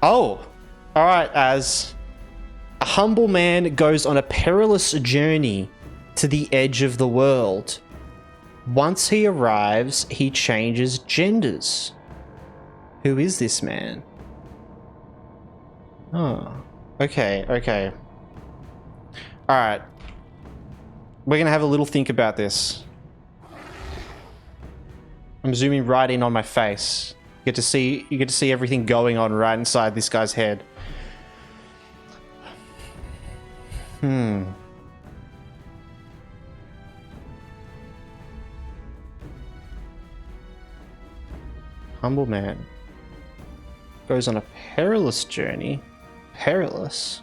Oh, all right. As a humble man goes on a perilous journey to the edge of the world. Once he arrives, he changes genders. Who is this man? Oh, okay, okay. All right. We're gonna have a little think about this. I'm zooming right in on my face. You get to see everything going on right inside this guy's head. Humble man goes on a perilous journey, perilous,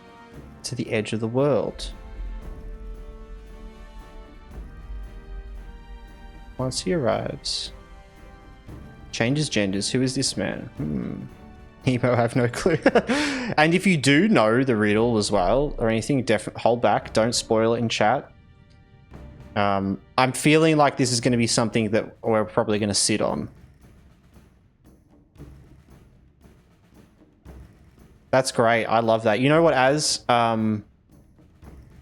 to the edge of the world. Once he arrives, changes genders. Who is this man? Emo, I have no clue. And if you do know the riddle as well, or anything, definitely hold back. Don't spoil it in chat. I'm feeling like this is going to be something that we're probably going to sit on. That's great. I love that. You know what, Az?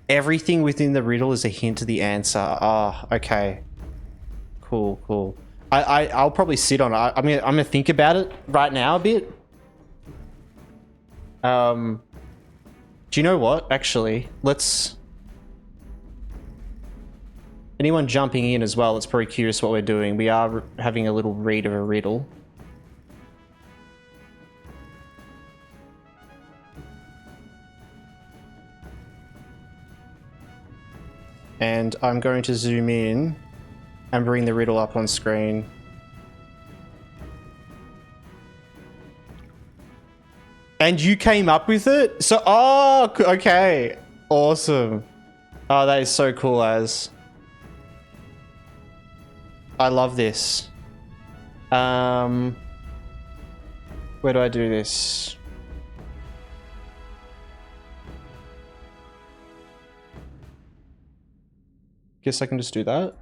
Everything within the riddle is a hint to the answer. Ah, okay. Cool, cool. I'll probably sit on it. I'm gonna think about it right now a bit. Do you know what? Actually, let's. Anyone jumping in as well? It's pretty curious what we're doing. We are having a little read of a riddle. And I'm going to zoom in and bring the riddle up on screen. And you came up with it? So, oh, okay. Awesome. Oh, that is so cool, Az. I love this. Where do I do this? Guess I can just do that.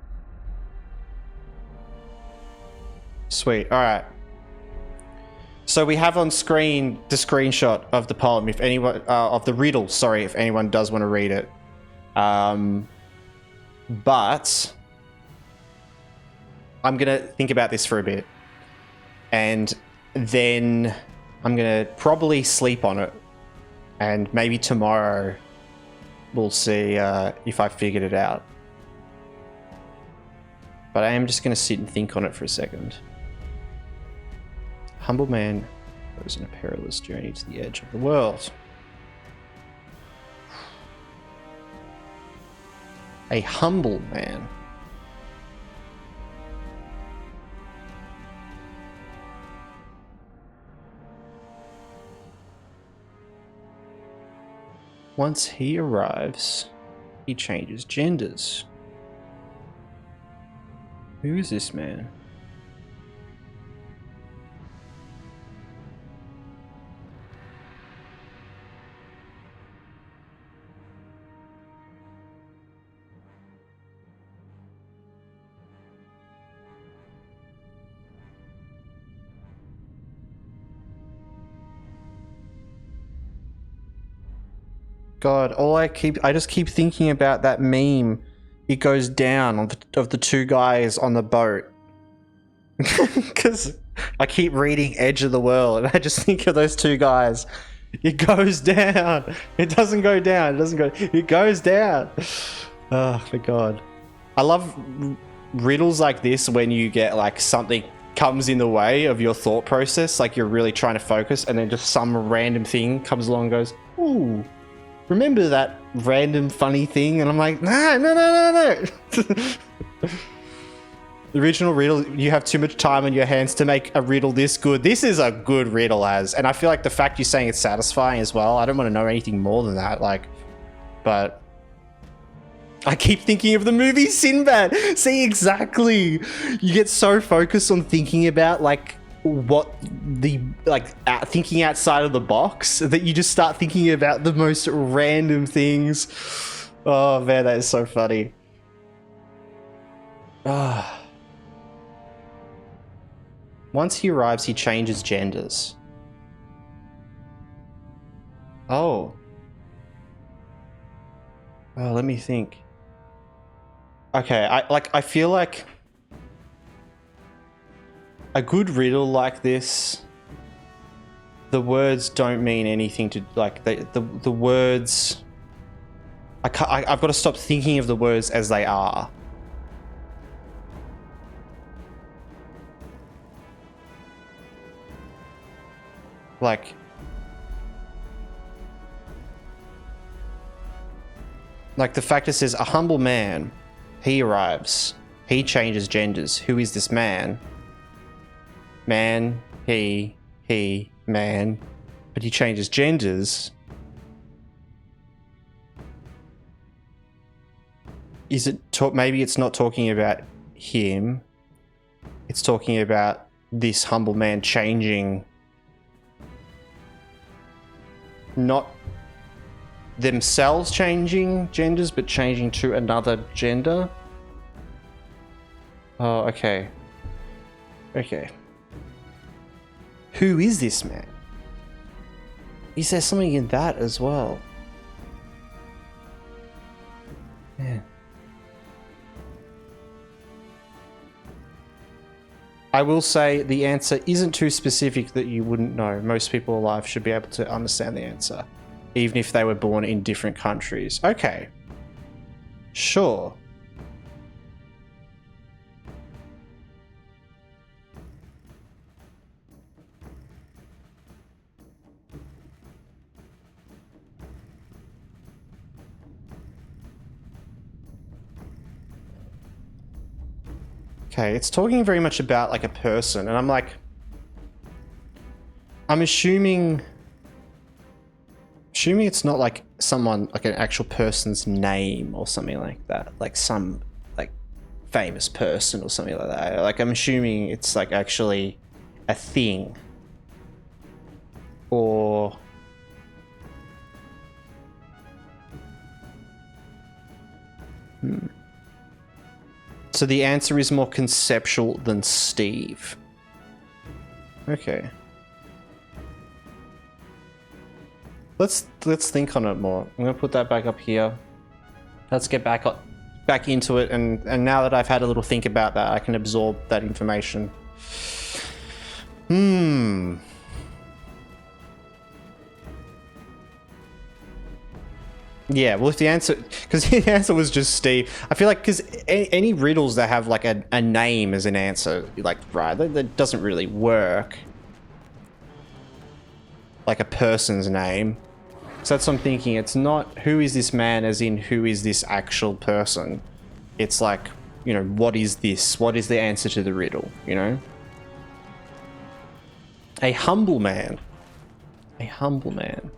Sweet. All right. So we have on screen the screenshot of the poem. If anyone of the riddle, sorry, if anyone does want to read it. But I'm gonna think about this for a bit, and then I'm gonna probably sleep on it, and maybe tomorrow we'll see if I figured it out. But I am just going to sit and think on it for a second. Humble man goes on a perilous journey to the edge of the world. A humble man. Once he arrives, he changes genders. Who is this man? God, I just keep thinking about that meme. It goes down of the two guys on the boat. Because I keep reading Edge of the World and I just think of those two guys. It goes down. It doesn't go down. It goes down. Oh, my God. I love riddles like this when you get like something comes in the way of your thought process. Like you're really trying to focus and then just some random thing comes along and goes, ooh. Remember that random funny thing? And I'm like, no. The original riddle, you have too much time on your hands to make a riddle this good. This is a good riddle, Az. And I feel like the fact you're saying it's satisfying as well, I don't want to know anything more than that. But I keep thinking of the movie Sinbad. See, exactly. You get so focused on thinking about thinking outside of the box that you just start thinking about the most random things. Oh man, that is so funny. Once he arrives, he changes genders. Oh. Oh, let me think. Okay, I feel like a good riddle like this, the words don't mean anything to, like, the words, I've got to stop thinking of the words as they are. Like the fact it says a humble man, he arrives, he changes genders. Who is this man? Man, he, man, but he changes genders. Is it maybe it's not talking about him, it's talking about this humble man changing, not themselves changing genders, but changing to another gender. Oh, okay. Okay. Who is this man? Is there something in that as well? Yeah. I will say the answer isn't too specific that you wouldn't know. Most people alive should be able to understand the answer, even if they were born in different countries. Okay. Sure. Okay, it's talking very much about like a person, and I'm like, I'm assuming it's not like someone, like an actual person's name or something like that, like some like famous person or something like that. Like I'm assuming it's like actually a thing, or So the answer is more conceptual than Steve. Okay. Let's think on it more. I'm gonna put that back up here. Let's get back into it, and now that I've had a little think about that, I can absorb that information. Yeah, well, if the answer, because the answer was just Steve, I feel like because any riddles that have like a name as an answer, like, right, that doesn't really work. Like a person's name. So that's what I'm thinking. It's not who is this man as in who is this actual person. It's like, you know, what is this? What is the answer to the riddle, you know? A humble man. A humble man.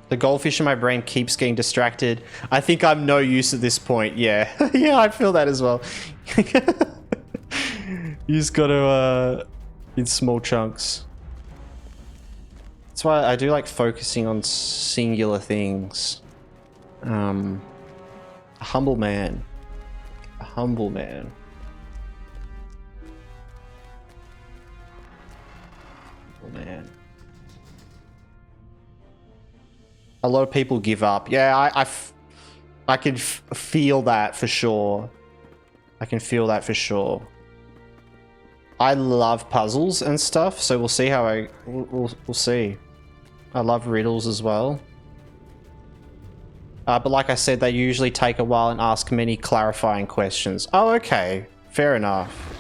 The goldfish in my brain keeps getting distracted. I think I'm no use at this point. Yeah. Yeah, I feel that as well. You just gotta, in small chunks. That's why I do like focusing on singular things. A humble man. A humble man. Humble man. A lot of people give up. Yeah, I can feel that for sure. I can feel that for sure. I love puzzles and stuff, so we'll see how we'll see. I love riddles as well. But like I said, they usually take a while and ask many clarifying questions. Oh, okay. Fair enough.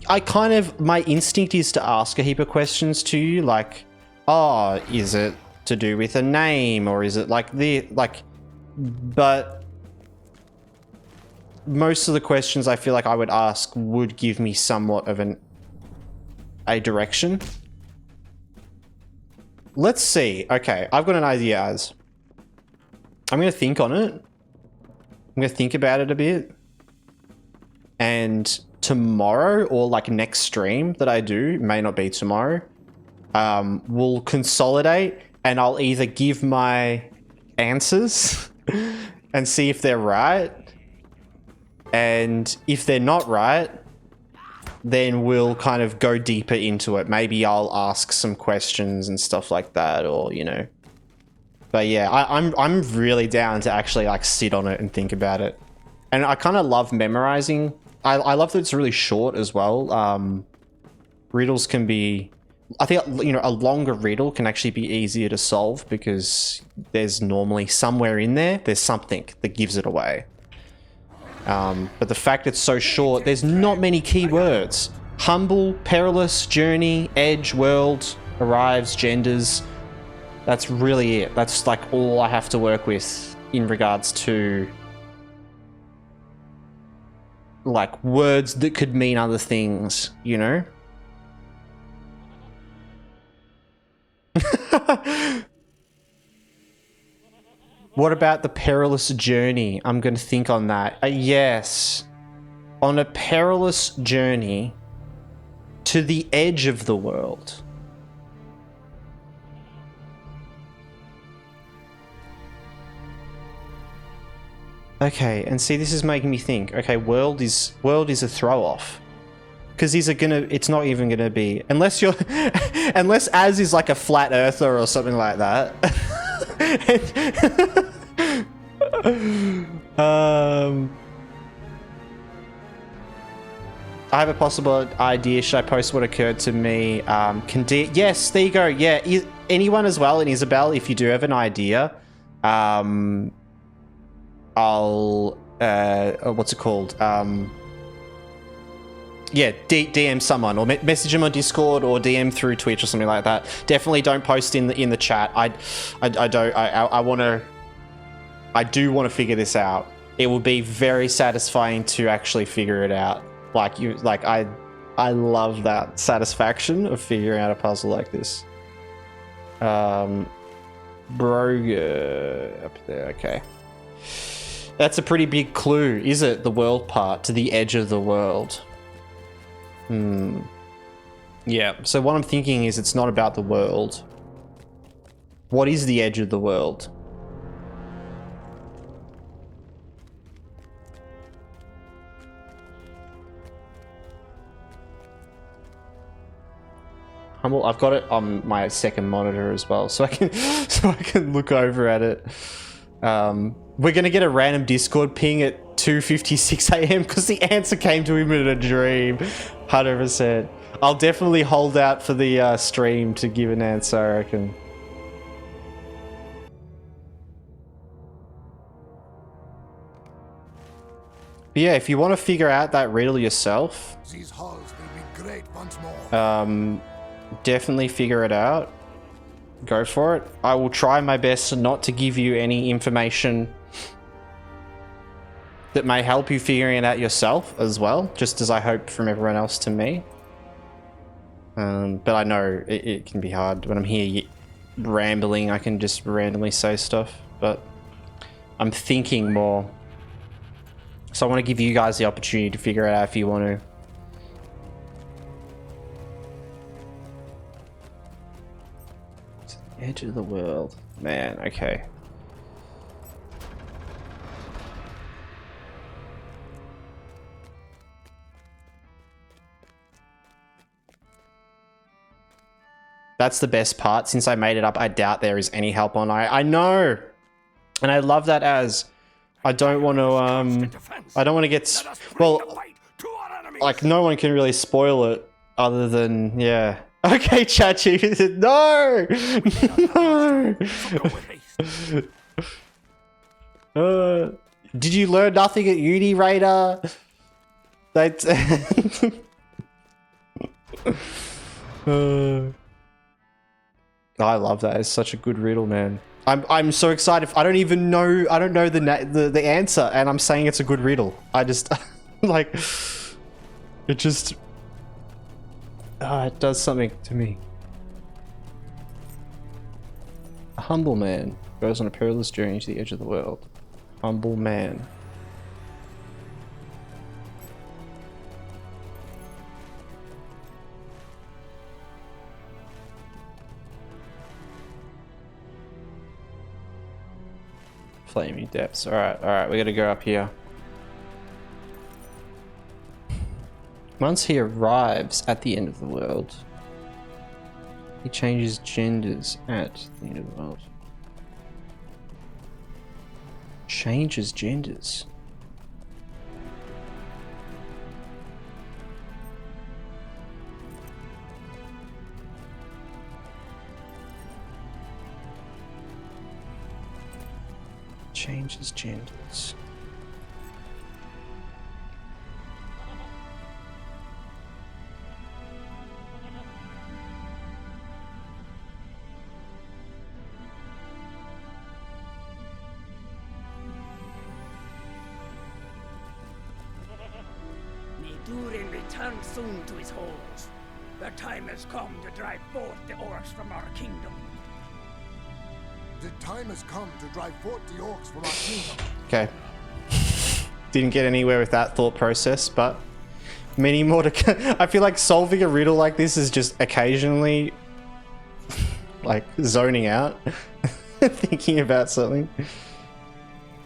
My instinct is to ask a heap of questions to you, like, oh, is it to do with a name, or is it like but most of the questions I feel like I would ask would give me somewhat of a direction. Let's see. Okay, I've got an idea, Az. I'm going to think on it. I'm going to think about it a bit. And tomorrow, or like next stream that I do, may not be tomorrow, we'll consolidate, and I'll either give my answers and see if they're right. And if they're not right, then we'll kind of go deeper into it. Maybe I'll ask some questions and stuff like that, or, you know. But yeah, I'm really down to actually like sit on it and think about it. And I kind of love memorizing. I love that it's really short as well. Riddles can be, I think, you know, a longer riddle can actually be easier to solve because there's normally somewhere in there, there's something that gives it away. But the fact it's so short, there's not many keywords. Humble, perilous, journey, edge, world, arrives, genders. That's really it. That's like all I have to work with in regards to like words that could mean other things, you know? What about the perilous journey? I'm going to think on that. Yes. On a perilous journey to the edge of the world. Okay, and see, this is making me think. Okay, world is a throw off. Because these are gonna, it's not even gonna be, unless you're, unless Az is like a flat earther or something like that. I have a possible idea. Should I post what occurred to me? Yes, there you go. Yeah, anyone as well, and Isabel, if you do have an idea, I'll, what's it called? Yeah, DM someone or message them on Discord or DM through Twitch or something like that. Definitely don't post in the chat. I do want to figure this out. It will be very satisfying to actually figure it out. I love that satisfaction of figuring out a puzzle like this. Broga up there. Okay. That's a pretty big clue, is it? The world part, to the edge of the world. Yeah, so what I'm thinking is it's not about the world. What is the edge of the world? Humble, I've got it on my second monitor as well, so I can look over at it. We're gonna get a random Discord ping at 2:56 AM because the answer came to him in a dream. 100%. I'll definitely hold out for the stream to give an answer, I reckon. But yeah, if you want to figure out that riddle yourself, these halls will be great once more. Definitely figure it out. Go for it. I will try my best not to give you any information that may help you figuring it out yourself as well, just as I hope from everyone else to me. But I know it can be hard when I'm here rambling. I can just randomly say stuff, but I'm thinking more. So I want to give you guys the opportunity to figure it out if you want to. To the edge of the world. Man, okay. That's the best part. Since I made it up, I doubt there is any help on. I know, and I love that as I don't want to. I don't want to get well. Like no one can really spoil it, other than yeah. Okay, Chachi. No. Did you learn nothing at uni, Raider? That's. I love that. It's such a good riddle, man. I'm so excited. I don't even know. I don't know the answer, and I'm saying it's a good riddle. I just like it. Just it does something to me. A humble man goes on a perilous journey to the edge of the world. Humble man. Flaming depths. Alright, we gotta go up here. Once he arrives at the end of the world, he changes genders at the end of the world. Changes genders. Changes genders. May Durin return soon to his halls. The time has come to drive forth the orcs from our kingdom. The time has come to drive forth the orcs from our kingdom. Okay. Didn't get anywhere with that thought process, but many more to. I feel like solving a riddle like this is just occasionally like zoning out, thinking about something.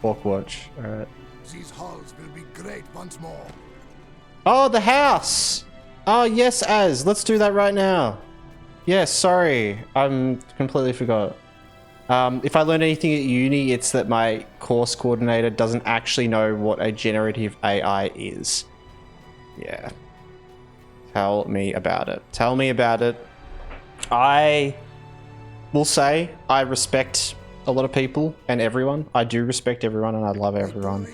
Orc watch. All right. These halls will be great once more. Oh, the house. Oh yes, Az. Let's do that right now. Yes, sorry, I'm completely forgot. If I learned anything at uni, it's that my course coordinator doesn't actually know what a generative AI is. Yeah. Tell me about it. Tell me about it. I will say I respect a lot of people and everyone. I do respect everyone and I love everyone.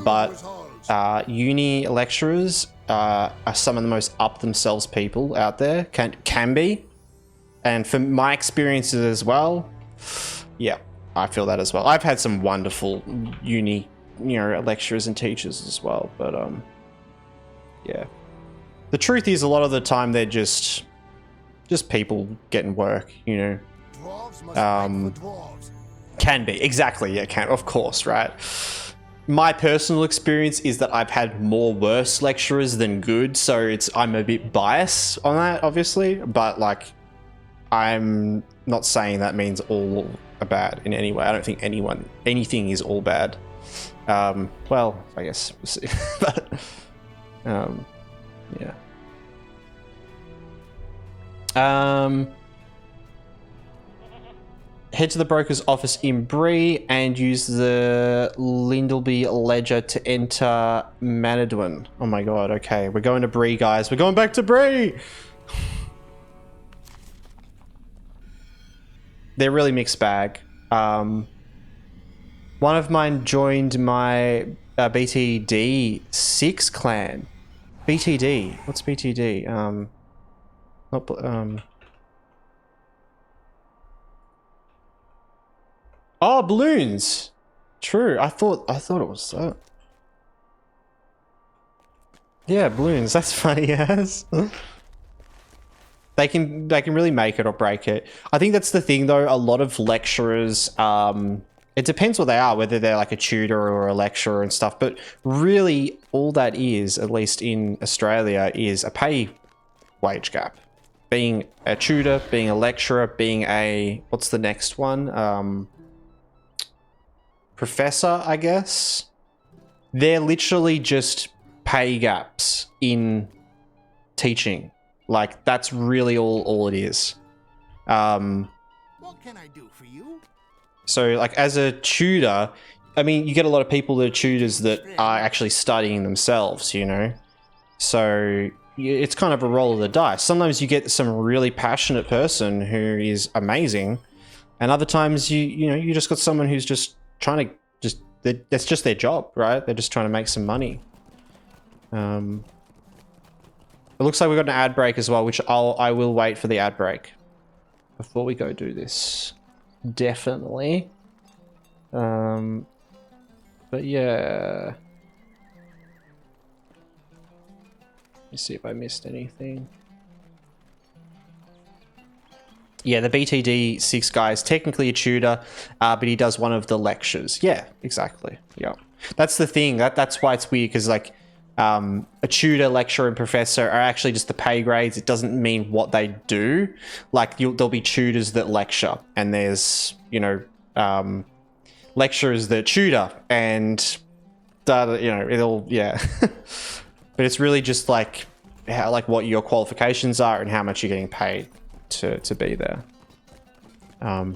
But uni lecturers are some of the most up themselves people out there. Can be. And from my experiences as well, yeah, I feel that as well. I've had some wonderful uni, lecturers and teachers as well, but yeah. The truth is, a lot of the time they're just people getting work, Dwarves must fight for dwarves. Can be, exactly, yeah, can, of course, right? My personal experience is that I've had more worse lecturers than good, so I'm a bit biased on that, obviously, but like, I'm not saying that means all are bad in any way. I don't think anything is all bad. Well, I guess we'll see. But, yeah. Head to the broker's office in Bree and use the Lindleby ledger to enter Manadwin. Oh my god, okay. We're going to Bree, guys. We're going back to Bree! They're really mixed bag. One of mine joined my BTD 6 clan. BTD. What's BTD? Oh, balloons. True. I thought it was that. Yeah, balloons. That's funny as. They can really make it or break it. I think that's the thing though, a lot of lecturers, it depends what they are, whether they're like a tutor or a lecturer and stuff, but really all that is, at least in Australia, is a pay wage gap. Being a tutor, being a lecturer, being a, what's the next one? Professor, I guess. They're literally just pay gaps in teaching. Like, that's really all it is. What can I do for you? So, like, as a tutor, I mean, you get a lot of people that are tutors that are actually studying themselves, So, it's kind of a roll of the dice. Sometimes you get some really passionate person who is amazing, and other times you just got someone who's just trying to that's just their job, right? They're just trying to make some money. It looks like we've got an ad break as well, which I will wait for the ad break before we go do this. Definitely. But yeah. Let me see if I missed anything. Yeah, the BTD 6 guy is technically a tutor, but he does one of the lectures. Yeah, exactly. Yeah. That's the thing. That's why it's weird, because like, a tutor, lecturer, and professor are actually just the pay grades. It doesn't mean what they do. Like, there'll be tutors that lecture, and there's, lecturers that tutor, and, it'll, yeah. But it's really just like how, like what your qualifications are and how much you're getting paid to be there. Yeah.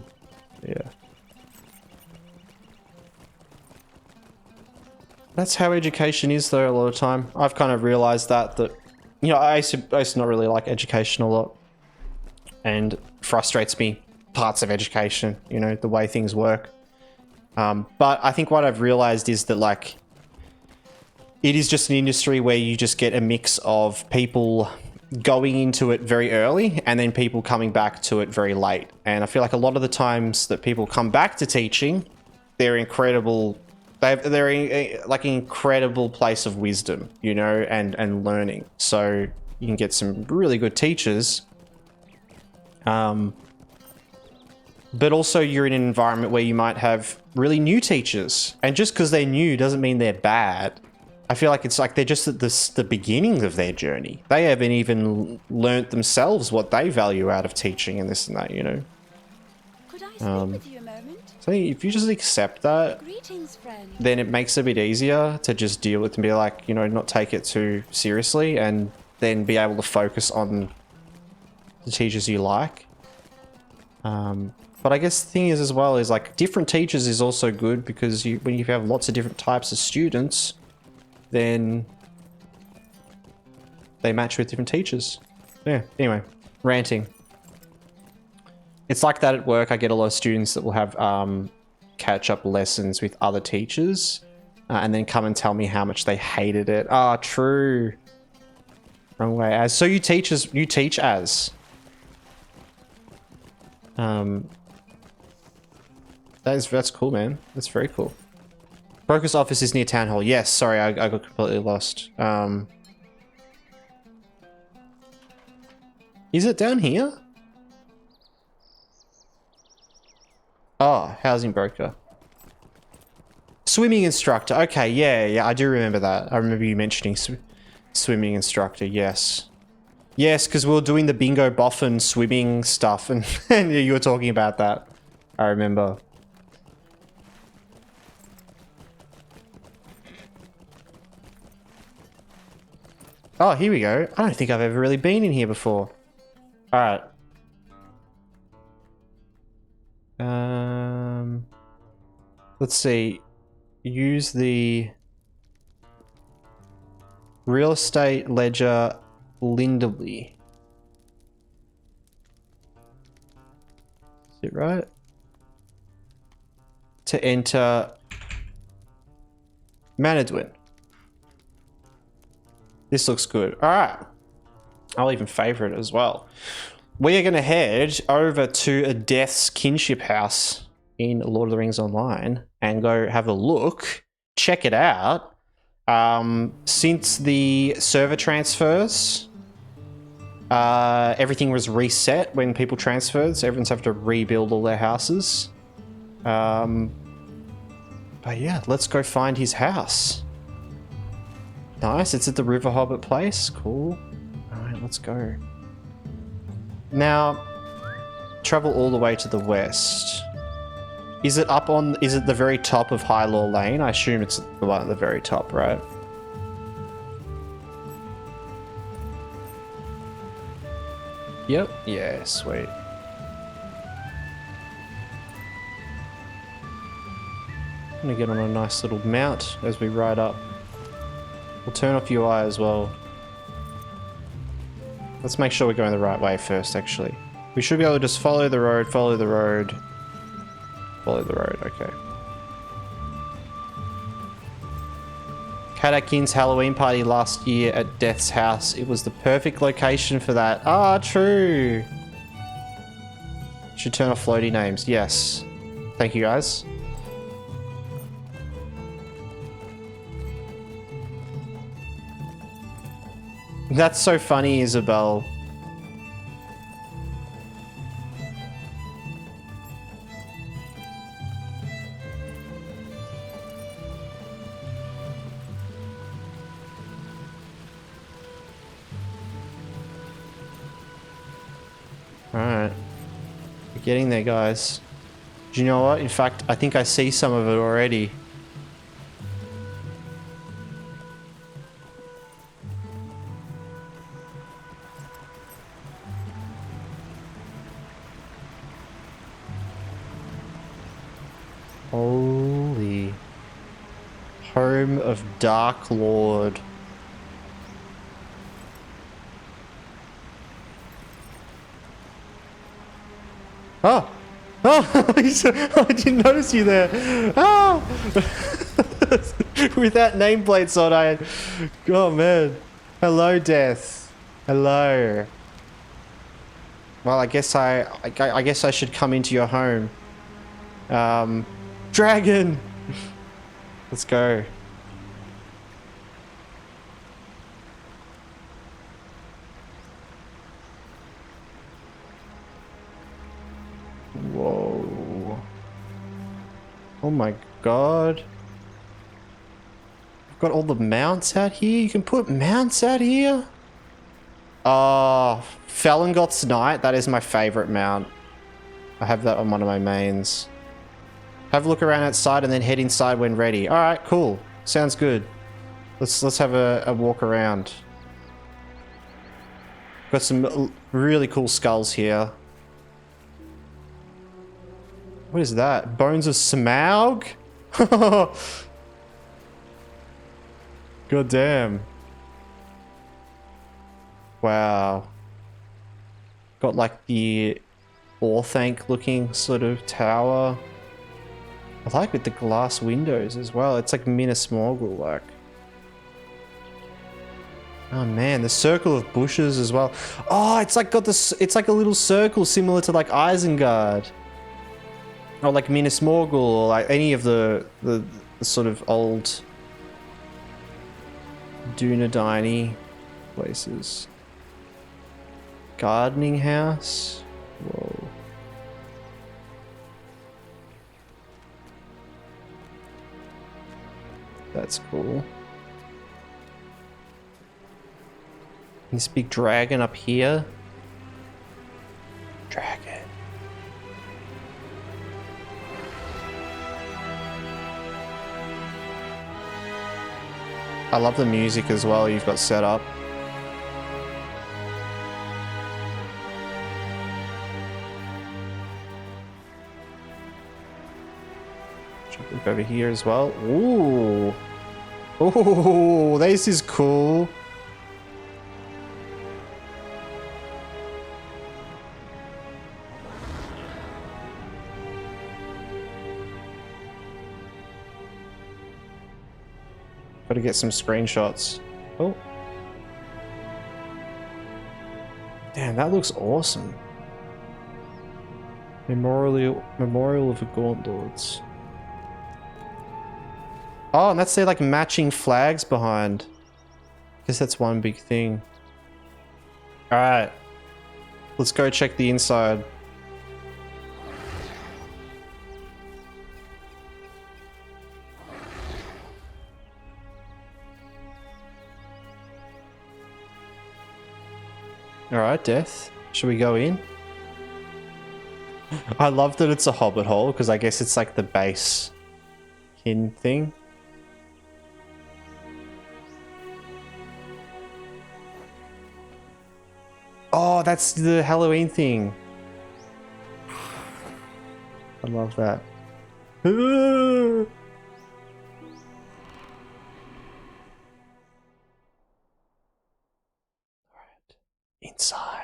That's how education is though a lot of time. I've kind of realized that, you know, I used to not really like education a lot. And frustrates me, parts of education, you know, the way things work. But I think what I've realized is that, like, it is just an industry where you just get a mix of people going into it very early and then people coming back to it very late. And I feel like a lot of the times that people come back to teaching, they're incredible. They're in, like, an incredible place of wisdom, you know, and learning. So you can get some really good teachers. But also you're in an environment where you might have really new teachers, and just because they're new doesn't mean they're bad. I feel like it's like they're just at the beginning of their journey. They haven't even learnt themselves what they value out of teaching and this and that, you know. Could I speak with you a moment? So if you just accept that, Greetings, friend. then it makes it a bit easier to just deal with and be like, you know, not take it too seriously, and then be able to focus on the teachers you like. But I guess the thing is as well is, like, different teachers is also good, because when you have lots of different types of students, then they match with different teachers. Yeah, anyway, ranting. It's like that at work. I get a lot of students that will have catch-up lessons with other teachers and then come and tell me how much they hated it. Ah, true. Wrong way. As so you teach as. That's cool, man. That's very cool. Broker's office is near Town Hall. Yes, sorry, I got completely lost. Is it down here? Oh, housing broker. Swimming instructor. Okay, yeah, I do remember that. I remember you mentioning swimming instructor, yes. Yes, because we were doing the bingo boffin swimming stuff, and, and you were talking about that. I remember. Oh, here we go. I don't think I've ever really been in here before. Alright. Let's see. Use the real estate ledger Linderley. Is it right? To enter Manadwin. This looks good. All right. I'll even favorite it as well. We are going to head over to a Death's kinship house in Lord of the Rings Online and go have a look, check it out. Since the server transfers, everything was reset when people transferred, so everyone's have to rebuild all their houses. But yeah, let's go find his house. Nice, it's at the River Hobbit place. Cool. Alright, let's go. Now, travel all the way to the west. Is it the very top of High Law Lane? I assume it's the one at the very top, right? Yep. Yeah, sweet. I'm gonna get on a nice little mount as we ride up. We'll turn off UI as well. Let's make sure we're going the right way first, actually. We should be able to just follow the road, follow the road. Follow the road, okay. Kadakin's Halloween party last year at Death's house. It was the perfect location for that. Ah, true. Should turn off floaty names. Yes. Thank you, guys. That's so funny, Isabel. Alright. We're getting there, guys. Do you know what? In fact, I think I see some of it already. Holy. Home of Dark Lord. Oh! Oh! I didn't notice you there! Ah! With that nameplate on, oh man. Hello, Death. Hello. Well, I guess I should come into your home. Dragon! Let's go. Whoa. Oh my god. I've got all the mounts out here. You can put mounts out here? Oh, Felingot's Knight. That is my favorite mount. I have that on one of my mains. Have a look around outside and then head inside when ready. Alright, cool. Sounds good. Let's have a walk around. Got some really cool skulls here. What is that? Bones of Smaug? God damn. Wow. Got like the Orthanc looking sort of tower. I like with the glass windows as well. It's like Minas Morgul like. Oh man, the circle of bushes as well. Oh, it's like got this. It's like a little circle similar to like Isengard, or like Minas Morgul, or like any of the sort of old Dunedain places. Gardening house. Whoa. That's cool. This big dragon up here. Dragon. I love the music as well you've got set up. Look over here as well. Ooh. Ooh, this is cool. Gotta get some screenshots. Oh. Damn, that looks awesome. Memorial of the Gaunt Lords. Oh, and that's their like matching flags behind. Guess that's one big thing. Alright. Let's go check the inside. Alright, Death. Should we go in? I love that it's a hobbit hole, because I guess it's like the base kin thing. Oh, that's the Halloween thing. I love that. Alright. Inside.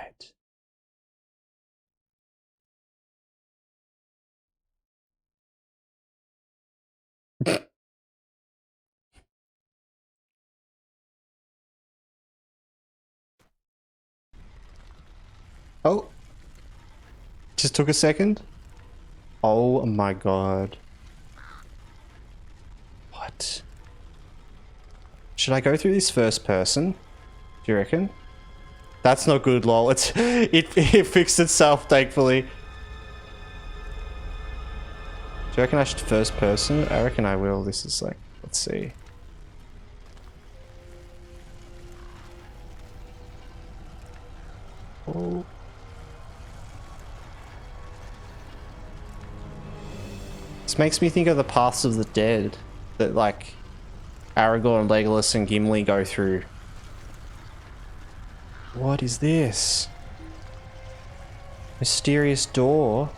Oh. Just took a second. Oh my god. What? Should I go through this first person? Do you reckon? That's not good, lol. It fixed itself, thankfully. Do you reckon I should first person? I reckon I will. This is like, let's see. Oh. This makes me think of the Paths of the Dead that like Aragorn, Legolas, and Gimli go through. What is this? Mysterious door.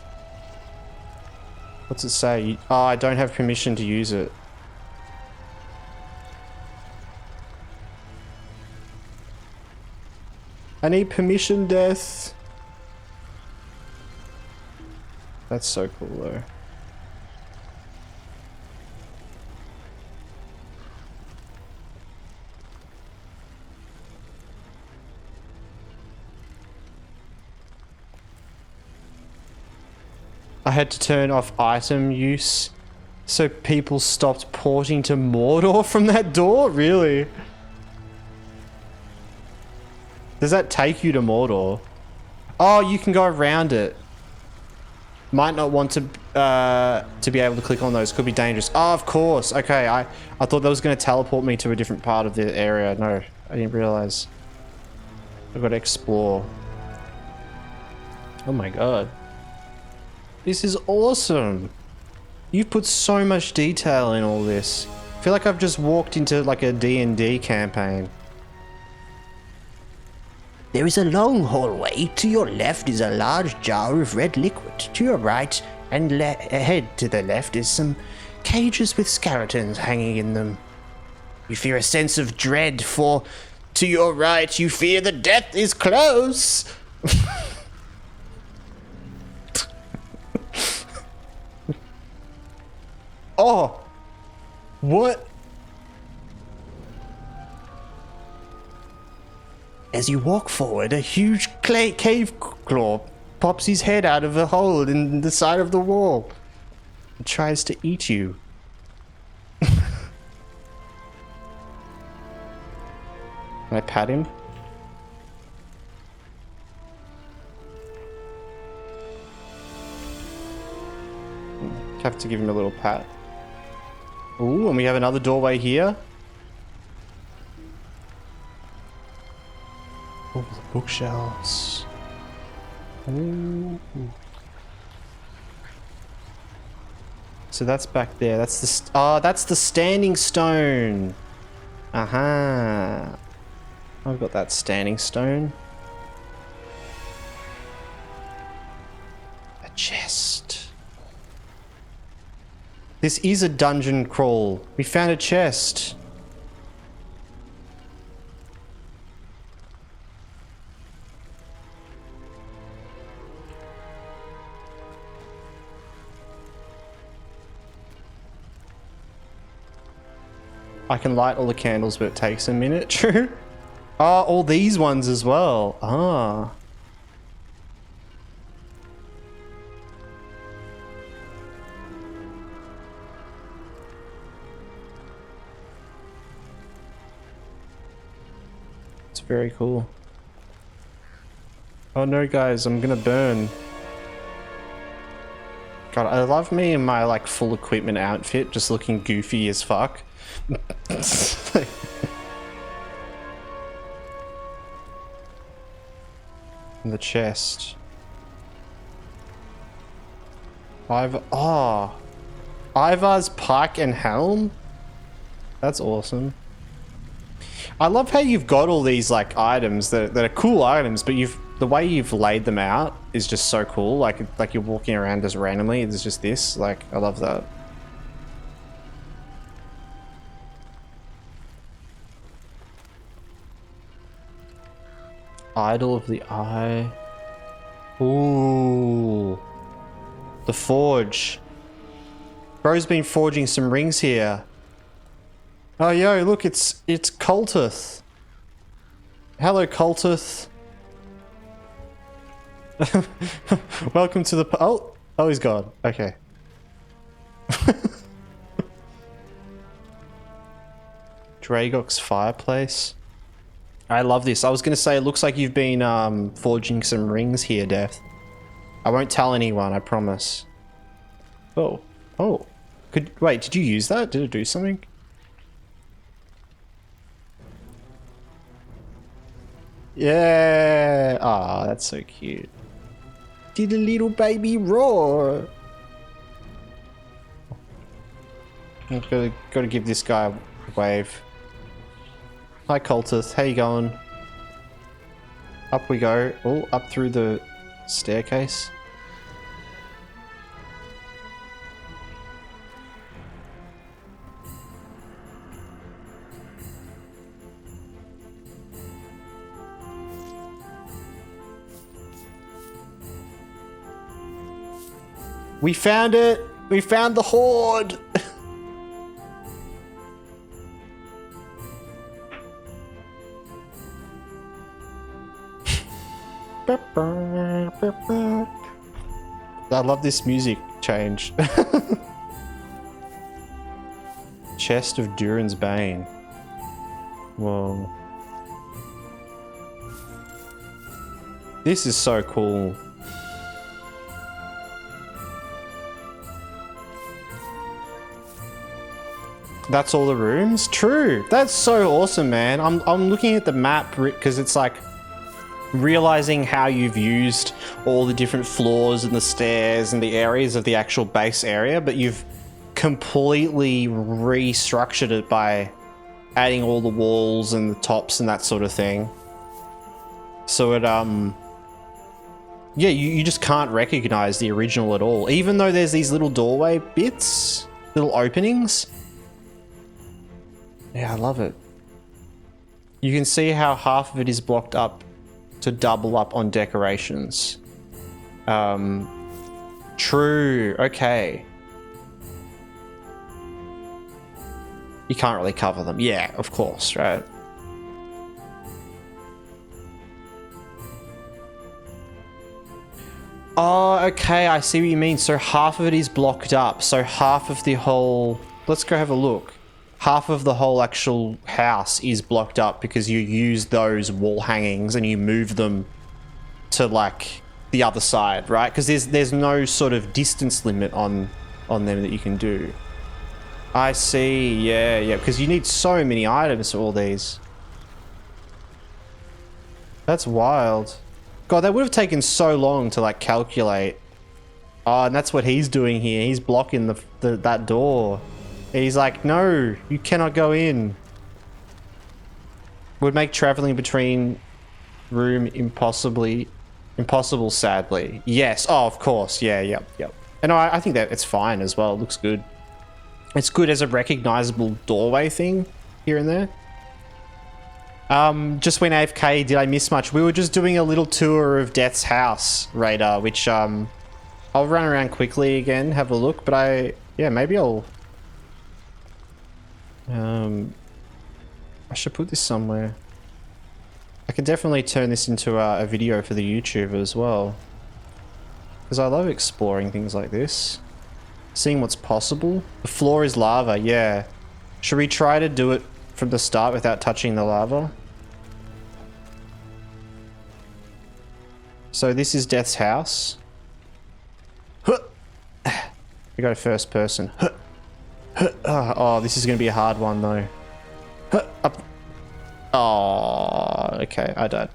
What's it say? Oh, I don't have permission to use it. I need permission, Death. That's so cool, though. I had to turn off item use so people stopped porting to Mordor from that door? Really? Does that take you to Mordor? Oh, you can go around it. Might not want to be able to click on those. Could be dangerous. Oh, of course. Okay, I thought that was going to teleport me to a different part of the area. No, I didn't realize. I've got to explore. Oh my god. This is awesome. You've put so much detail in all this. I feel like I've just walked into like a D&D campaign. There is a long hallway. To your left is a large jar of red liquid. To your right and ahead to the left is some cages with skeletons hanging in them. You fear a sense of dread, for to your right you fear that death is close. Oh! What? As you walk forward, a huge cave claw pops his head out of a hole in the side of the wall. It tries to eat you. Can I pat him? Have to give him a little pat. Ooh, and we have another doorway here. Oh, the bookshelves. Ooh. So that's back there. That's the that's the standing stone. Aha. I've got that standing stone. A chest. This is a dungeon crawl. We found a chest. I can light all the candles, but it takes a minute. True. Ah, all these ones as well. Ah. It's very cool. Oh no, guys, I'm gonna burn. God, I love me in my like full equipment outfit, just looking goofy as fuck. The chest. Ivar's pike and helm? That's awesome. I love how you've got all these like items that are cool items, but the way you've laid them out is just so cool. Like you're walking around just randomly. There's just this. Like, I love that. Idol of the Eye. Ooh. The forge. Bro's been forging some rings here. Oh, yo, look, it's Cultith. Hello, Cultith. Welcome to the... Oh, he's gone. Okay. Dragok's fireplace. I love this. I was going to say, it looks like you've been forging some rings here, Death. I won't tell anyone, I promise. Oh. Oh. Wait, did you use that? Did it do something? Yeah. Ah, that's so cute. Did a little baby roar. I've got to give this guy a wave. Hi, Cultith. How you going? Up we go. Oh, up through the staircase. We found it! We found the horde! I love this music change. Chest of Durin's Bane. Whoa. This is so cool. That's all the rooms? True. That's so awesome, man. I'm looking at the map because it's like realizing how you've used all the different floors and the stairs and the areas of the actual base area, but you've completely restructured it by adding all the walls and the tops and that sort of thing. So it yeah, you just can't recognize the original at all, even though there's these little doorway bits, little openings. Yeah, I love it. You can see how half of it is blocked up to double up on decorations. True, okay. You can't really cover them. Yeah, of course, right? Oh, okay, I see what you mean. So half of it is blocked up. So half of the whole... Let's go have a look. Half of the whole actual house is blocked up because you use those wall hangings and you move them to like the other side, right? Because there's no sort of distance limit on them that you can do. I see, yeah, because you need so many items for all these. That's wild. God, that would have taken so long to like calculate. Oh, and that's what he's doing here. He's blocking that door. And he's like, no, you cannot go in. Would make traveling between room impossible, sadly. Yes, oh, of course, yeah, yep. And I think that it's fine as well. It looks good. It's good as a recognizable doorway thing here and there. Just when AFK, did I miss much? We were just doing a little tour of Death's house, Radar, which I'll run around quickly again, have a look, but maybe I'll... I should put this somewhere. I can definitely turn this into a video for the YouTube as well. Because I love exploring things like this. Seeing what's possible. The floor is lava, yeah. Should we try to do it from the start without touching the lava? So this is Death's house. We go first person. Oh, this is going to be a hard one though. Up. Oh, okay, I died.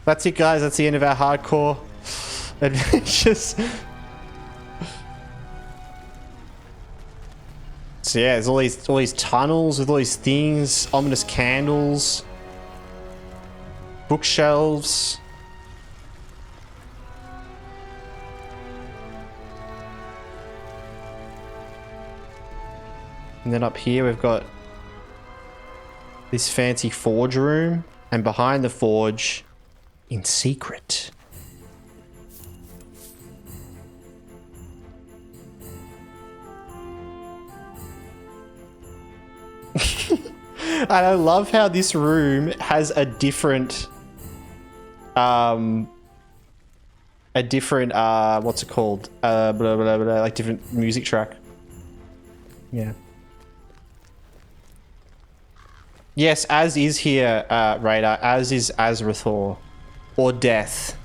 That's it, guys. That's the end of our hardcore adventures. So yeah, there's all these tunnels with all these things, ominous candles, bookshelves. And then up here we've got this fancy forge room, and behind the forge, in secret, and I love how this room has a different what's it called? Blah, blah, blah, like different music track. Yeah. Yes, as is here, Radar, as is Azrathor. Or Death.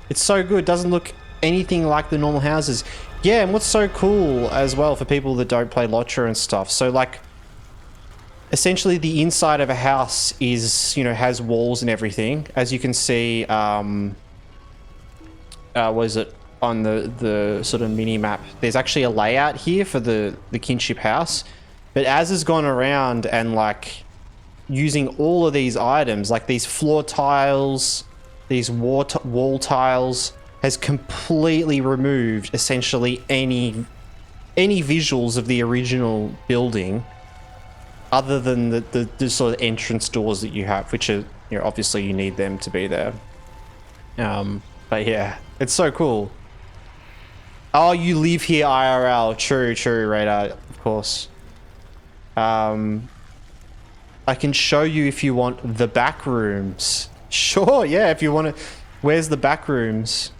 It's so good, doesn't look anything like the normal houses. Yeah, and what's so cool as well for people that don't play LOTRO and stuff, so like, essentially the inside of a house is, you know, has walls and everything. As you can see, was it on the sort of mini map, there's actually a layout here for the kinship house. But Az has gone around and like using all of these items, like these floor tiles, these wall tiles, has completely removed essentially any visuals of the original building, other than the sort of entrance doors that you have, which are, you know, obviously you need them to be there. But But yeah, it's so cool. Oh, you live here IRL. True, Radar. Of course. I can show you if you want the back rooms. Sure, yeah, if you want to. Where's the back rooms?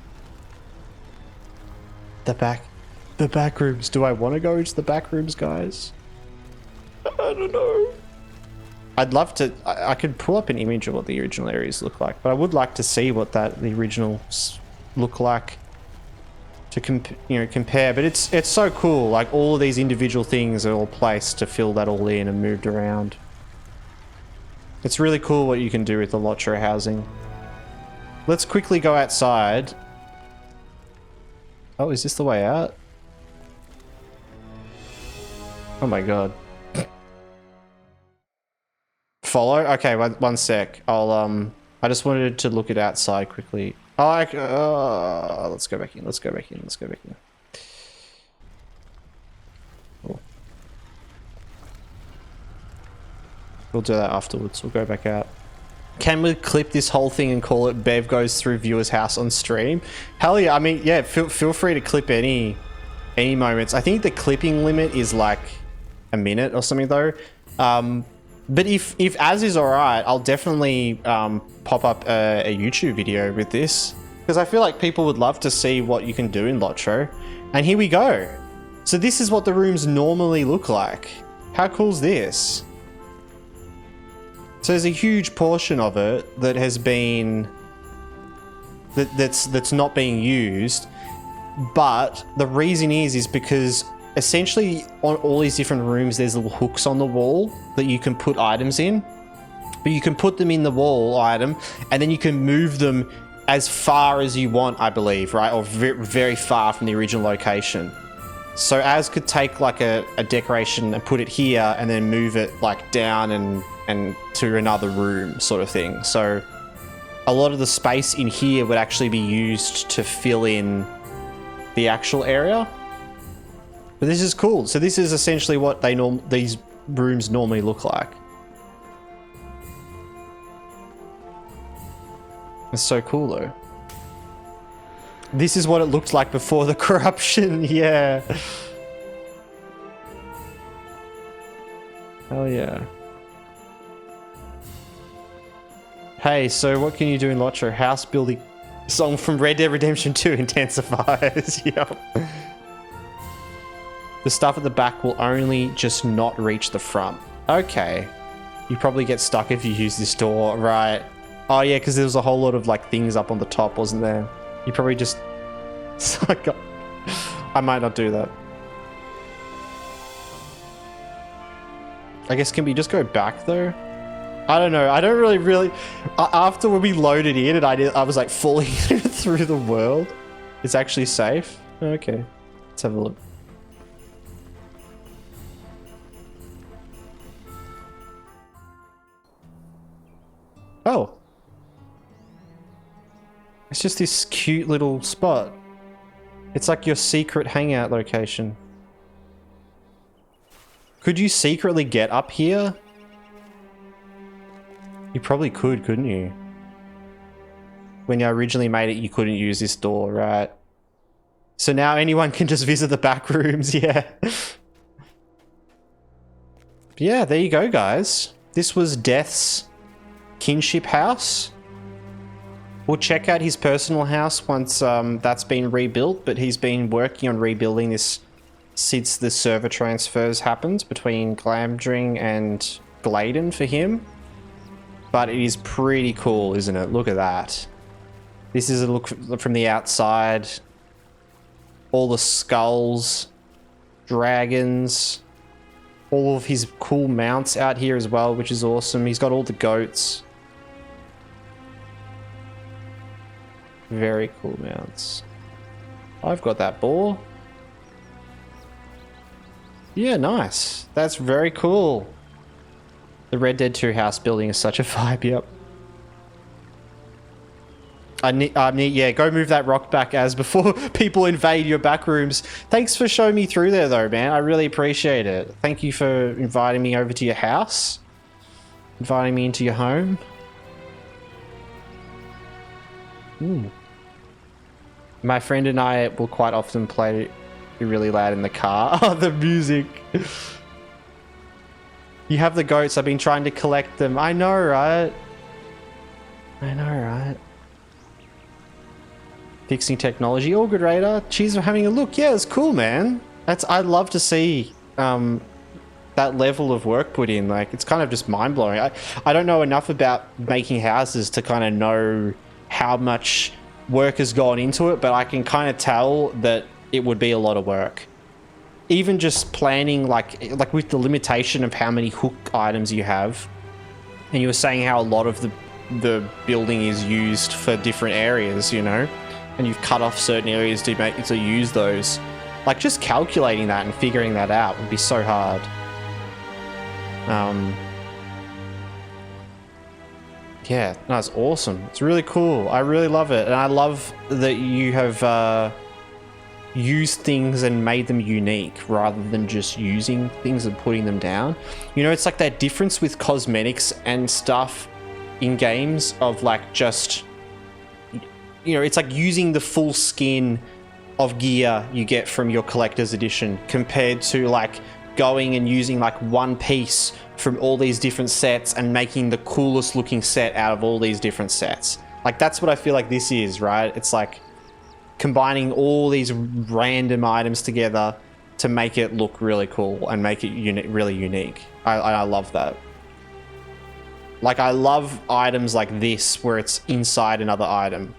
The back rooms. Do I want to go into the back rooms, guys? I don't know. I'd love to. I could pull up an image of what the original areas look like, but I would like to see what the originals look like to compare. But it's so cool. Like all of these individual things are all placed to fill that all in and moved around. It's really cool what you can do with the LOTRO housing. Let's quickly go outside. Oh, is this the way out? Oh my god. Follow? Okay, one sec. I just wanted to look it outside quickly. Oh, let's go back in. Let's go back in. Oh. We'll do that afterwards. We'll go back out. Can we clip this whole thing and call it Bev goes through viewer's house on stream? Hell yeah. I mean, yeah, feel free to clip any moments. I think the clipping limit is like a minute or something though. But if as is alright, I'll definitely pop up a YouTube video with this, because I feel like people would love to see what you can do in LOTRO. And here we go. So this is what the rooms normally look like. How cool is this? So there's a huge portion of it that has been that's not being used, but the reason is because essentially on all these different rooms there's little hooks on the wall that you can put items in, but you can put them in the wall item and then you can move them as far as you want, I believe, right? Or very far from the original location. So Az could take like a decoration and put it here and then move it like down and to another room sort of thing. So a lot of the space in here would actually be used to fill in the actual area. But this is cool. So this is essentially what these rooms normally look like. It's so cool though. This is what it looked like before the corruption. Yeah. Hell yeah. Hey, so what can you do in LOTRO? House building song from Red Dead Redemption 2 intensifies. Yep. The stuff at the back will only just not reach the front. Okay. You probably get stuck if you use this door, right? Oh yeah, because there was a whole lot of like things up on the top, wasn't there? You probably just... I might not do that. I guess can we just go back though? I don't know. I don't really... After when we loaded in and I was like falling through the world. It's actually safe. Okay. Let's have a look. Oh. It's just this cute little spot. It's like your secret hangout location. Could you secretly get up here? You probably could, couldn't you? When you originally made it, you couldn't use this door, right? So now anyone can just visit the back rooms, yeah. Yeah, there you go, guys. This was Death's kinship house. We'll check out his personal house once that's been rebuilt, but he's been working on rebuilding this since the server transfers happened between Glamdring and Gladen for him. But it is pretty cool, isn't it? Look at that. This is a look from the outside. All the skulls, dragons, all of his cool mounts out here as well, which is awesome. He's got all the goats. Very cool mounts. I've got that boar. Yeah, nice. That's very cool. The Red Dead 2 house building is such a vibe, yep. I need, yeah, go move that rock back as before people invade your back rooms. Thanks for showing me through there though, man. I really appreciate it. Thank you for inviting me over to your house. Inviting me into your home. Ooh. My friend and I will quite often play really loud in the car. Oh, the music. You have the goats. I've been trying to collect them. I know, right? I know, right? Fixing technology. All good, Raider. Cheers for having a look. Yeah, it's cool, man. I'd love to see that level of work put in. Like, it's kind of just mind-blowing. I don't know enough about making houses to kind of know how much work has gone into it, but I can kind of tell that it would be a lot of work. Even just planning, like with the limitation of how many hook items you have, and you were saying how a lot of the building is used for different areas, you know, and you've cut off certain areas to use those. Like, just calculating that and figuring that out would be so hard. Yeah, no, it's awesome. It's really cool. I really love it. And I love that you have used things and made them unique rather than just using things and putting them down. You know, it's like that difference with cosmetics and stuff in games of like just, you know, it's like using the full skin of gear you get from your collector's edition compared to like going and using like one piece from all these different sets and making the coolest looking set out of all these different sets. Like, that's what I feel like this is, right? It's like combining all these random items together to make it look really cool and make it really unique. I love that. Like, I love items like this where it's inside another item.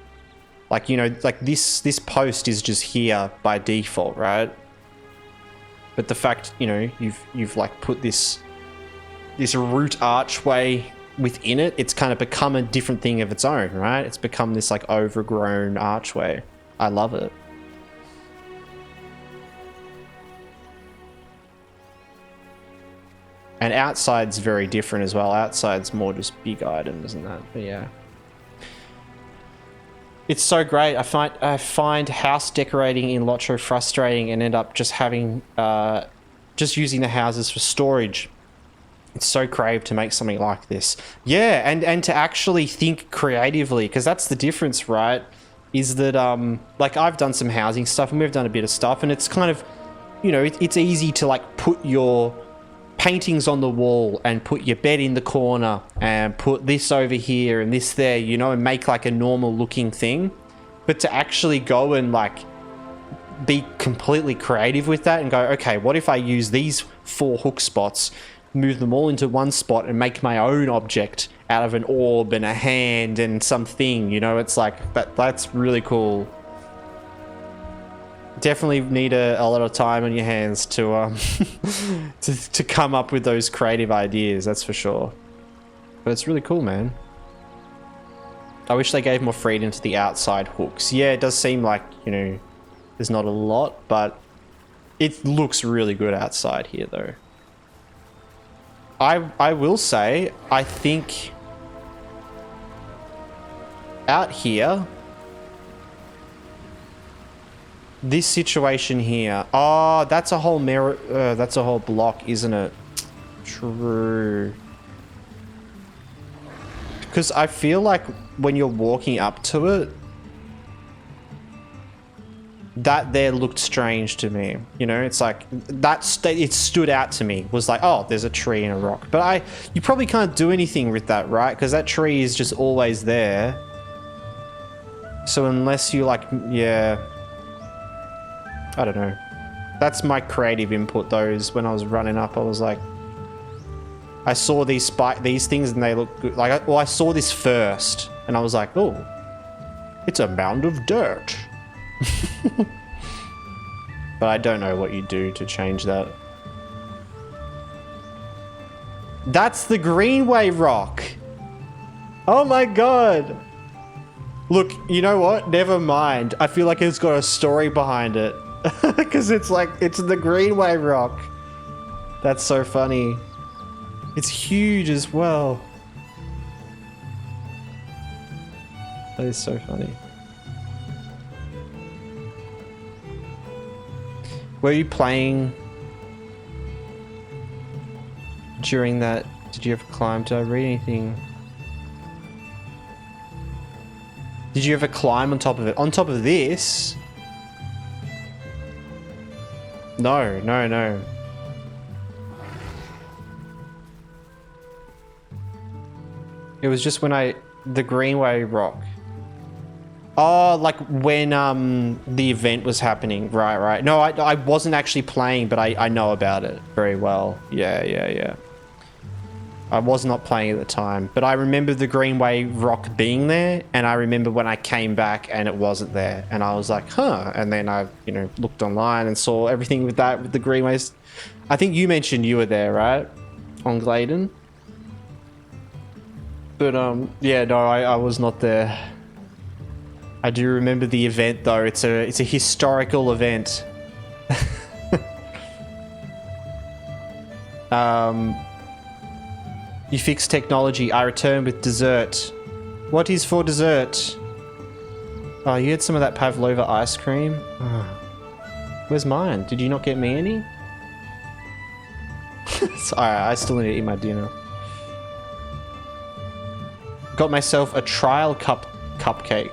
Like, you know, like this post is just here by default, right? But the fact, you know, you've like put this root archway within it, it's kind of become a different thing of its own, right? It's become this like overgrown archway. I love it. And outside's very different as well. Outside's more just big items and that, but yeah. It's so great. I find house decorating in LOTRO frustrating and end up just having, just using the houses for storage. It's so crave to make something like this. Yeah, and to actually think creatively, because that's the difference, right? Is that, like, I've done some housing stuff and we've done a bit of stuff, and it's kind of, you know, it's easy to, like, put your paintings on the wall and put your bed in the corner and put this over here and this there, you know, and make, like, a normal looking thing. But to actually go and, like, be completely creative with that and go, okay, what if I use these 4 hook spots, move them all into one spot and make my own object out of an orb and a hand and something, you know? It's like that's really cool. Definitely need a lot of time on your hands to to come up with those creative ideas, that's for sure. But it's really cool, man. I wish they gave more freedom to the outside hooks. Yeah, it does seem like, you know, there's not a lot, but it looks really good outside here though. I will say, I think out here, this situation here, oh, that's a whole mirror, that's a whole block, isn't it? True. Because I feel like when you're walking up to it, that there looked strange to me, you know. It's like it stood out to me, was like, oh, there's a tree and a rock, but you probably can't do anything with that, right? Because that tree is just always there. So unless you like, yeah, I don't know. That's my creative input. Those when I was running up, I was like, I saw these things and they look good. Like, well, I saw this first and I was like, oh, it's a mound of dirt. But I don't know what you do to change that. That's the Greenway rock. Oh my god. Look, you know what? Never mind. I feel like it's got a story behind it. Because it's like, it's the Greenway rock. That's so funny. It's huge as well. That is so funny. Were you playing during that? Did you ever climb? Did I read anything? Did you ever climb on top of it? On top of this? No, no, no. It was just when the Greenway Rock. Oh, like when the event was happening. Right, right. No, I wasn't actually playing, but I know about it very well. Yeah, yeah, yeah. I was not playing at the time, but I remember the Greenway Rock being there, and I remember when I came back and it wasn't there, and I was like, huh. And then I, you know, looked online and saw everything with that, with the Greenways. I think you mentioned you were there, right? On Gladen. But yeah, no, I was not there. I do remember the event though. It's a historical event. You fix technology. I return with dessert. What is for dessert? Oh, you had some of that pavlova ice cream? Oh. Where's mine? Did you not get me any? Sorry, I still need to eat my dinner. Got myself a trial cupcake.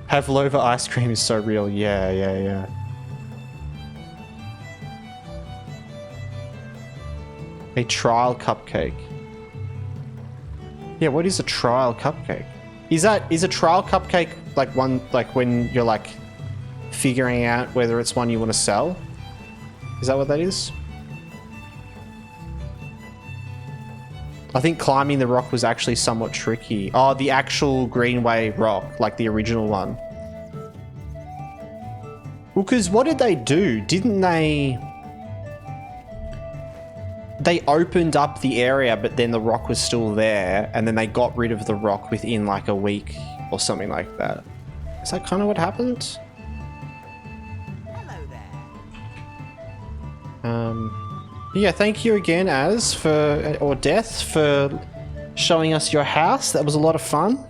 Pavlova ice cream is so real. Yeah, yeah, yeah. A trial cupcake. Yeah, what is a trial cupcake? Is a trial cupcake like one, like when you're like figuring out whether it's one you want to sell? Is that what that is? I think climbing the rock was actually somewhat tricky. Oh, the actual Greenway Rock, like the original one. Well, because what did they do? Didn't they... They opened up the area, but then the rock was still there, and then they got rid of the rock within like a week or something like that. Is that kind of what happened? Hello there. Yeah, thank you again, Az, or Death, for showing us your house. That was a lot of fun.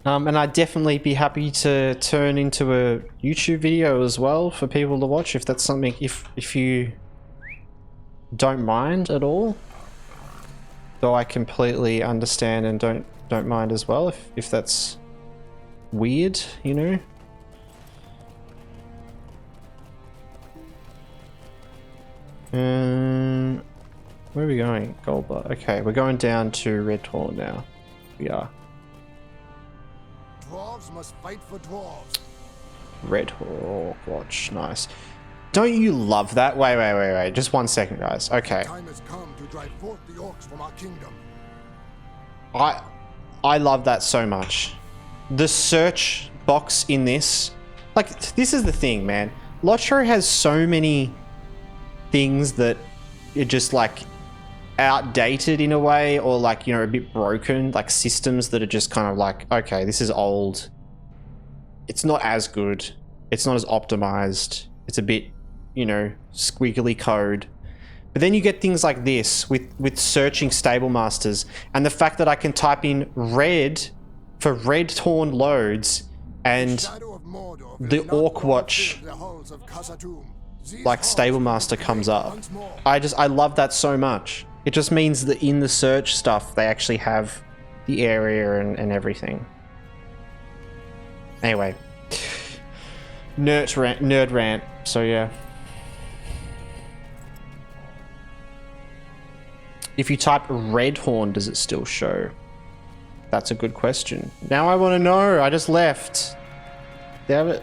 And I'd definitely be happy to turn into a YouTube video as well for people to watch if that's something, if you don't mind at all. Though I completely understand and don't mind as well if that's weird, you know. Where are we going? Gold bar. Okay, we're going down to Red Horn now. We are. Dwarves must fight for dwarves. Red Hawk Watch, nice. Don't you love that? Wait. Just 1 second, guys. Okay. Time has come to drive forth the orcs from our kingdom. I love that so much. The search box in this, like, this is the thing, man. LOTRO has so many things that are just like outdated in a way, or like, you know, a bit broken, like systems that are just kind of like, okay, this is old. It's not as good. It's not as optimized. It's a bit, you know, squiggly code. But then you get things like this with searching stable masters, and the fact that I can type in red for Red Horn loads, and the Orc Watch like stable master comes up. I love that so much. It just means that in the search stuff they actually have the area and everything. Anyway, nerd rant. So yeah. If you type Red Horn, does it still show? That's a good question. Now I want to know. I just left. Damn it.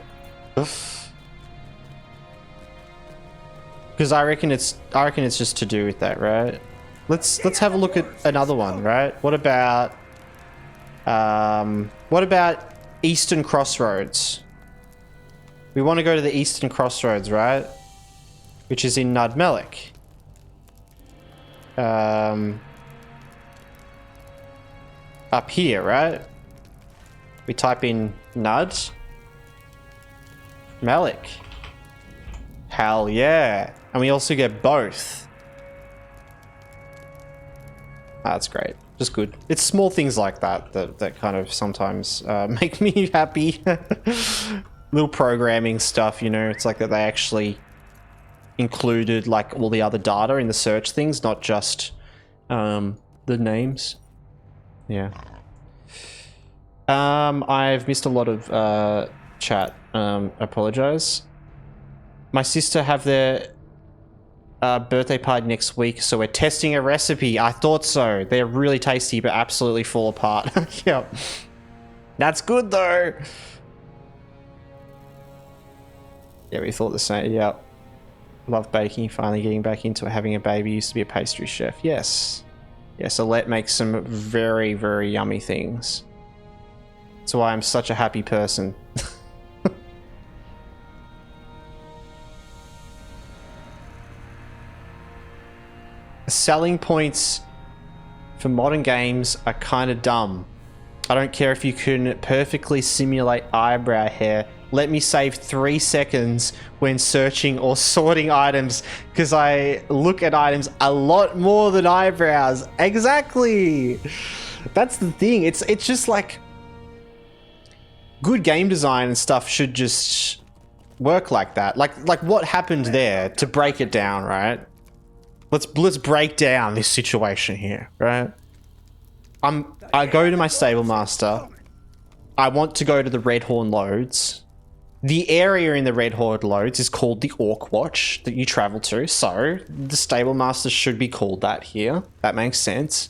Because I reckon it's just to do with that, right? Let's have a look at another one, right? What about Eastern Crossroads? We want to go to the Eastern Crossroads, right? Which is in Nudmellic. Up here, right? We type in Nud Malik. Hell yeah. And we also get both. That's great. Just good. It's small things like that kind of sometimes make me happy. Little programming stuff, you know. It's like that they actually included like all the other data in the search things, not just the names. Yeah. I've missed a lot of chat. Apologize. My sister have their birthday party next week, so we're testing a recipe. I thought so. They're really tasty, but absolutely fall apart. Yep. That's good though. Yeah, we thought the same. Yep. Love baking. Finally getting back into it. Having a baby. Used to be a pastry chef. Yes. Yes, Alette makes some very, very yummy things. That's why I'm such a happy person. Selling points for modern games are kind of dumb. I don't care if you can perfectly simulate eyebrow hair. Let me save 3 seconds when searching or sorting items, because I look at items a lot more than eyebrows. Exactly. That's the thing. It's just like good game design and stuff should just work like that. Like what happened there, to break it down, right? Let's break down this situation here, right? I go to my stable master. I want to go to the Red Horn Loads. The area in the Red Horn Loads is called the Orc Watch that you travel to, so the stable master should be called that here. That makes sense.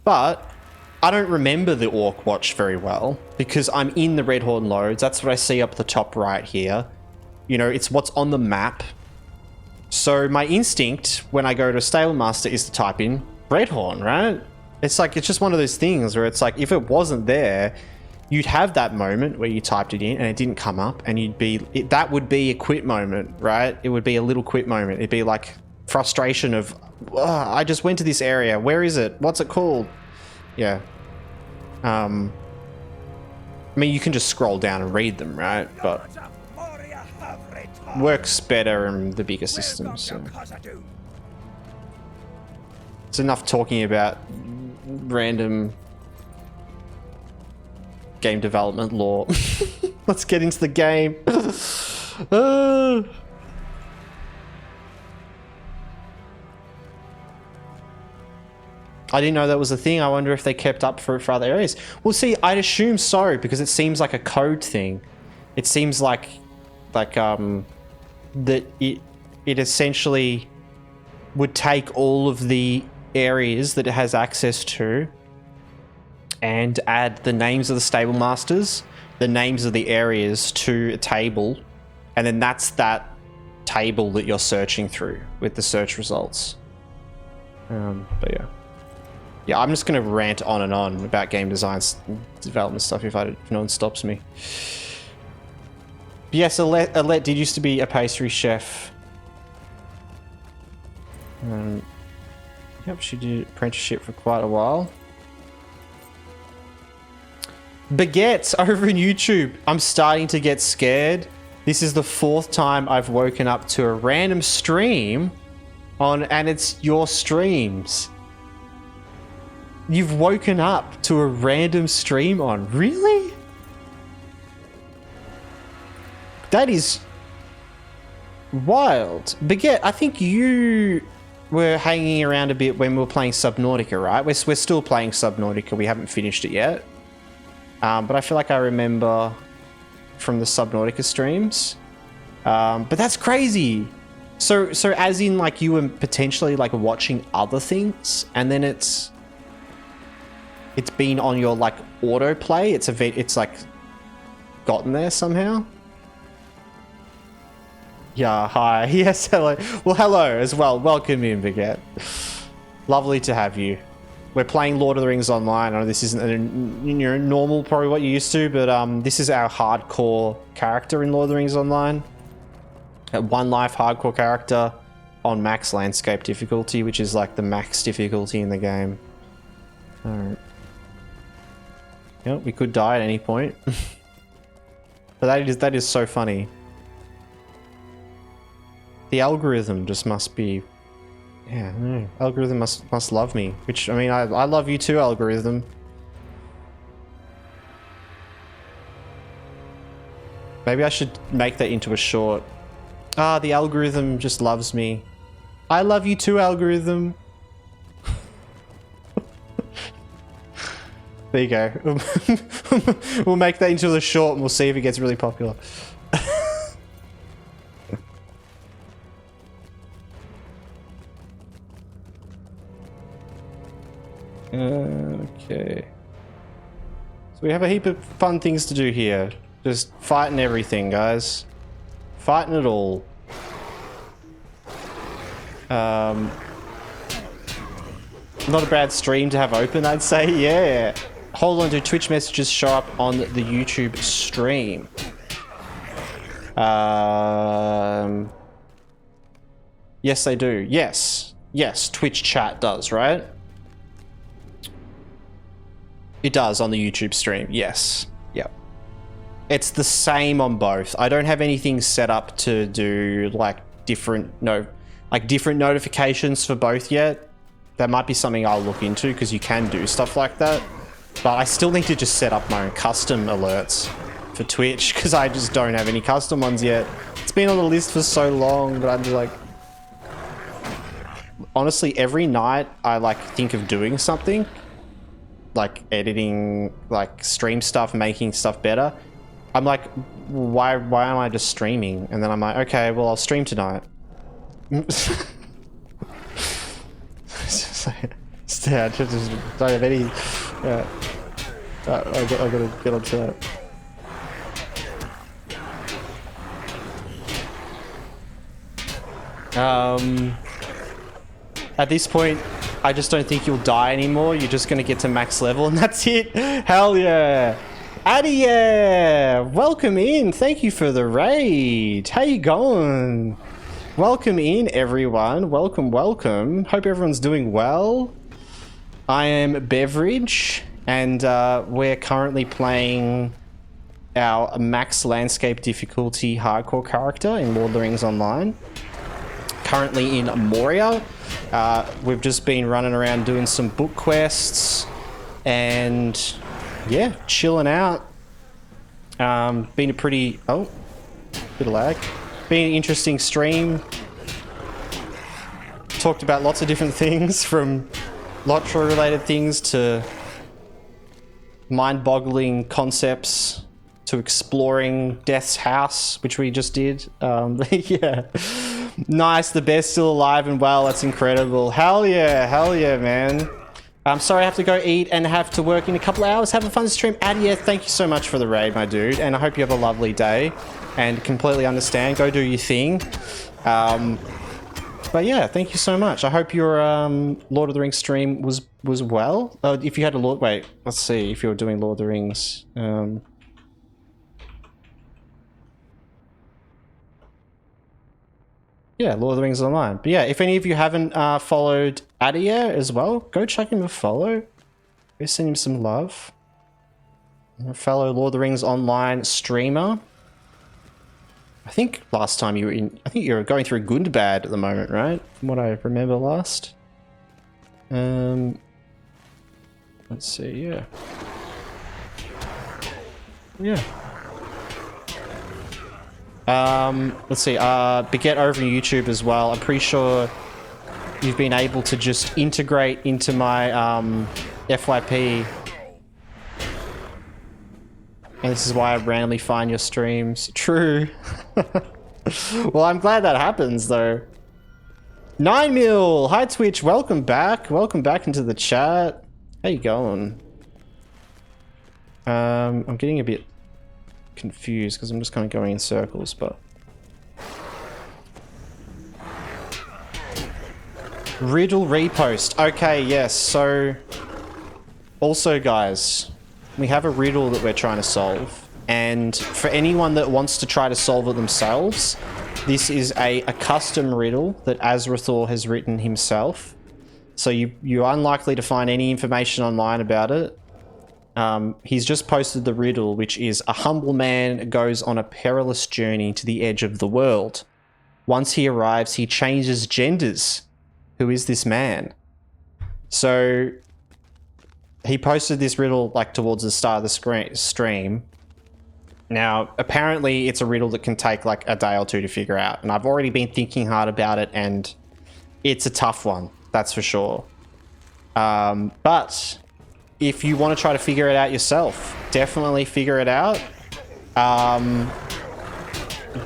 But I don't remember the Orc Watch very well because I'm in the Red Horn Loads. That's what I see up the top right here. You know, it's what's on the map. So my instinct when I go to a stable master is to type in Red Horn, right? It's like, it's just one of those things where it's like, if it wasn't there, you'd have that moment where you typed it in and it didn't come up, and you'd be, that would be a quit moment, right? It would be a little quit moment. It'd be like frustration of, I just went to this area. Where is it? What's it called? Yeah. I mean, you can just scroll down and read them, right? But works better in the bigger systems. So. It's enough talking about random game development lore. Let's get into the game. I didn't know that was a thing. I wonder if they kept up for other areas. Well, see, I'd assume so, because it seems like a code thing. It seems like that it essentially would take all of the areas that it has access to and add the names of the stable masters, the names of the areas to a table, and then that's that table that you're searching through with the search results. But yeah, I'm just going to rant on and on about game design development stuff if no one stops me. But yes, Alette did used to be a pastry chef. Yep, she did apprenticeship for quite a while. Baguettes over in YouTube. I'm starting to get scared. This is the 4th time I've woken up to a random stream and it's your streams. You've woken up to a random stream on. Really? That is wild. Baguette, I think you were hanging around a bit when we were playing Subnautica, right? We're still playing Subnautica. We haven't finished it yet. But I feel like I remember from the Subnautica streams. But that's crazy. So as in, like, you were potentially like watching other things, and then it's been on your like autoplay. It's like gotten there somehow. Yeah, hi. Yes, hello. Well, hello as well. Welcome in, Baguette. Lovely to have you. We're playing Lord of the Rings Online. I know this isn't normal, probably what you're used to, but this is our hardcore character in Lord of the Rings Online. A 1 life hardcore character on max landscape difficulty, which is like the max difficulty in the game. Alright. Yep, we could die at any point. But that is so funny. The algorithm just must be... Yeah, no. Algorithm must love me. Which, I mean, I love you too, algorithm. Maybe I should make that into a short. Ah, the algorithm just loves me. I love you too, algorithm. There you go. we'll make that into a short and we'll see if it gets really popular. Okay. So we have a heap of fun things to do here. Just fighting everything, guys. Fighting it all. Not a bad stream to have open, I'd say. Yeah. Hold on, do Twitch messages show up on the YouTube stream? Yes, they do. Yes. Yes, Twitch chat does, right? It does on the YouTube stream. Yes. Yep. It's the same on both. I don't have anything set up to do like different notifications for both yet. That might be something I'll look into because you can do stuff like that. But I still need to just set up my own custom alerts for Twitch because I just don't have any custom ones yet. It's been on the list for so long, but I'm just like... Honestly, every night I like think of doing something. Like editing, like stream stuff, making stuff better. I'm like, why am I just streaming? And then I'm like, okay, well, I'll stream tonight. It's just like, I just don't have any. Yeah, I gotta get onto that. At this point, I just don't think you'll die anymore. You're just gonna get to max level and that's it. Hell yeah. Addy, yeah. Welcome in. Thank you for the raid. How you going? Welcome in, everyone. Welcome, welcome. Hope everyone's doing well. I am Beveridge, and we're currently playing our max landscape difficulty hardcore character in Lord of the Rings Online. Currently in Moria. We've just been running around doing some book quests and yeah, chilling out. Been a pretty... Oh, bit of lag. Been an interesting stream. Talked about lots of different things, from LOTRO related things to mind-boggling concepts to exploring Death's house, which we just did. Yeah. Nice, the bear's still alive and well. That's incredible. Hell yeah, man. I'm sorry I have to go eat and have to work in a couple of hours. Have a fun stream. Adia, thank you so much for the raid, my dude. And I hope you have a lovely day and completely understand. Go do your thing. But yeah, thank you so much. I hope your Lord of the Rings stream was well. If you had a wait, let's see if you're doing Lord of the Rings. Yeah, Lord of the Rings Online. But yeah, if any of you haven't followed Adia as well, go chuck him a follow. Go send him some love. A fellow Lord of the Rings Online streamer. I think last time you were in... I think you're going through Gundabad at the moment, right? From what I remember last. Let's see, yeah. Yeah. Let's see, Beget over on YouTube as well. I'm pretty sure you've been able to just integrate into my FYP. And this is why I randomly find your streams. True. Well, I'm glad that happens though. 9 mil! Hi Twitch, welcome back. Welcome back into the chat. How you going? I'm getting a bit confused because I'm just kind of going in circles, but riddle repost. Okay, yes. So also, guys, we have a riddle that we're trying to solve, and for anyone that wants to try to solve it themselves, this is a custom riddle that Azrathor has written himself. So you're unlikely to find any information online about it. He's just posted the riddle, which is: a humble man goes on a perilous journey to the edge of the world. Once he arrives, he changes genders. Who is this man? So he posted this riddle like towards the start of the stream. Now, apparently it's a riddle that can take like a day or two to figure out. And I've already been thinking hard about it, and it's a tough one, that's for sure. But if you want to try to figure it out yourself, definitely figure it out.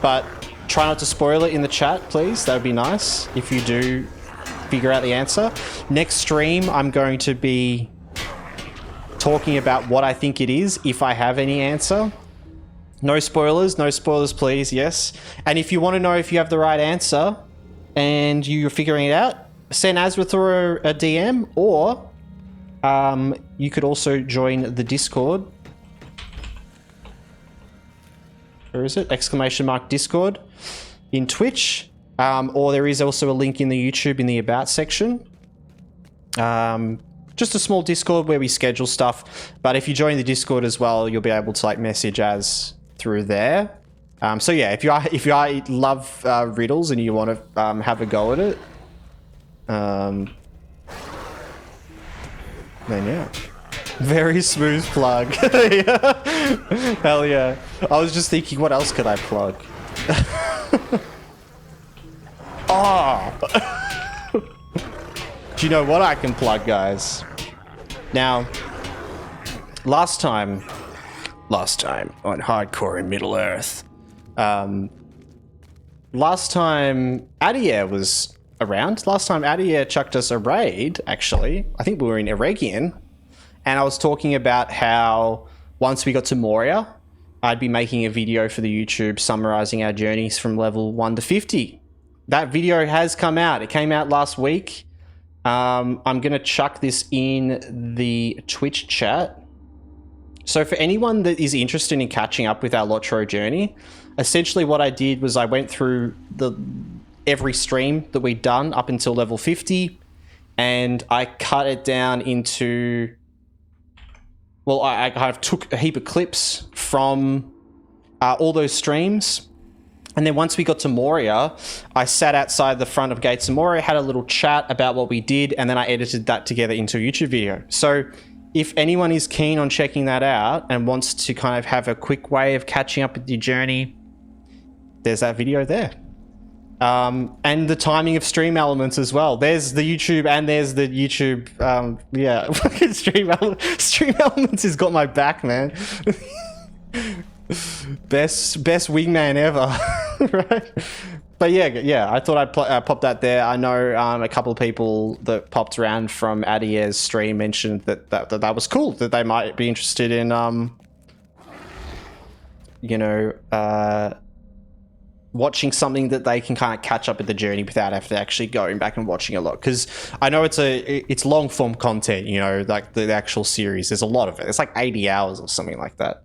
But try not to spoil it in the chat, please. That would be nice if you do figure out the answer. Next stream, I'm going to be talking about what I think it is, if I have any answer. No spoilers, please, yes. And if you want to know if you have the right answer and you're figuring it out, send Azrathor a DM, or you could also join the Discord. Where is it? !Discord in Twitch. Or there is also a link in the YouTube in the About section. Just a small Discord where we schedule stuff. But if you join the Discord as well, you'll be able to like message Az through there. So yeah, if you love riddles and you want to have a go at it, then yeah. Very smooth plug. Yeah. Hell yeah. I was just thinking, what else could I plug? Oh! Do you know what I can plug, guys? Now, last time on Hardcore in Middle Earth, last time Adier was around. Last time Adier chucked us a raid, actually. I think we were in Eregion. And I was talking about how once we got to Moria, I'd be making a video for the YouTube summarizing our journeys from level 1 to 50. That video has come out. It came out last week. I'm going to chuck this in the Twitch chat. So for anyone that is interested in catching up with our LOTRO journey, essentially what I did was I went through every stream that we'd done up until level 50, and I cut it down into... Well, I kind of took a heap of clips from all those streams. And then once we got to Moria, I sat outside the front of Gates of Moria, had a little chat about what we did, and then I edited that together into a YouTube video. So if anyone is keen on checking that out and wants to kind of have a quick way of catching up with your journey, there's that video there. And the timing of stream elements as well. There's the YouTube and there's the YouTube. Yeah, stream elements has got my back, man. best wingman ever, right? But yeah. I thought I'd pop that there. I know a couple of people that popped around from Adier's stream mentioned that was cool. That they might be interested in, watching something that they can kind of catch up with the journey without having to actually going back and watching a lot. Because I know it's long form content, like the actual series. There's a lot of it. It's like 80 hours or something like that.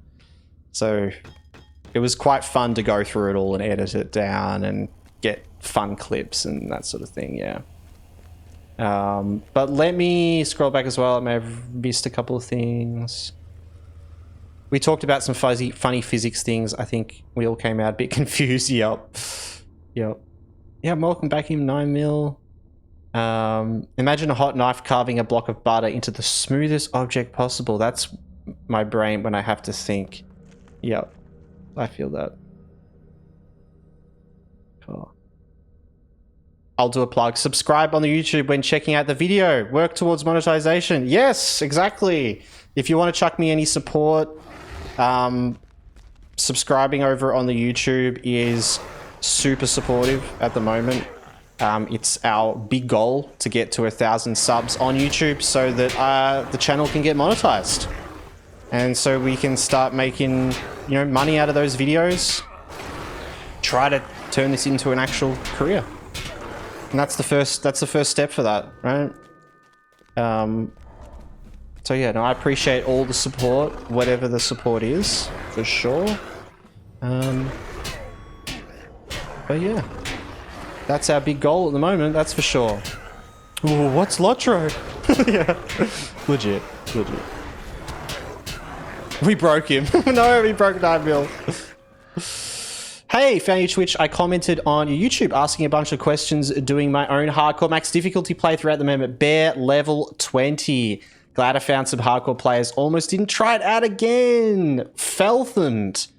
So it was quite fun to go through it all and edit it down and get fun clips and that sort of thing. Yeah. But let me scroll back as well. I may have missed a couple of things. We talked about some funny physics things. I think we all came out a bit confused. Yep. Yeah, welcome back in 9mm. Imagine a hot knife carving a block of butter into the smoothest object possible. That's my brain when I have to think. Yep, I feel that. Cool. I'll do a plug. Subscribe on the YouTube when checking out the video. Work towards monetization. Yes, exactly. If you want to chuck me any support, subscribing over on the YouTube is super supportive at the moment. It's our big goal to get to 1,000 subs on YouTube so that the channel can get monetized, and so we can start making money out of those videos. Try to turn this into an actual career, and that's the first step for that, right? So yeah, no, I appreciate all the support, whatever the support is, for sure. But yeah, that's our big goal at the moment, that's for sure. Ooh, what's LOTRO? Yeah, legit. We broke him. No, we broke 9mm. Hey, found your Twitch. I commented on your YouTube asking a bunch of questions, doing my own hardcore max difficulty playthrough at the moment. Bare level 20. Glad I found some hardcore players. Almost didn't try it out again. Felthund.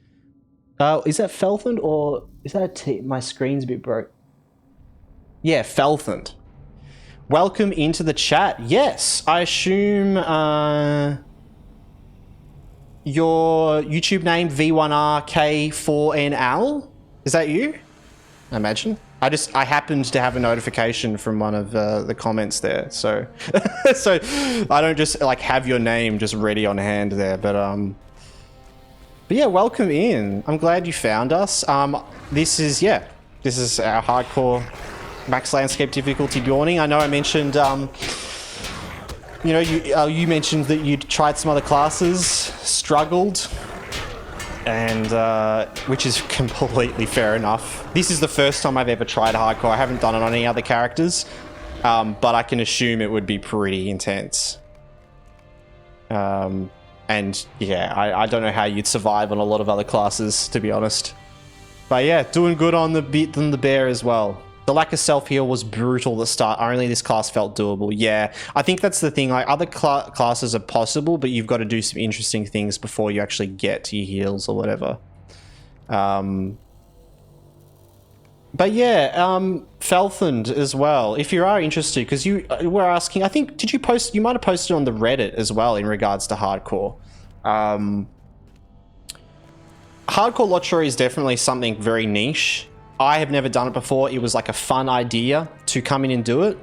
Is that Felthund or is that a T? My screen's a bit broke. Yeah, Felthund. welcome into the chat. Yes, I assume your YouTube name V1RK4NL? Is that you? I imagine. I happened to have a notification from one of the comments there, so so I don't just like have your name just ready on hand there, but yeah, welcome in. I'm glad you found us. This is our hardcore max landscape difficulty dawning. I know I mentioned you mentioned that you'd tried some other classes, struggled, and which is completely fair enough. This is the first time I've ever tried hardcore. I haven't done it on any other characters, but I can assume it would be pretty intense. And yeah, I don't know how you'd survive on a lot of other classes, to be honest. But yeah, doing good on the bit than the bear as well. The lack of self-heal was brutal at the start. Only this class felt doable. Yeah, I think that's the thing. Like, other classes are possible, but you've got to do some interesting things before you actually get to your heals or whatever. But yeah, Felthand as well, if you are interested, because you were asking, I think, did you post, you might have posted on the Reddit as well in regards to hardcore. Hardcore LOTRO is definitely something very niche. I have never done it before. It was like a fun idea to come in and do it.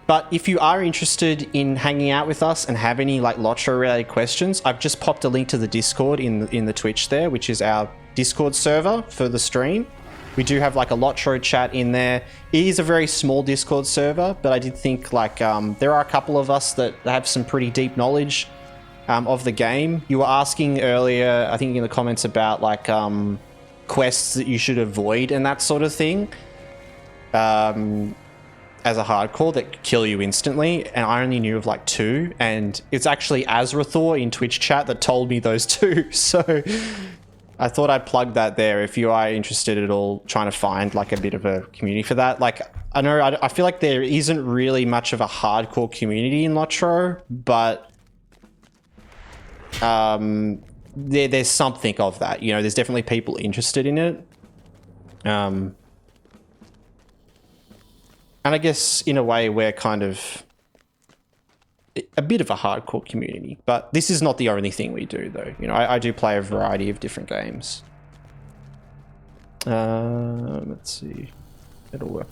But if you are interested in hanging out with us and have any like LOTRO related questions, I've just popped a link to the Discord in the Twitch there, which is our Discord server for the stream. We do have like a LOTRO chat in there. It is a very small Discord server, but I did think like there are a couple of us that have some pretty deep knowledge of the game. You were asking earlier, I think in the comments, about like quests that you should avoid and that sort of thing as a hardcore that kill you instantly, and I only knew of like 2, and it's actually Azrathor in Twitch chat that told me those 2, so I thought I'd plug that there if you are interested at all trying to find like a bit of a community for that. Like, I feel like there isn't really much of a hardcore community in LOTRO, but there's something of that, you know. There's definitely people interested in it, and I guess in a way we're kind of a bit of a hardcore community, but this is not the only thing we do though. You know, I do play a variety of different games. Let's see, it'll work.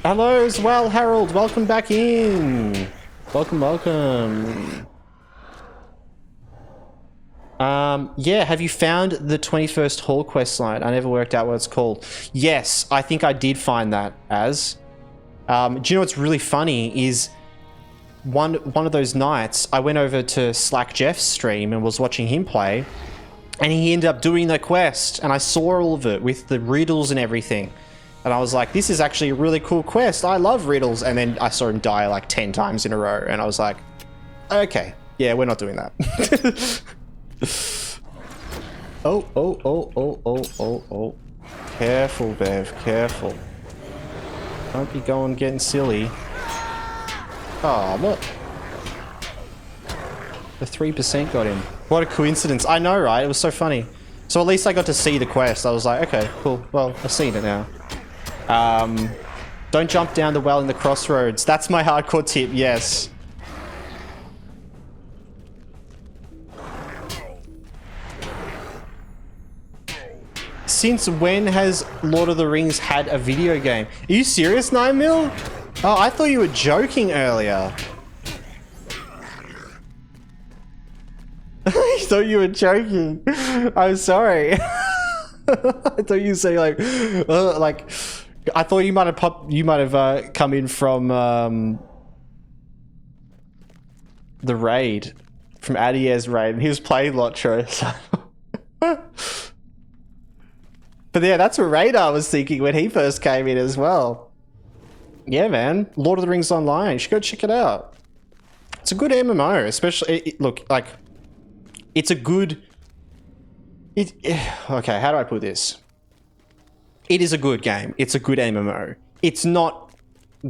Hello as well, Harold. Welcome back in. Welcome. Yeah, have you found the 21st Hall quest line? I never worked out what it's called. Yes, I think I did find that as. Do you know what's really funny is one of those nights I went over to Slack Jeff's stream and was watching him play, and he ended up doing the quest, and I saw all of it with the riddles and everything. And I was like, this is actually a really cool quest. I love riddles. And then I saw him die like 10 times in a row. And I was like, okay, yeah, we're not doing that. Oh. Careful, Bev, careful. Don't be getting silly. Oh, look. The 3% got him. What a coincidence. I know, right? It was so funny. So at least I got to see the quest. I was like, okay, cool. Well, I've seen it now. Don't jump down the well in the crossroads. That's my hardcore tip, yes. Since when has Lord of the Rings had a video game? Are you serious, 9mil? Oh, I thought you were joking earlier. I thought you were joking. I'm sorry. I thought you say like I thought you might have come in from the raid, from Adier's raid, and he was playing LOTRO. So. But yeah, that's what Radar was thinking when he first came in as well. Yeah, man, Lord of the Rings Online. You should go check it out. It's a good MMO, especially look like it's a good. Okay, how do I put this? It is a good game. It's a good MMO. It's not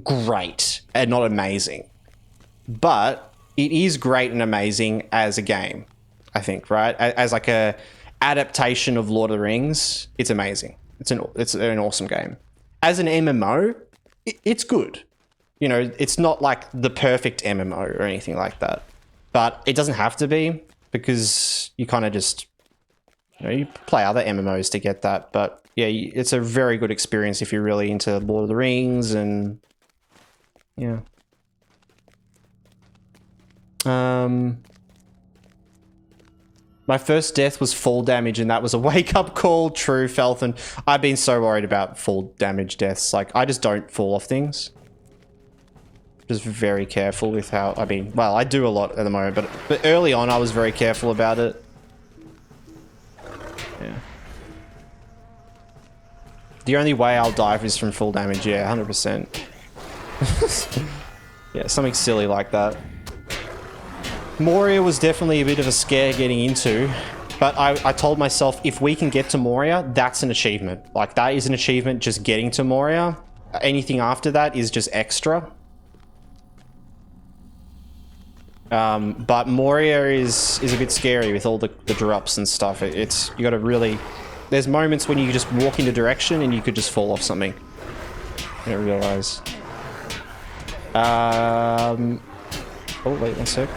great and not amazing, but it is great and amazing as a game. I think, right? As like a adaptation of Lord of the Rings, it's amazing. It's an awesome game. As an MMO, it's good. You know, it's not like the perfect MMO or anything like that, but it doesn't have to be, because you kind of just, you know, you play other MMOs to get that. But yeah, it's a very good experience if you're really into Lord of the Rings, and yeah. My first death was fall damage, and that was a wake-up call. True, Felthan. I've been so worried about fall damage deaths. Like, I just don't fall off things. Just very careful with how, I mean, well, I do a lot at the moment, but early on I was very careful about it. Yeah. The only way I'll die is from full damage, yeah, 100%. Yeah, something silly like that. Moria was definitely a bit of a scare getting into, but I told myself, if we can get to Moria, that's an achievement. Like, that is an achievement, just getting to Moria. Anything after that is just extra. But Moria is a bit scary with all the drops and stuff. It's, you gotta really, there's moments when you just walk in a direction and you could just fall off something. I didn't realize. Oh, wait one sec.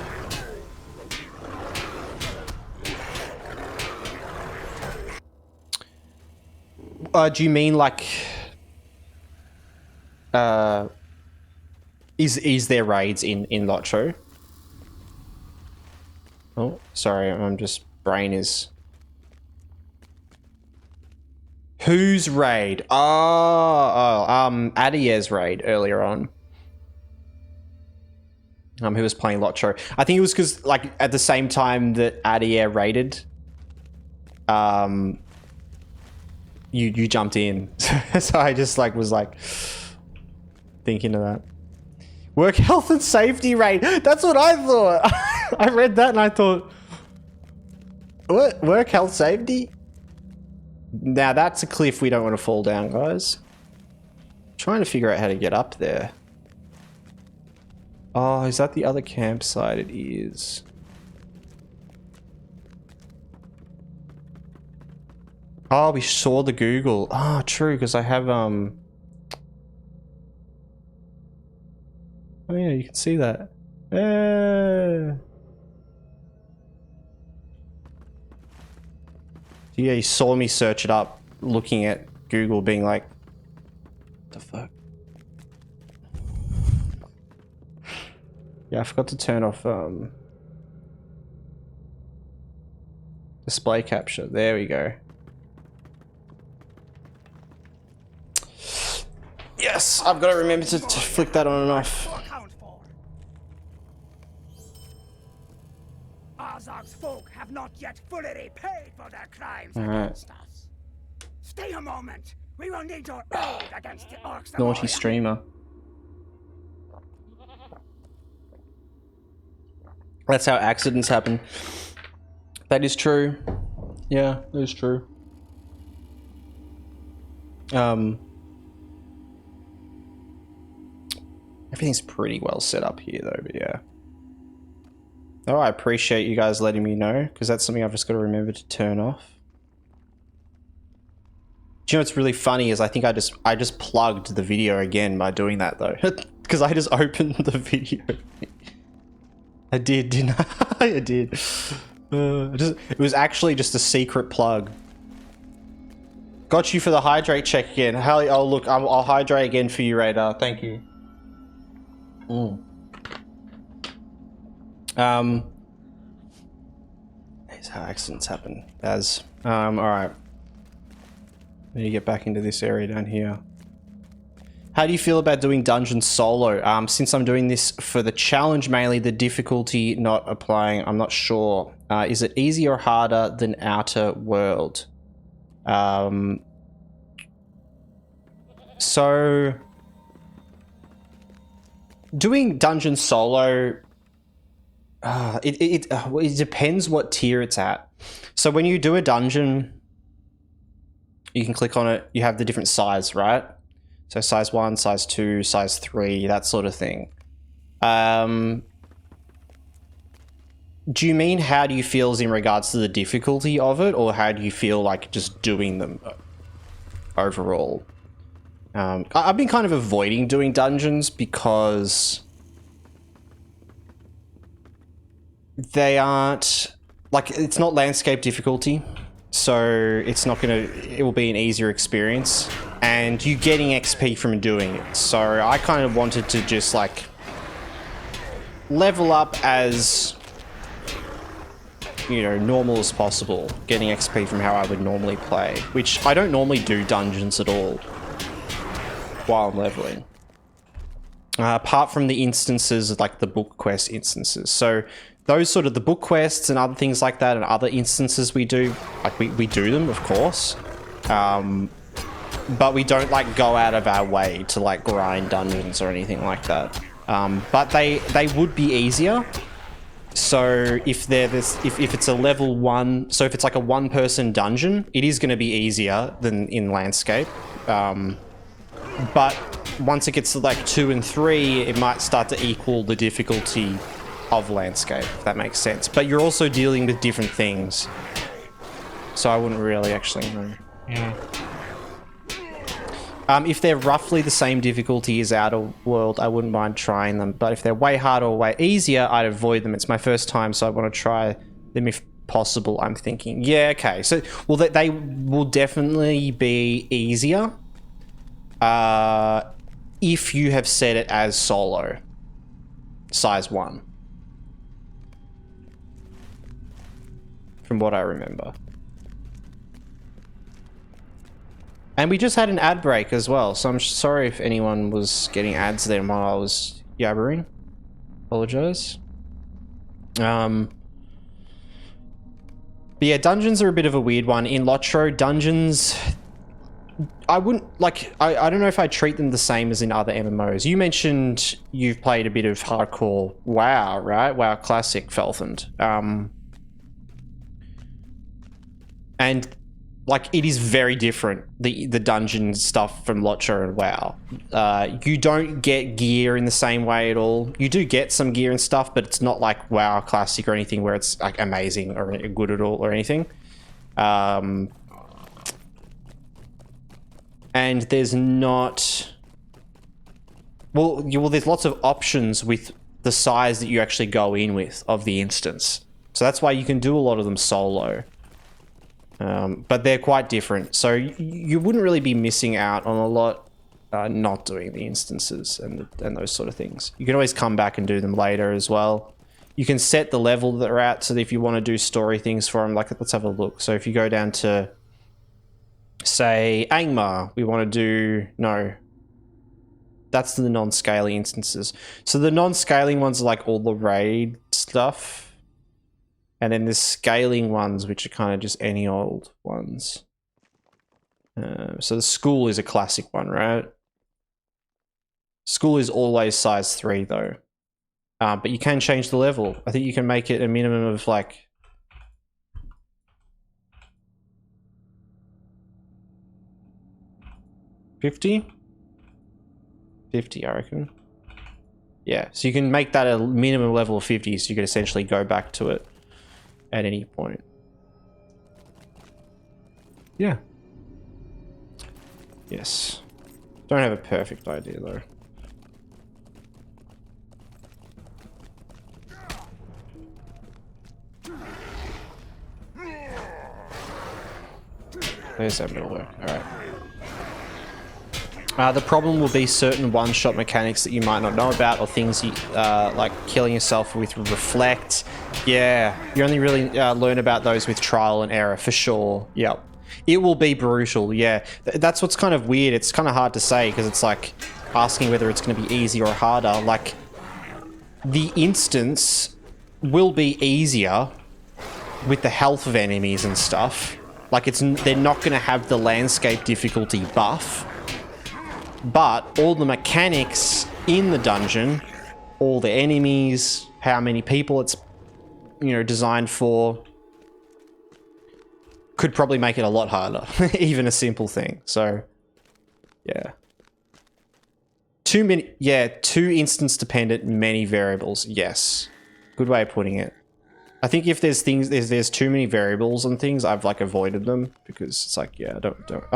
Do you mean like, is there raids in LOTRO? Oh, sorry, I'm just, brain is. Whose raid? Adier's raid earlier on. Who was playing LOTRO. I think it was because, like, at the same time that Adier raided, you jumped in. So I just, like, was, like, thinking of that. Work health and safety raid. That's what I thought. I read that and I thought, what? Work health safety? Now that's a cliff we don't want to fall down, guys. Trying to figure out how to get up there. Oh, is that the other campsite? It is. Oh, we saw the Google. Oh, true, because I have, oh yeah, you can see that. Yeah, you saw me search it up, looking at Google, being like, what the fuck? Yeah, I forgot to turn off display capture. There we go. Yes, I've got to remember to flick that on and off. Azog's folk have not yet fully repaid for their crimes Alright. against us. Stay a moment. We will need your aid against the orcs. Naughty streamer. That's how accidents happen. That is true. Yeah, that is true. Everything's pretty well set up here though, but yeah. Oh, I appreciate you guys letting me know, because that's something I've just got to remember to turn off. Do you know what's really funny is I think I just plugged the video again by doing that though. Because I just opened the video. I did, didn't I? I did. It was actually just a secret plug. Got you for the hydrate check again. Hallie, oh look, I'll hydrate again for you, Radar. Thank you. Here's how accidents happen. Alright. Need to get back into this area down here. How do you feel about doing dungeons solo? Since I'm doing this for the challenge mainly, the difficulty not applying, I'm not sure. Is it easier or harder than Outer World? So doing dungeons solo, it depends what tier it's at. So when you do a dungeon, you can click on it, you have the different size, right? So size 1, size 2, size 3, that sort of thing. Do you mean how do you feel as in regards to the difficulty of it, or how do you feel like just doing them overall? I've been kind of avoiding doing dungeons because they aren't, like, it's not landscape difficulty, so it's not gonna, it will be an easier experience, and you're getting XP from doing it. So I kind of wanted to just like level up as, you know, normal as possible, getting XP from how I would normally play, which I don't normally do dungeons at all while I'm leveling. Apart from the instances, like the book quest instances. So those sort of the book quests and other things like that and other instances we do, like we do them, of course. But we don't like go out of our way to like grind dungeons or anything like that. But they would be easier. So if if it's a level 1, so if it's like a 1-person dungeon, it is going to be easier than in landscape. But once it gets to like 2 and 3, it might start to equal the difficulty of landscape, if that makes sense. But you're also dealing with different things, so I wouldn't really actually know. Yeah. If they're roughly the same difficulty as Outer World, I wouldn't mind trying them. But if they're way harder or way easier, I'd avoid them. It's my first time, so I want to try them if possible, I'm thinking. Yeah, okay. So, well, they will definitely be easier if you have set it as solo. Size 1. From what I remember. And we just had an ad break as well, so I'm sorry if anyone was getting ads there while I was yabbering. Apologize. But yeah, dungeons are a bit of a weird one. In LOTRO, dungeons, I wouldn't, like, I don't know if I treat them the same as in other MMOs. You mentioned you've played a bit of hardcore WoW, right? WoW Classic, Felthand. And like, it is very different, the dungeon stuff from LOTRO and WoW. You don't get gear in the same way at all. You do get some gear and stuff, but it's not like WoW Classic or anything where it's like amazing or good at all or anything. And there's not... Well, there's lots of options with the size that you actually go in with of the instance. So that's why you can do a lot of them solo. But they're quite different, so you wouldn't really be missing out on a lot not doing the instances and those sort of things. You can always come back and do them later as well. You can set the level that they're at, so that if you want to do story things for them, like, let's have a look. So if you go down to, say, Angmar, we want to do... No. That's the non-scaling instances. So the non-scaling ones are like all the raid stuff. And then there's scaling ones, which are kind of just any old ones. So the school is a classic one, right? School is always size 3, though. But you can change the level. I think you can make it a minimum of, like... $50? $50, I reckon. Yeah, so you can make that a minimum level of 50, so you can essentially go back to it at any point. Yeah. Yes. Don't have a perfect idea, though. There's that middle work. Alright. The problem will be certain one-shot mechanics that you might not know about, or things you, like killing yourself with reflect. Yeah, you only really learn about those with trial and error, for sure. Yep. It will be brutal, yeah. That's what's kind of weird. It's kind of hard to say, because it's like asking whether it's going to be easier or harder. Like, the instance will be easier with the health of enemies and stuff. Like, they're not going to have the landscape difficulty buff. But all the mechanics in the dungeon, all the enemies, how many people it's, you know, designed for, could probably make it a lot harder. Even a simple thing. So, yeah. Too instance dependent, many variables. Yes. Good way of putting it. I think if there's things, there's too many variables and things, I've like avoided them because it's like, yeah, I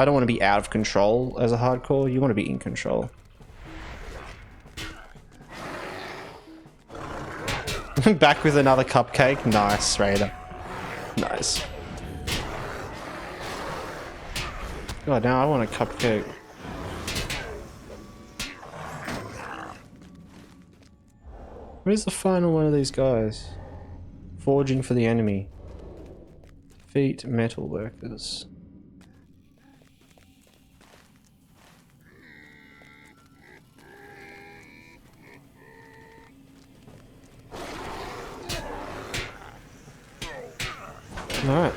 don't want to be out of control as a hardcore. You want to be in control. Back with another cupcake. Nice, Raider. Nice. God, now I want a cupcake. Where's the final one of these guys? Forging for the enemy. Defeat metal workers. Alright.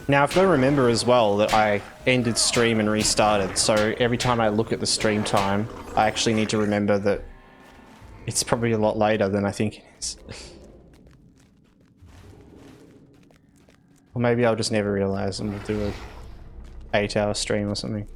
Now I've got to remember as well that I ended stream and restarted, so every time I look at the stream time, I actually need to remember that it's probably a lot later than I think it is. Or maybe I'll just never realize and we'll do an 8-hour stream or something.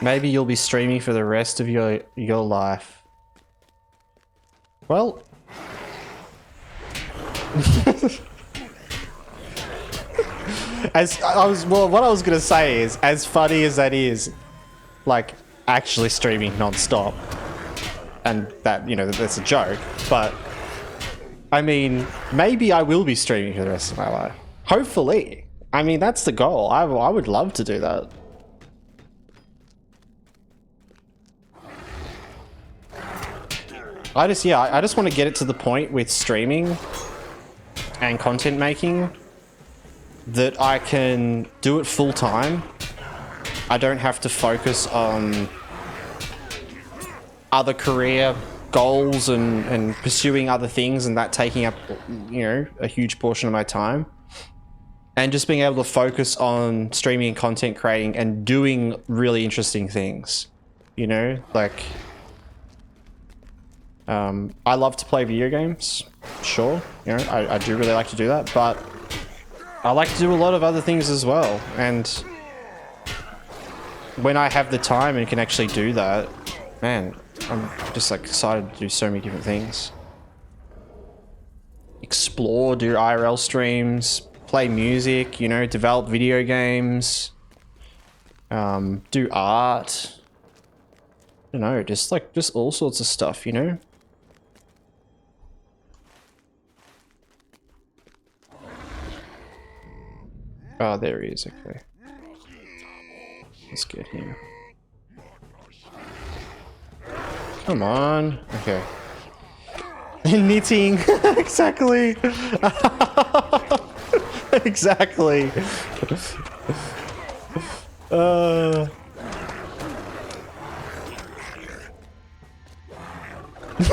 Maybe you'll be streaming for the rest of your life. Well, what I was gonna say is, as funny as that is, like actually streaming non-stop, and that, you know, that's a joke, but I mean, maybe I will be streaming for the rest of my life. Hopefully. I mean, that's the goal. I would love to do that. I just want to get it to the point with streaming and content making that I can do it full time. I don't have to focus on other career goals and pursuing other things and that taking up, you know, a huge portion of my time. And just being able to focus on streaming and content creating and doing really interesting things, you know, like... I love to play video games, sure, you know, I do really like to do that, but I like to do a lot of other things as well, and when I have the time and can actually do that, man, I'm just like excited to do so many different things. Explore, do IRL streams, play music, you know, develop video games, do art, I don't know, just all sorts of stuff, you know? Oh, there he is, okay. Let's get him. Come on. Okay. Knitting. Exactly. Exactly.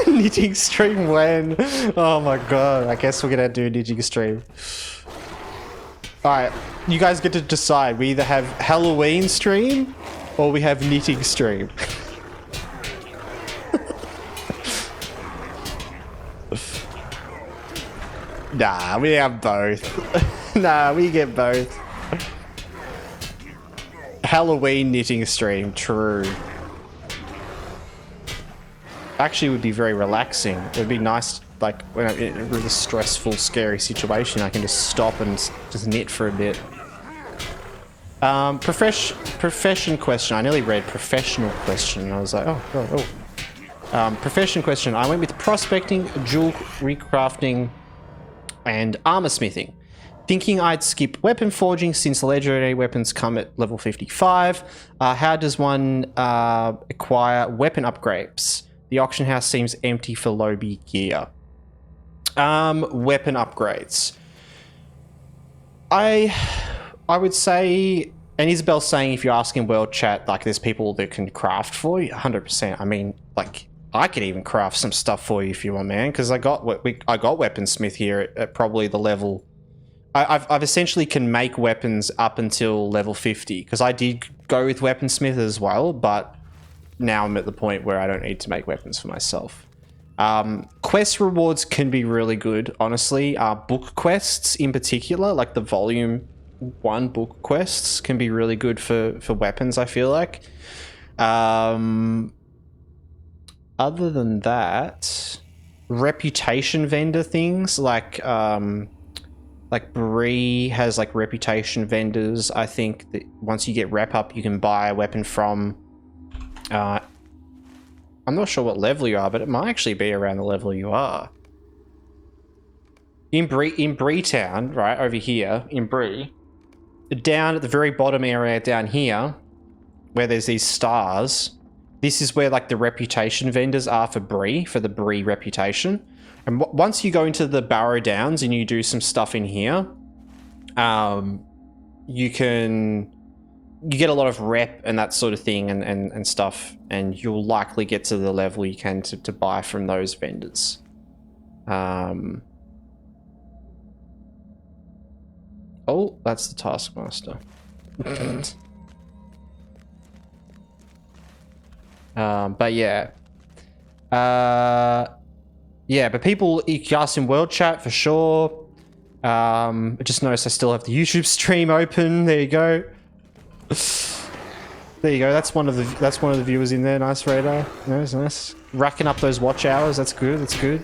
Knitting stream when? Oh my god. I guess we're gonna do a knitting stream. Alright, you guys get to decide. We either have Halloween stream or we have knitting stream. Nah, we have both. Nah, we get both. Halloween knitting stream, true. Actually, would be very relaxing. It would be nice, like, when I'm in a really stressful, scary situation, I can just stop and just knit for a bit. Profession question. I nearly read professional question, and I was like, oh, oh, oh. Profession question. I went with prospecting, jewel recrafting, and armor smithing. Thinking I'd skip weapon forging since legendary weapons come at level 55. How does one acquire weapon upgrades? The auction house seems empty for lobby gear. Weapon upgrades. I would say, and Isabel's saying if you're asking world chat, like there's people that can craft for you, 100%. I mean, like, I could even craft some stuff for you if you want, man, because I got weaponsmith here at probably the level. I've essentially can make weapons up until level 50 because I did go with weaponsmith as well, but now I'm at the point where I don't need to make weapons for myself. Quest rewards can be really good, honestly. Book quests in particular, like the volume 1 book quests, can be really good for weapons, I feel like. Other than that, reputation vendor things like Bree has like reputation vendors. I think that once you get rep up, you can buy a weapon from. I'm not sure what level you are, but it might actually be around the level you are. In Bree Town, right over here in Bree, down at the very bottom area down here, where there's these stars. This is where like the reputation vendors are for Bree, for the Bree reputation. And once you go into the Barrow Downs and you do some stuff in here, you get a lot of rep and that sort of thing and stuff, and you'll likely get to the level you can to buy from those vendors. Oh, that's the Taskmaster. But yeah. Yeah, but people, you can ask in world chat for sure. I just noticed I still have the YouTube stream open. There you go. There you go. That's one of the viewers in there. Nice, Radar. Nice. Racking up those watch hours. That's good. That's good.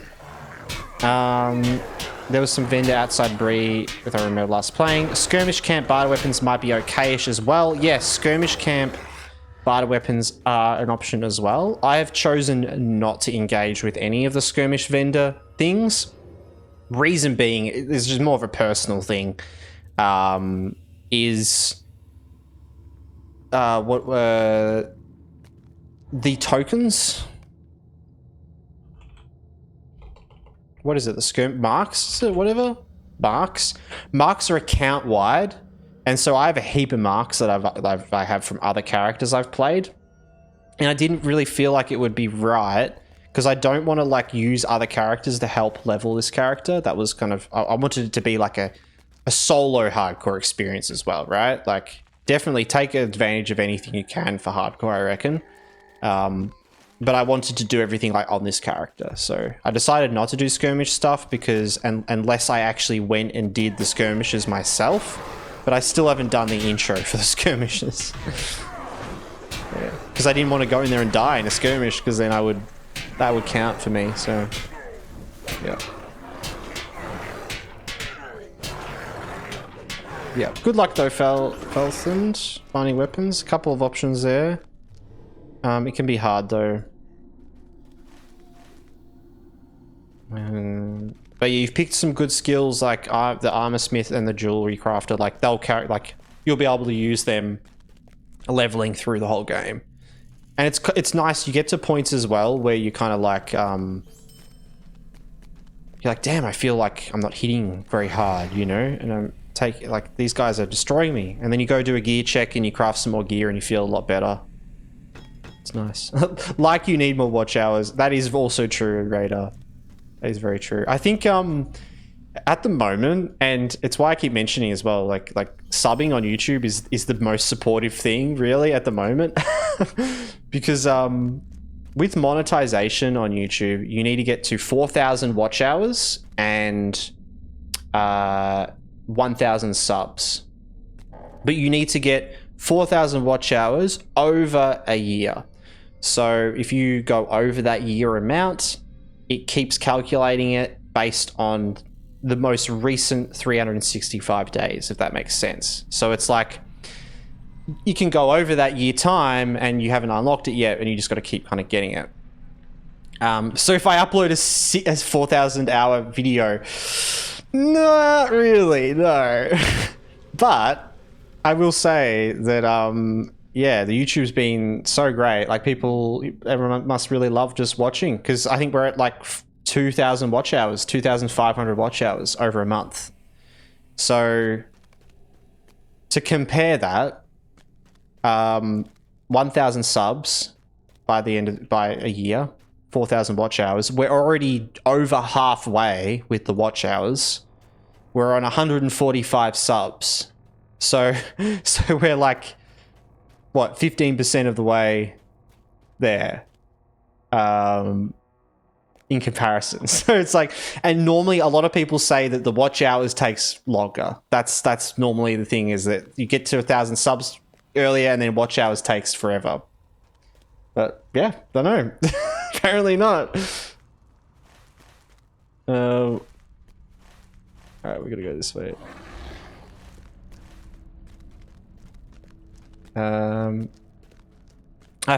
There was some vendor outside Bree, if I remember last playing. Skirmish camp barter weapons might be okayish as well. Yes, skirmish camp barter weapons are an option as well. I have chosen not to engage with any of the skirmish vendor things. Reason being, it's just more of a personal thing. What were the tokens? What is it? The marks? Whatever? Marks? Marks are account wide. And so I have a heap of marks that I have from other characters I've played. And I didn't really feel like it would be right because I don't want to like use other characters to help level this character. That was kind of, I wanted it to be like a solo hardcore experience as well, right? Like definitely take advantage of anything you can for hardcore, I reckon. But I wanted to do everything like on this character. So I decided not to do skirmish stuff because unless I actually went and did the skirmishes myself. But I still haven't done the intro for the skirmishes. Because I didn't want to go in there and die in a skirmish, because then that would count for me. So, yeah. Yeah. Good luck though, Felthund. Finding weapons. A couple of options there. It can be hard though. But yeah, you've picked some good skills like the armor smith and the jewelry crafter. Like they'll carry, like you'll be able to use them leveling through the whole game. And it's nice. You get to points as well where you kind of like you're like, damn, I feel like I'm not hitting very hard, you know. And I'm like these guys are destroying me. And then you go do a gear check and you craft some more gear and you feel a lot better. It's nice. Like you need more watch hours. That is also true, Radar. That is very true. I think at the moment, and it's why I keep mentioning as well, like subbing on YouTube is the most supportive thing really at the moment. Because with monetization on YouTube, you need to get to 4,000 watch hours and 1,000 subs. But you need to get 4,000 watch hours over a year. So if you go over that year amount, it keeps calculating it based on the most recent 365 days, if that makes sense. So it's like you can go over that year time and you haven't unlocked it yet and you just got to keep kind of getting it. So if I upload a 4,000 hour video, not really, no. But I will say that, yeah, the YouTube's been so great. Like everyone must really love just watching, because I think we're at like 2,000 watch hours, 2,500 watch hours over a month. So to compare that, 1,000 subs by a year, 4,000 watch hours. We're already over halfway with the watch hours. We're on 145 subs. So we're like, what, 15% of the way there. In comparison. So it's like, and normally a lot of people say that the watch hours takes longer. That's normally the thing, is that you get to 1,000 subs earlier and then watch hours takes forever. But yeah, don't know. Apparently not. All right, we gotta go this way. I've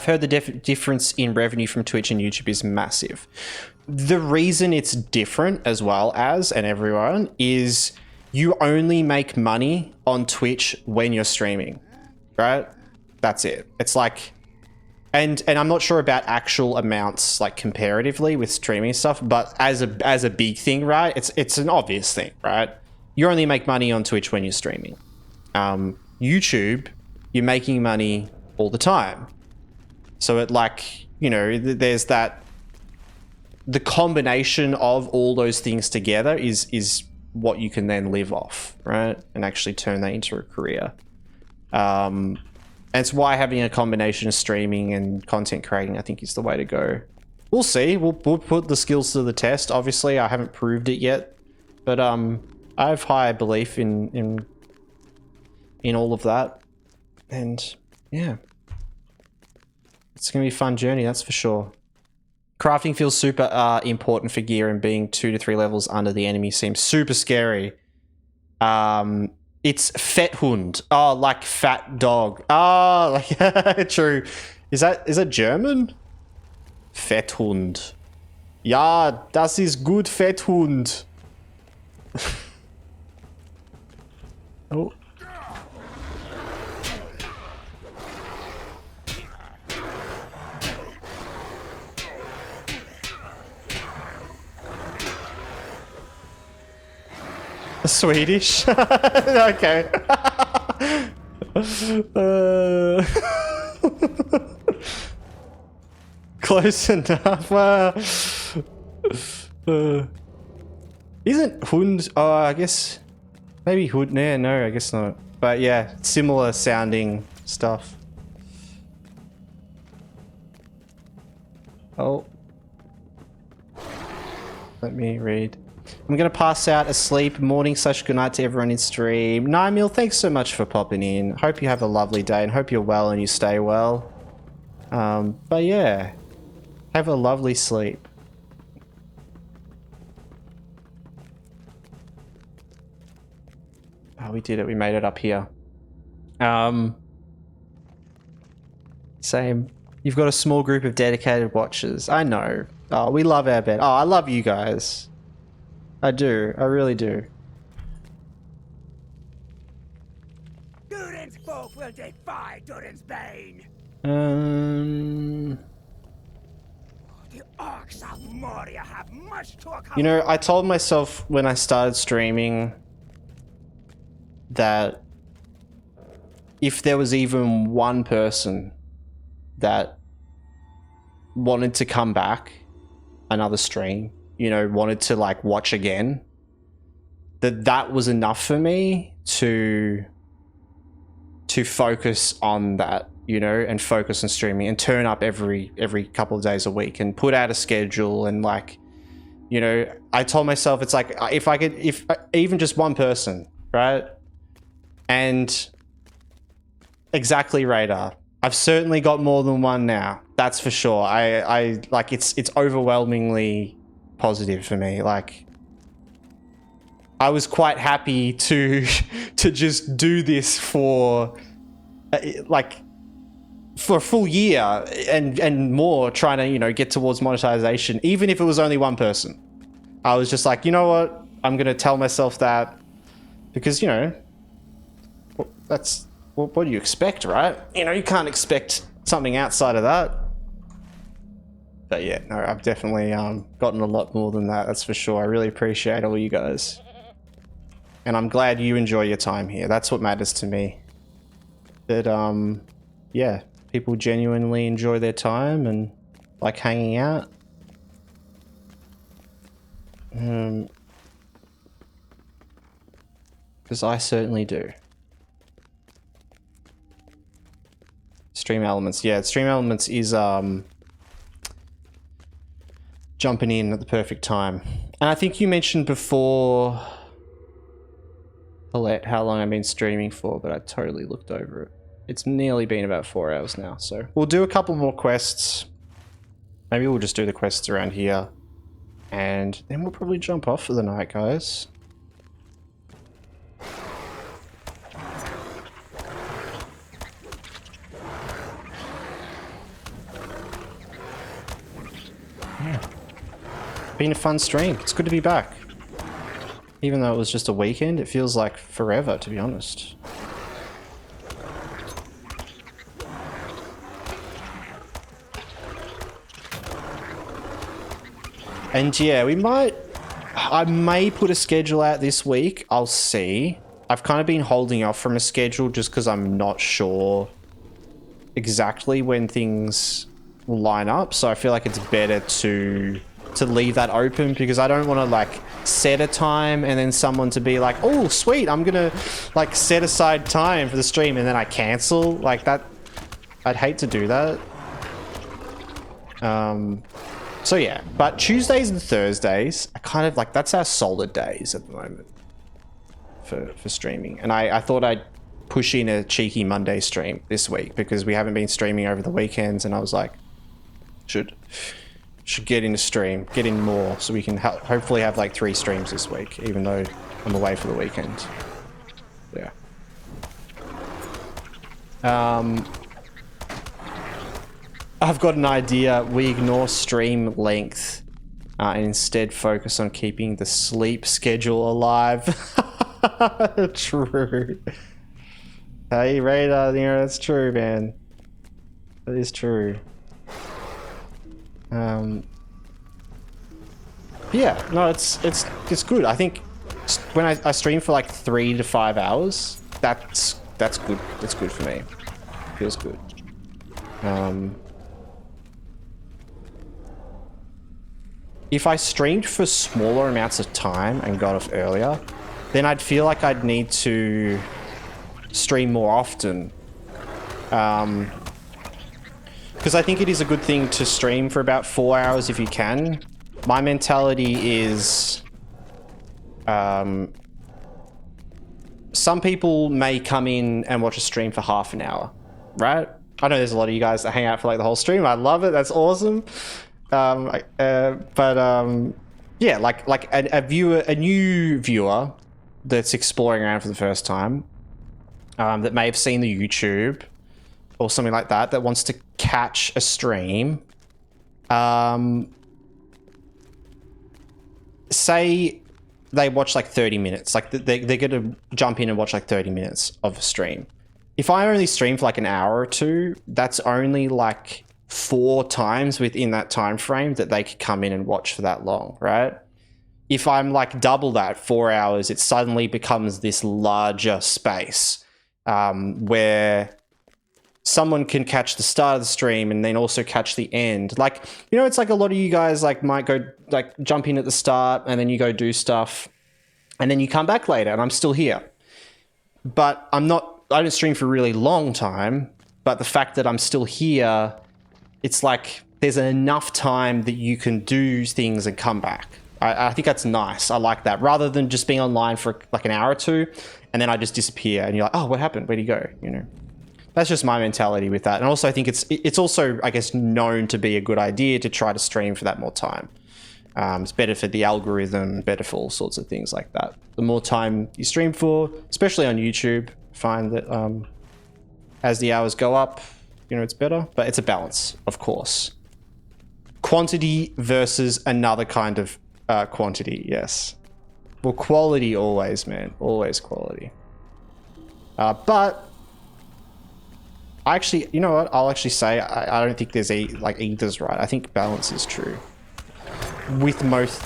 heard the difference in revenue from Twitch and YouTube is massive. The reason it's different as well as, and everyone, is you only make money on Twitch when you're streaming, right? That's it. It's like, and I'm not sure about actual amounts like comparatively with streaming stuff, but as a big thing, right? It's an obvious thing, right? You only make money on Twitch when you're streaming. YouTube, you're making money all the time. So it, like, you know, there's that, the combination of all those things together is what you can then live off, right? And actually turn that into a career. And it's why having a combination of streaming and content creating, I think, is the way to go. We'll see. We'll put the skills to the test. Obviously, I haven't proved it yet, but I have high belief in all of that. And yeah, it's gonna be a fun journey, that's for sure. Crafting feels super important for gear, and being 2 to 3 levels under the enemy seems super scary. It's Fetthund. Oh, like fat dog. Oh, like true. Is that German? Fetthund. Ja, das ist gut, Fetthund. Oh. Swedish? Okay. Close enough. Isn't Hund? Oh, I guess maybe Hund. No, I guess not. But yeah, similar sounding stuff. Oh, let me read. I'm going to pass out asleep. Morning/good night to everyone in stream. Nymil, thanks so much for popping in. Hope you have a lovely day and hope you're well and you stay well. But yeah, have a lovely sleep. Oh, we did it. We made it up here. Same. You've got a small group of dedicated watchers. I know. Oh, we love our bed. Oh, I love you guys. I do. I really do. Durin's folk will defy Durin's bane. The orcs of Moria have much to accomplish. You know, I told myself when I started streaming that if there was even one person that wanted to come back another stream, you know, wanted to like watch again, that was enough for me to focus on that, you know, and focus on streaming and turn up every couple of days a week and put out a schedule. And like, you know, I told myself, it's like, if even just one person, right? And exactly, Radar, I've certainly got more than one now, that's for sure. I like, it's overwhelmingly positive for me. Like, I was quite happy to just do this for like for a full year and more, trying to, you know, get towards monetization, even if it was only one person. I was just like, you know what, I'm gonna tell myself that, because, you know, that's what do you expect, right? You know, you can't expect something outside of that. But yeah, no, I've definitely gotten a lot more than that, that's for sure. I really appreciate all you guys. And I'm glad you enjoy your time here. That's what matters to me. That, yeah, people genuinely enjoy their time and like hanging out. Because I certainly do. Stream Elements. Yeah, Stream Elements is jumping in at the perfect time. And I think you mentioned before, Paulette, how long I've been streaming for, but I totally looked over it. It's nearly been about 4 hours now, so we'll do a couple more quests. Maybe we'll just do the quests around here. And then we'll probably jump off for the night, guys. Yeah. Been a fun stream. It's good to be back. Even though it was just a weekend, it feels like forever, to be honest. And yeah, I may put a schedule out this week. I'll see. I've kind of been holding off from a schedule just because I'm not sure exactly when things will line up. So I feel like it's better to leave that open, because I don't want to like set a time and then someone to be like, oh sweet, I'm gonna like set aside time for the stream and then I cancel like that. I'd hate to do that. So yeah, but Tuesdays and Thursdays are kind of like, that's our solid days at the moment for streaming. And I thought I'd push in a cheeky Monday stream this week because we haven't been streaming over the weekends, and I was like, should get in a stream, get in more, so we can hopefully have like 3 streams this week, even though I'm away for the weekend. Yeah. I've got an idea. We ignore stream length and instead focus on keeping the sleep schedule alive. True. Hey, Radar, you know, that's true, man. That is true. Yeah, no, it's good. I think when I stream for like 3 to 5 hours, that's good. That's good for me. Feels good. If I streamed for smaller amounts of time and got off earlier, then I'd feel like I'd need to stream more often. Because I think it is a good thing to stream for about 4 hours if you can. My mentality is... some people may come in and watch a stream for half an hour, right? I know there's a lot of you guys that hang out for like the whole stream. I love it. That's awesome. Yeah, like a new viewer that's exploring around for the first time, that may have seen the YouTube or something like that, that wants to catch a stream. Say they watch like 30 minutes, like they're going to jump in and watch like 30 minutes of a stream. If I only stream for like an hour or two, that's only like 4 times within that time frame that they could come in and watch for that long, right? If I'm like double that, 4 hours, it suddenly becomes this larger space where someone can catch the start of the stream and then also catch the end. Like, you know, it's like a lot of you guys like might go like jump in at the start and then you go do stuff and then you come back later and I'm still here. But I don't stream for a really long time, but the fact that I'm still here, it's like there's enough time that you can do things and come back. I think that's nice. I like that. Rather than just being online for like an hour or two and then I just disappear and you're like, oh, what happened? Where'd you go? You know, that's just my mentality with that. And also I think it's also, I guess, known to be a good idea to try to stream for that more time. It's better for the algorithm, better for all sorts of things like that. The more time you stream for, especially on YouTube, find that as the hours go up, you know, it's better, but it's a balance, of course. Quantity versus another kind of quantity, yes. Well, quality always, man. Always quality. But I actually, you know what? I'll actually say I don't think there's either's right. I think balance is true. With most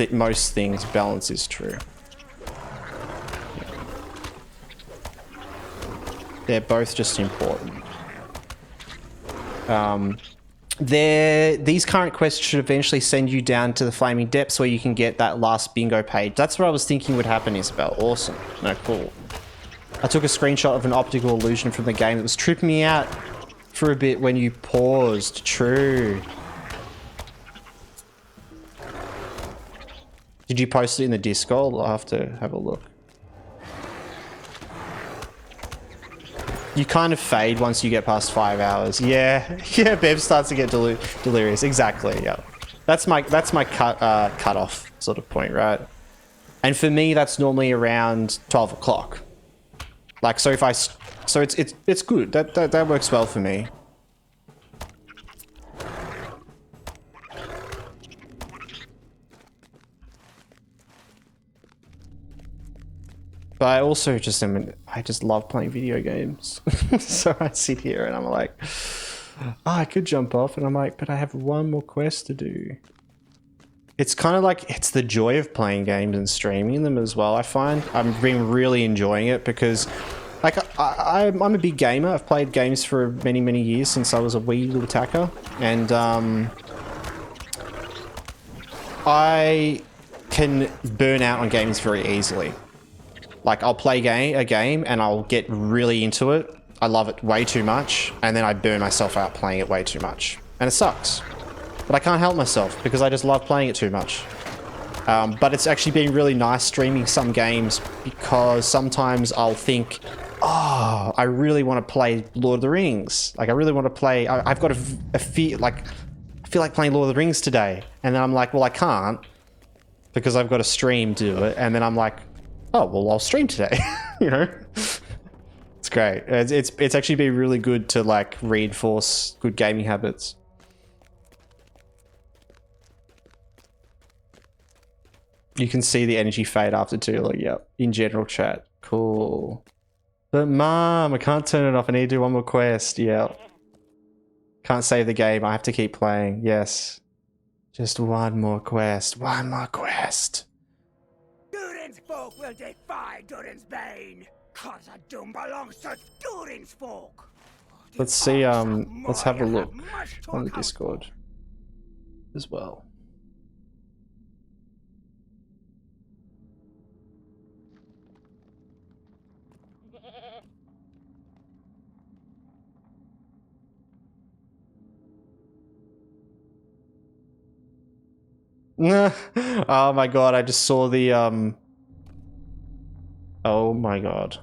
things, balance is true. They're both just important. these current quests should eventually send you down to the Flaming Depths where you can get that last bingo page. That's what I was thinking would happen, Isabel. Awesome. No, cool. I took a screenshot of an optical illusion from the game that was tripping me out for a bit when you paused. True. Did you post it in the Discord? I'll have to have a look. You kind of fade once you get past 5 hours. Yeah, yeah. Bev starts to get delirious. Exactly. Yeah, that's my cutoff sort of point, right? And for me, that's normally around 12 o'clock. Like, so if it's good. That works well for me. But I also just I just love playing video games. So I sit here and I'm like, oh, I could jump off, and I'm like, but I have one more quest to do. It's kind of like, it's the joy of playing games and streaming them as well. I find I've been really enjoying it because, like, I'm a big gamer. I've played games for many, many years since I was a wee little tacker, and I can burn out on games very easily. Like, I'll play a game and I'll get really into it. I love it way too much, and then I burn myself out playing it way too much. And it sucks. But I can't help myself because I just love playing it too much. But it's actually been really nice streaming some games because sometimes I'll think, oh, I really want to play Lord of the Rings. Like, I really want to play... I've got a feel like playing Lord of the Rings today. And then I'm like, well, I can't because I've got a stream to do it. And then I'm like, oh, well, I'll stream today. You know? It's great. It's actually been really good to, like, reinforce good gaming habits. You can see the energy fade after too. Like, yep, in general chat. Cool. But Mom, I can't turn it off. I need to do one more quest. Yeah. Can't save the game. I have to keep playing. Yes. Just one more quest. One more quest. Durin's folk will defy Durin's bane, cause a doom belongs to Durin's folk. Let's see, let's have a look on the Discord as well. Oh my god, I just saw the oh my god.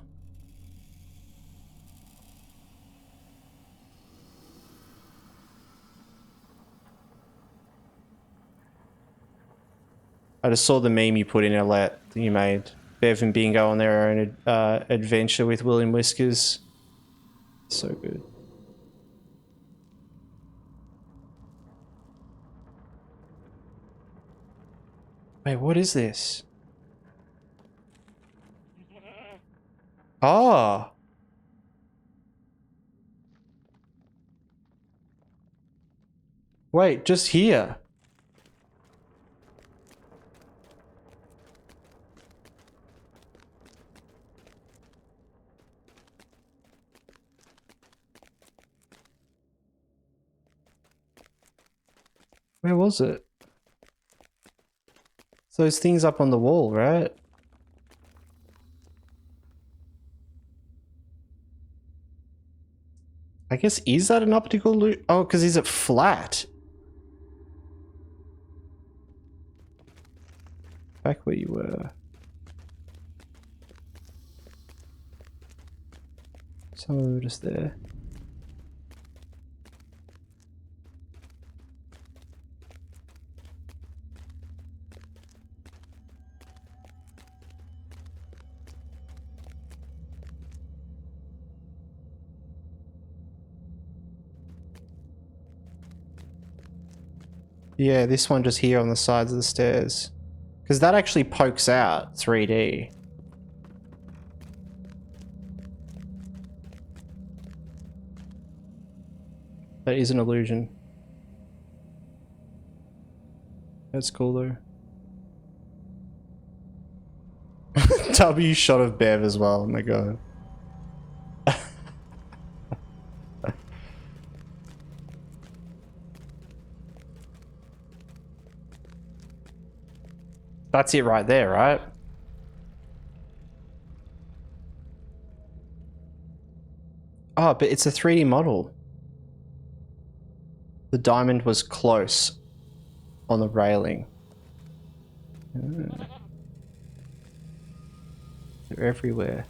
I just saw the meme you put in, Alette, that you made. Bev and Bingo on their own adventure with William Whiskers. So good. Wait, what is this? Oh. Wait, just here. Where was it? So those things up on the wall, right? I guess, is that an optical loop? Oh, because is it flat? Back where you were. So just there. Yeah, this one just here on the sides of the stairs. Because that actually pokes out 3D. That is an illusion. That's cool though. W shot of Bev as well, oh my god. That's it right there, right? Oh, but it's a 3D model. The diamond was close on the railing. They're everywhere.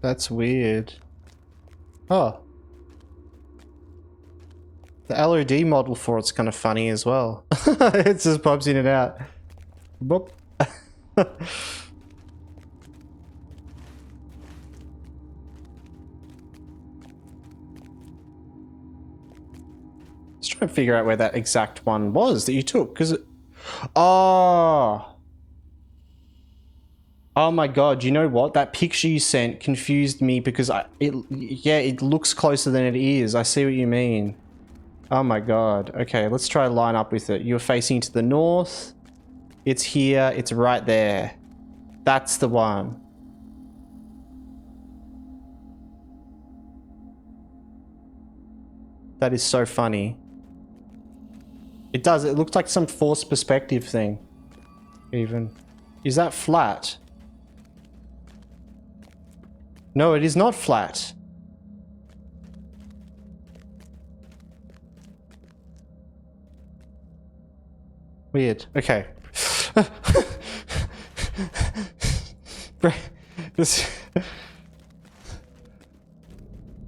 That's weird. Oh. The LOD model for it's kind of funny as well. It just pops in and out. Boop. Just trying to figure out where that exact one was that you took, because it... Oh! Oh my god, you know what? That picture you sent confused me because it looks closer than it is. I see what you mean. Oh my god. Okay, let's try to line up with it. You're facing to the north. It's here. It's right there. That's the one. That is so funny. It does. It looks like some forced perspective thing. Even. Is that flat? No, it is not flat. Weird. Okay. This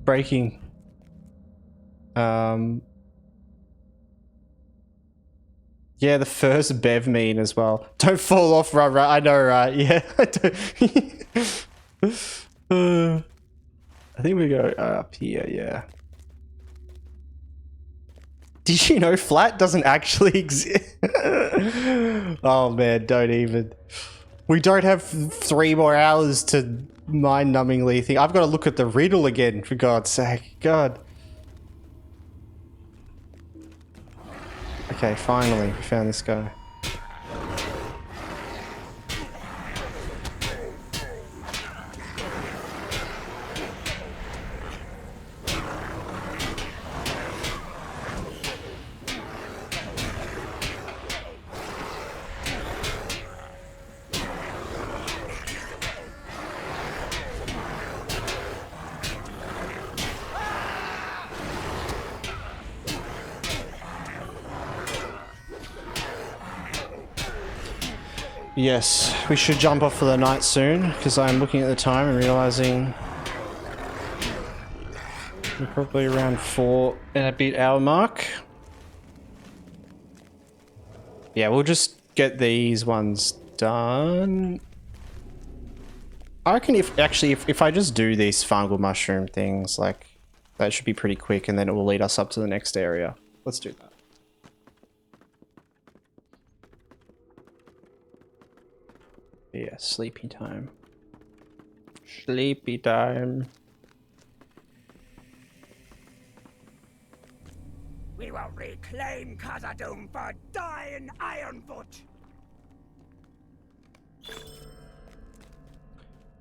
breaking. Yeah, the first Bev meme as well. Don't fall off, right? I know, right? Yeah. I think we go up here, yeah. Did you know flat doesn't actually exist? Oh man, don't even. We don't have 3 more hours to mind-numbingly think. I've got to look at the riddle again, for God's sake. God. Okay, finally, we found this guy. Yes, we should jump off for the night soon, because I'm looking at the time and realizing we're probably around 4 and a bit hour mark. Yeah, we'll just get these ones done. I reckon if I just do these fungal mushroom things, like, that should be pretty quick, and then it will lead us up to the next area. Let's do that. Yeah, sleepy time. Sleepy time. We will reclaim Khazad-dûm for dying Ironfoot.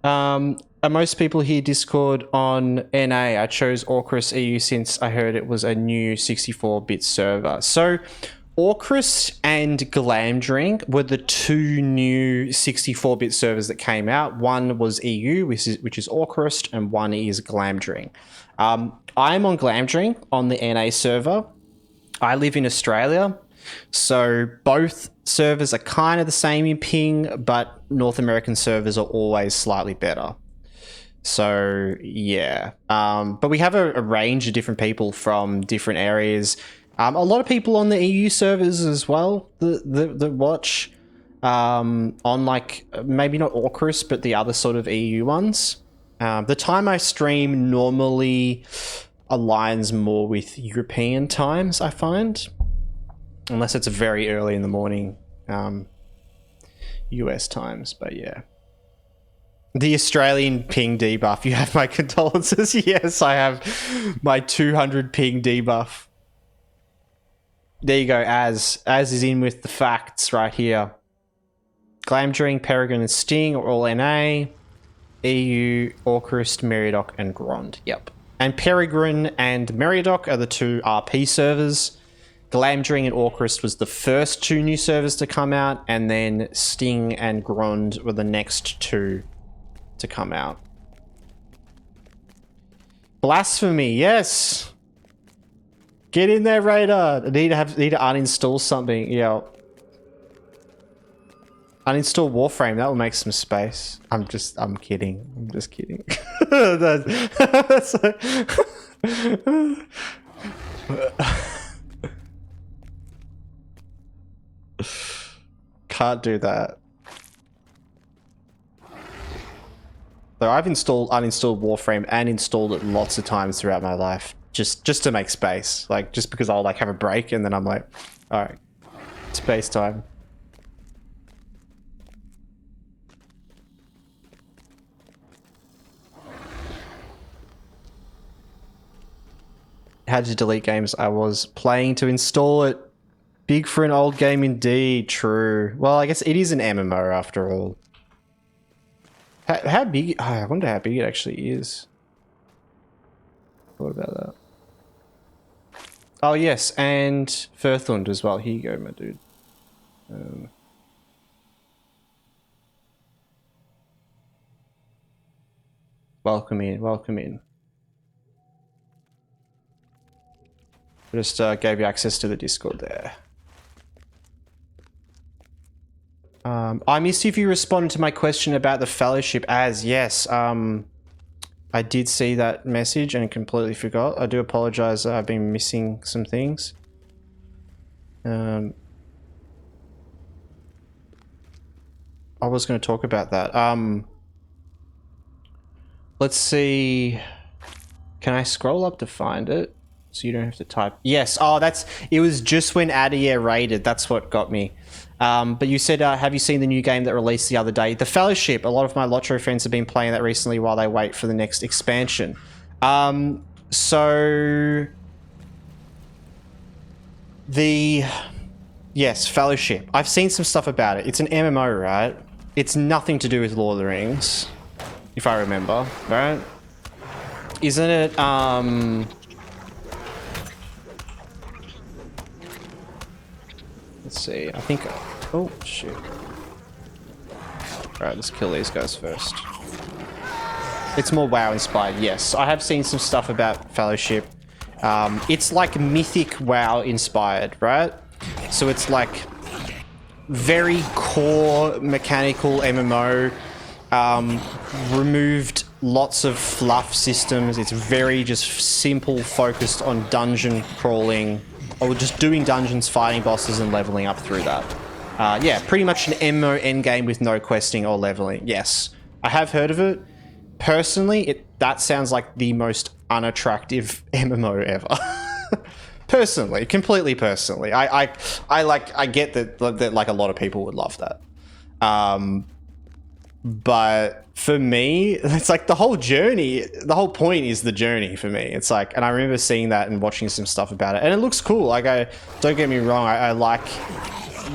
Are most people here Discord on NA? I chose Orchrist EU since I heard it was a new 64-bit server. So Orchrist and Glamdring were the 2 new 64-bit servers that came out. One was EU, which is Orchrist, and one is Glamdring. I'm on Glamdring on the NA server. I live in Australia, so both servers are kind of the same in ping, but North American servers are always slightly better. So yeah, but we have a range of different people from different areas. A lot of people on the EU servers as well that watch on, like, maybe not Orchrist, but the other sort of EU ones. The time I stream normally aligns more with European times, I find, unless it's very early in the morning US times. But yeah, the Australian ping debuff, you have my condolences. Yes, I have my 200 ping debuff. There you go, Az. Az is in with the facts right here. Glamdring, Peregrine, and Sting are all NA. EU, Orcrist, Meriadoc, and Grond. Yep. And Peregrine and Meriadoc are the 2 RP servers. Glamdring and Orcrist was the first 2 new servers to come out, and then Sting and Grond were the next 2 to come out. Blasphemy, yes! Get in there, Raider! I need to uninstall something, yeah. Uninstall Warframe, that will make some space. I'm kidding. I'm just kidding. That's Can't do that. So I've uninstalled Warframe and installed it lots of times throughout my life. Just to make space. Like, just because I'll like have a break and then I'm like, alright, space time. Had to delete games I was playing to install it. Big for an old game indeed. True. Well, I guess it is an MMO after all. How big? Oh, I wonder how big it actually is. What about that? Oh yes, and Firthund as well. Here you go, my dude. Welcome in. Welcome in. Just gave you access to the Discord there. I missed if you responded to my question about the fellowship. As yes, I did see that message and completely forgot. I do apologize. I've been missing some things. I was going to talk about that. Let's see. Can I scroll up to find it? So you don't have to type. Yes. Oh, it was just when Adair raided. That's what got me. But you said, have you seen the new game that released the other day? The Fellowship. A lot of my LOTRO friends have been playing that recently while they wait for the next expansion. Yes, Fellowship. I've seen some stuff about it. It's an MMO, right? It's nothing to do with Lord of the Rings, if I remember, right? Isn't it, let's see, I think... Oh, shit. Alright, let's kill these guys first. It's more WoW inspired, yes. I have seen some stuff about Fellowship. It's like mythic WoW inspired, right? So it's like very core mechanical MMO. Removed lots of fluff systems. It's very just simple, focused on dungeon crawling, or just doing dungeons, fighting bosses, and leveling up through that. Yeah, pretty much an MMO endgame with no questing or leveling. Yes, I have heard of it. Personally, that sounds like the most unattractive MMO ever. Personally, completely personally. I get that like a lot of people would love that. But for me, it's like the whole journey, the whole point is the journey for me. It's like, and I remember seeing that and watching some stuff about it, and it looks cool. Like, don't get me wrong, I like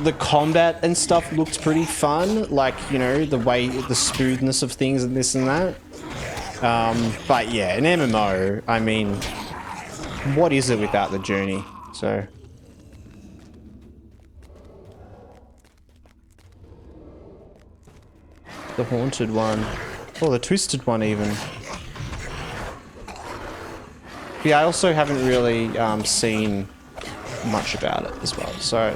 the combat and stuff looked pretty fun. Like, you know, the way, the smoothness of things and this and that. But yeah, an MMO, I mean, what is it without the journey? So... the haunted one. Oh, the twisted one even. Yeah, I also haven't really seen much about it as well. So,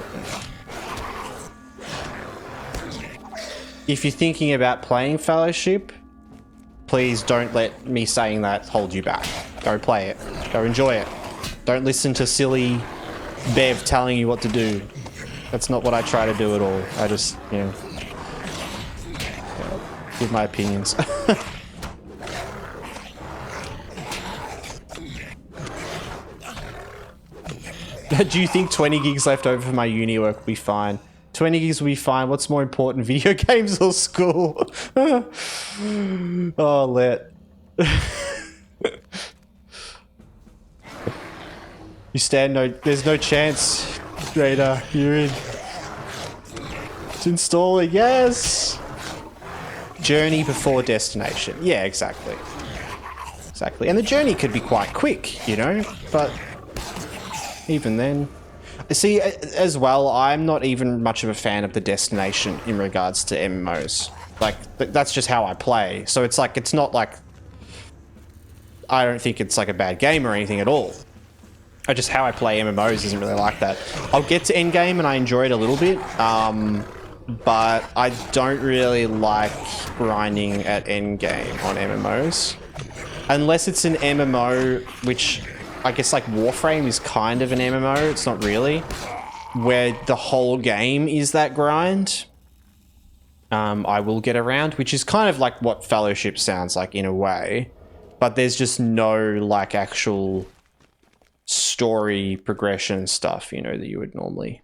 if you're thinking about playing Fellowship, please don't let me saying that hold you back. Go play it. Go enjoy it. Don't listen to silly Bev telling you what to do. That's not what I try to do at all. I just, you know... give my opinions. Do you think 20 gigs left over for my uni work will be fine? 20 gigs will be fine. What's more important, video games or school? Oh, let. You stand no... there's no chance. Raider, you're in. It's installing, yes! Journey before destination. Yeah, exactly. Exactly. And the journey could be quite quick, you know? But even then... See, as well, I'm not even much of a fan of the destination in regards to MMOs. Like, that's just how I play. So it's like, it's not like... I don't think it's like a bad game or anything at all. Just how I play MMOs isn't really like that. I'll get to endgame and I enjoy it a little bit. But I don't really like grinding at endgame on MMOs. Unless it's an MMO, which I guess like Warframe is kind of an MMO, it's not really, where the whole game is that grind. I will get around, which is kind of like what Fellowship sounds like in a way. But there's just no like actual story progression stuff, you know, that you would normally...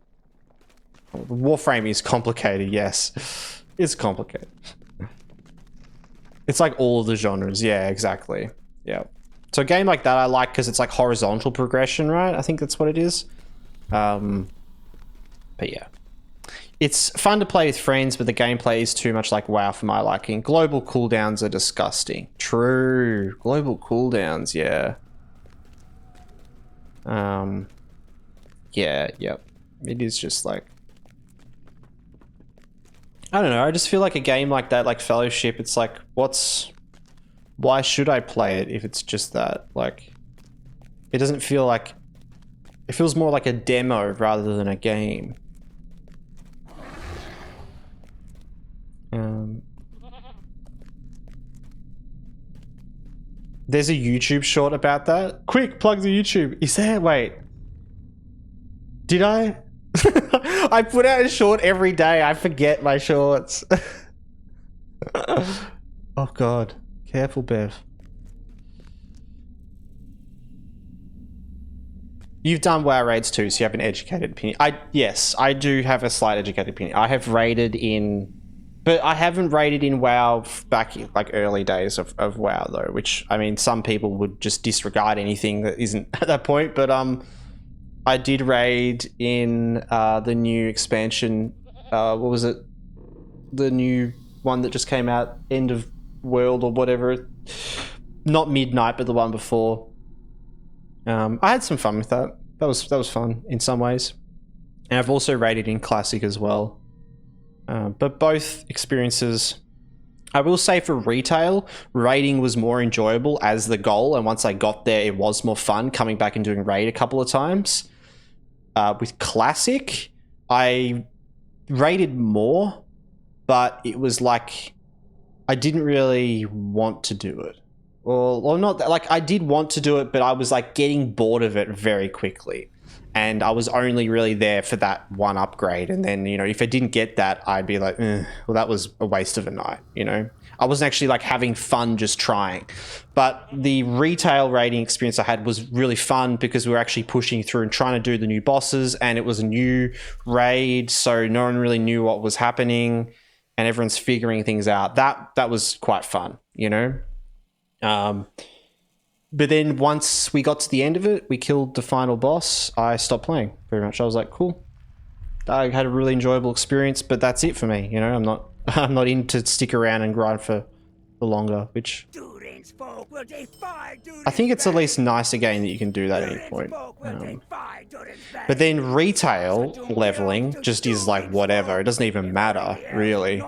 Warframe is complicated, yes. It's complicated. It's like all of the genres, yeah, exactly. Yeah. So a game like that I like because it's like horizontal progression, right? I think that's what it is. But yeah. It's fun to play with friends, but the gameplay is too much like WoW for my liking. Global cooldowns are disgusting. True. Global cooldowns, yeah. Yeah, yep. It is just like... I don't know, I just feel like a game like that, like Fellowship, it's like, why should I play it if it's just that? Like, it doesn't feel like... It feels more like a demo rather than a game. There's a YouTube short about that. Quick, plug the YouTube. Is there? Wait. Did I? I put out a short every day. I forget my shorts. Oh god. Careful, Bev. You've done WoW raids too, so you have an educated opinion. Yes, I do have a slight educated opinion. I have raided in... But I haven't raided in WoW back in like early days of WoW though, which, I mean, some people would just disregard anything that isn't at that point, but I did raid in the new expansion, what was it? The new one that just came out, End of World or whatever. Not Midnight, but the one before. I had some fun with that. That was fun in some ways. And I've also raided in Classic as well. But both experiences, I will say for retail, raiding was more enjoyable as the goal. And once I got there, it was more fun coming back and doing raid a couple of times. With Classic, I raided more, but it was like, I didn't really want to do it. Or not, like I did want to do it, but I was like getting bored of it very quickly. And I was only really there for that one upgrade. And then, you know, if I didn't get that, I'd be like, well, that was a waste of a night, you know? I wasn't actually like having fun just trying. But the retail raiding experience I had was really fun because we were actually pushing through and trying to do the new bosses. And it was a new raid, so no one really knew what was happening. And everyone's figuring things out. That was quite fun, you know? But then once we got to the end of it, we killed the final boss, I stopped playing very much. I was like, cool. I had a really enjoyable experience, but that's it for me. You know, I'm not in to stick around and grind for longer, which I think it's at least nice again that you can do that at any point. But then retail leveling just is like whatever. It doesn't even matter, really.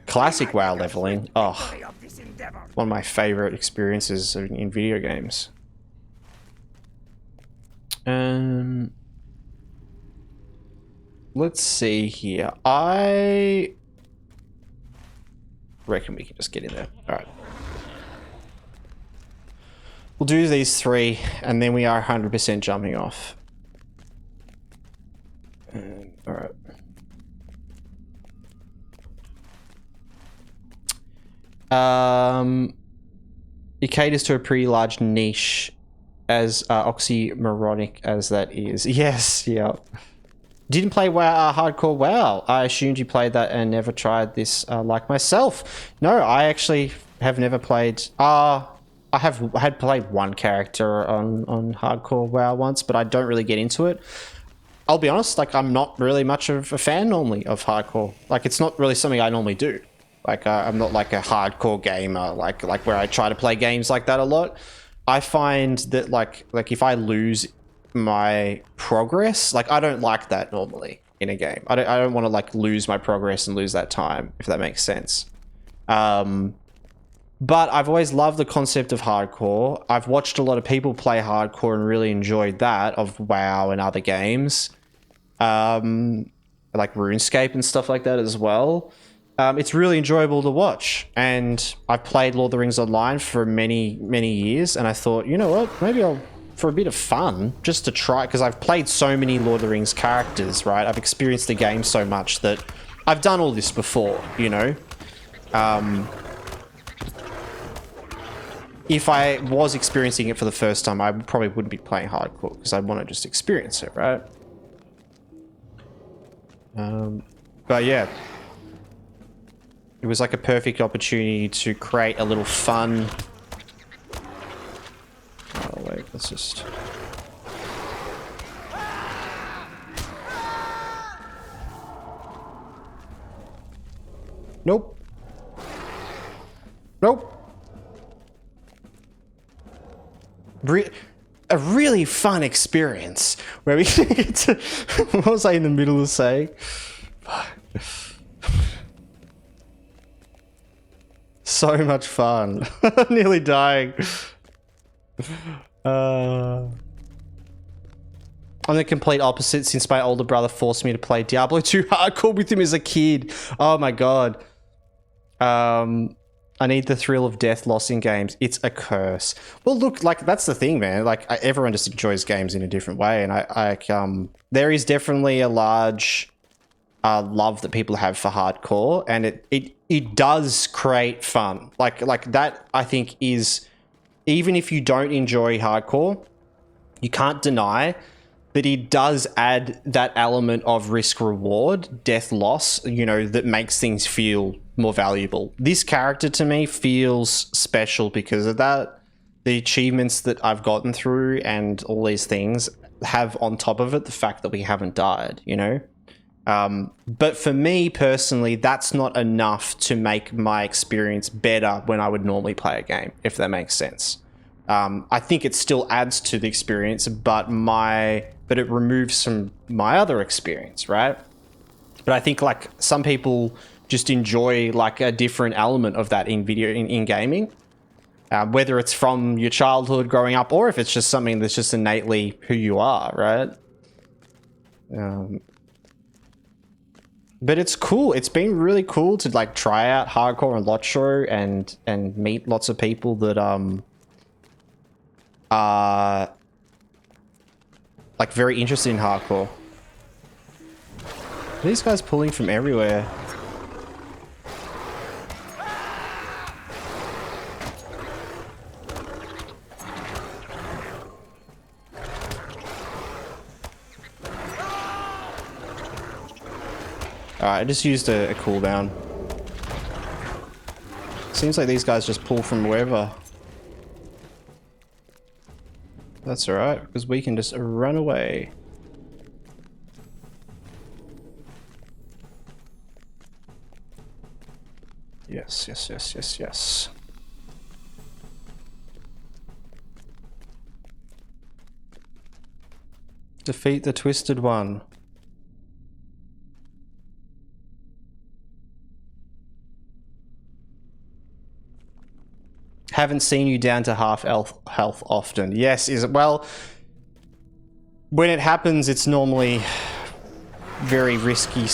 Classic WoW leveling, oh, one of my favorite experiences in video games. Let's see here. I reckon we can just get in there. All right. We'll do these 3, and then we are 100% jumping off. All right. It caters to a pretty large niche, as oxymoronic as that is. Yes, yeah. Didn't play WoW, hardcore WoW. I assumed you played that and never tried this like myself. No, I actually have never played... I had played one character on hardcore WoW once, but I don't really get into it. I'll be honest, like I'm not really much of a fan normally of hardcore. Like it's not really something I normally do. Like I'm not like a hardcore gamer, like where I try to play games like that a lot. I find that like if I lose my progress, like I don't like that normally in a game. I don't want to like lose my progress and lose that time, if that makes sense. But I've always loved the concept of hardcore. I've watched a lot of people play hardcore and really enjoyed that, of WoW and other games. Like RuneScape and stuff like that as well. It's really enjoyable to watch. And I've played Lord of the Rings Online for many, many years. And I thought, you know what? Maybe I'll, for a bit of fun, just to try, because I've played so many Lord of the Rings characters, right? I've experienced the game so much that I've done all this before, you know? If I was experiencing it for the first time, I probably wouldn't be playing hardcore because I want to just experience it, right? But yeah, it was like a perfect opportunity to create a little fun. Oh wait, let's just. Nope. Nope. A really fun experience where we get to, what was I in the middle of saying? So much fun. Nearly dying. I'm the complete opposite since my older brother forced me to play Diablo 2 hardcore with him as a kid. Oh my god. I need the thrill of death loss in games. It's a curse. Well, look, like that's the thing, man. Like everyone just enjoys games in a different way, and there is definitely a large love that people have for hardcore, and it does create fun. Like that, I think is, even if you don't enjoy hardcore, you can't deny that it does add that element of risk reward, death loss, you know, that makes things feel more valuable. This character to me feels special because of that. The achievements that I've gotten through and all these things have on top of it the fact that we haven't died, you know? But for me personally, that's not enough to make my experience better when I would normally play a game, if that makes sense. I think it still adds to the experience, but it removes some my other experience, right? But I think like some people just enjoy like a different element of that in gaming, whether it's from your childhood growing up or if it's just something that's just innately who you are, right? But it's cool. It's been really cool to like try out hardcore and LOTRO and meet lots of people that are like very interested in hardcore. These guys pulling from everywhere. Alright, I just used a cooldown. Seems like these guys just pull from wherever. That's alright, because we can just run away. Yes, yes, yes, yes, yes. Defeat the Twisted One. Haven't seen you down to half health often. Yes, is it? Well, when it happens, it's normally very risky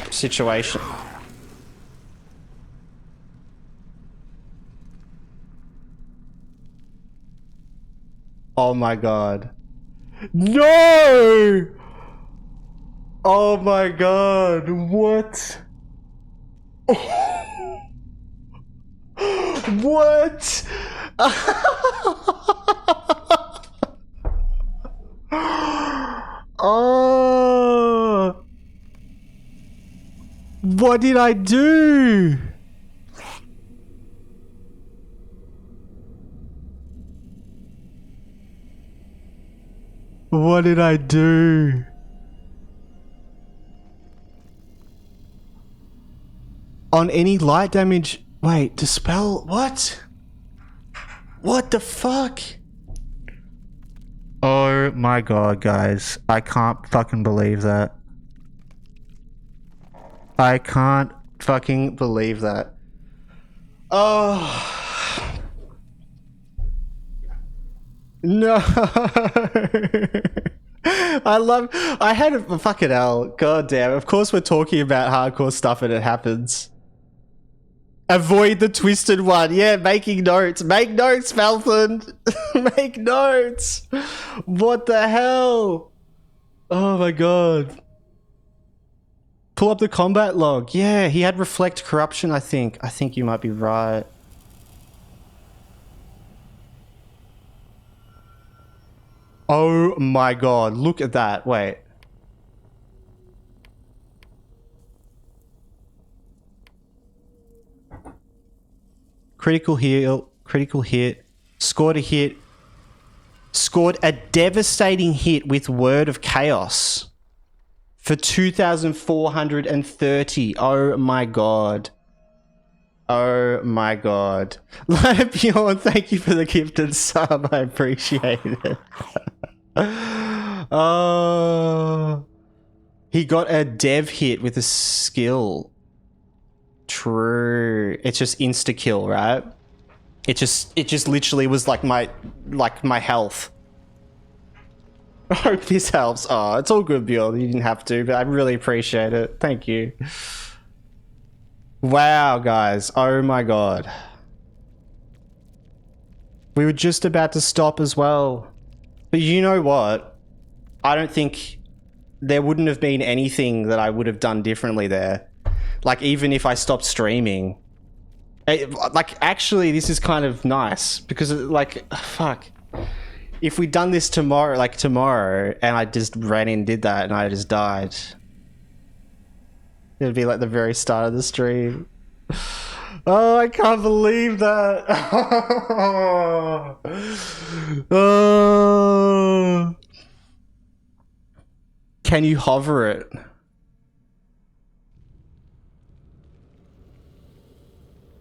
situation. Oh my god. No! Oh my god, what? What? Oh. What did I do? What did I do? On any light damage... Wait, dispel... What? What the fuck? Oh my god, guys. I can't fucking believe that. I can't fucking believe that. Oh... No. I had a fucking hell. God damn. Of course we're talking about hardcore stuff and it happens. Avoid the twisted one. Yeah, making notes. Make notes, Falcon. Make notes. What the hell? Oh my god. Pull up the combat log. Yeah, he had reflect corruption, I think. I think you might be right. Oh my god, look at that. Wait. Critical heal, critical hit, scored a hit, scored a devastating hit with Word of Chaos for 2,430. Oh my god. Oh my god. Bjorn, thank you for the gifted sub. I appreciate it. Oh, he got a dev hit with a skill. True. It's just insta kill, right? It just literally was like my health. I hope this helps. Oh, it's all good, Bjorn. You didn't have to, but I really appreciate it. Thank you. Wow, guys. Oh my god. We were just about to stop as well. But you know what? I don't think there wouldn't have been anything that I would have done differently there. Like, even if I stopped streaming. Like, actually, this is kind of nice. Because, like, fuck. If we'd done this tomorrow, and I just ran in and did that, and I just died. It'd be like the very start of the stream. Oh, I can't believe that. Oh. Can you hover it?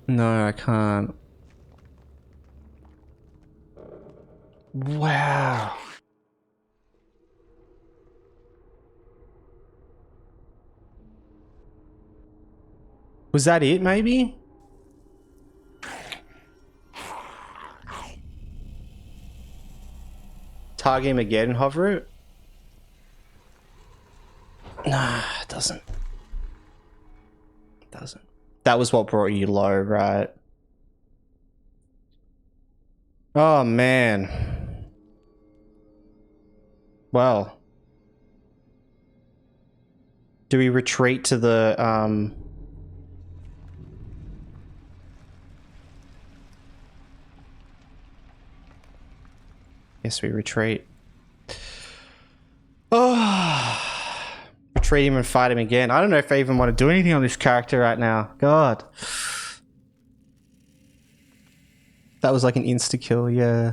No, I can't. Wow. Was that it, maybe? Target him again and hover it? Nah, it doesn't. It doesn't. That was what brought you low, right? Oh, man. Well. Do we retreat to the, Yes, we retreat. Oh. Retreat him and fight him again. I don't know if I even want to do anything on this character right now. God. That was like an insta-kill, yeah.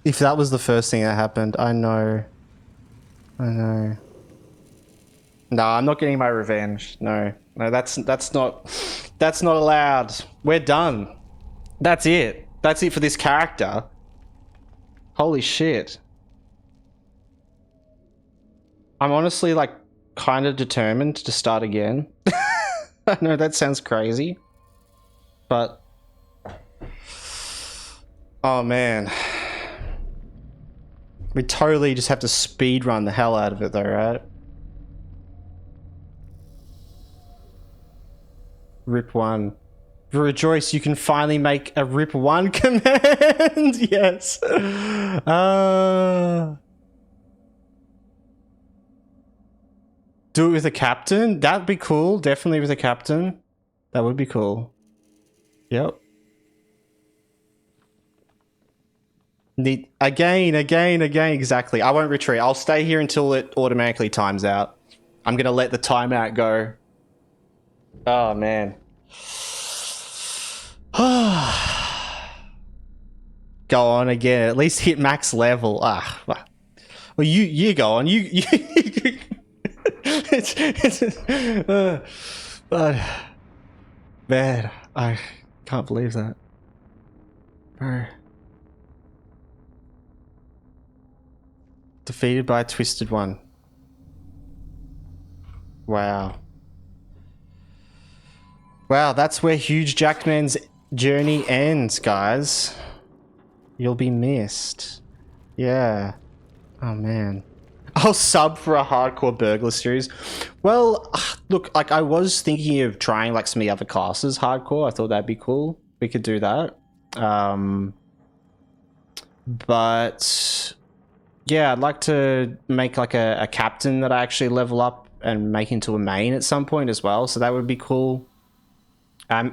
If that was the first thing that happened, I know. I know. No, I'm not getting my revenge. No. No, that's not allowed. We're done. That's it. That's it for this character. Holy shit. I'm honestly, like, kind of determined to start again. I know that sounds crazy. But... oh, man. We totally just have to speedrun the hell out of it, though, right? Rip 1. Rejoice, you can finally make a Rip 1 command! Yes! Do it with a captain? That'd be cool. Definitely with a captain. That would be cool. Yep. Again, exactly. I won't retreat. I'll stay here until it automatically times out. I'm gonna let the timeout go. Oh, man. God, go on again. At least hit max level. Well, you go on. You but man, I can't believe that, bro. Defeated by a twisted one. Wow. Wow, that's where Hugejackedman's journey ends, guys. You'll be missed. Yeah. Oh man. I'll sub for a hardcore burglar series. Well, look, like I was thinking of trying like some of the other classes hardcore. I thought that'd be cool. We could do that. But yeah, I'd like to make like a captain that I actually level up and make into a main at some point as well. So that would be cool.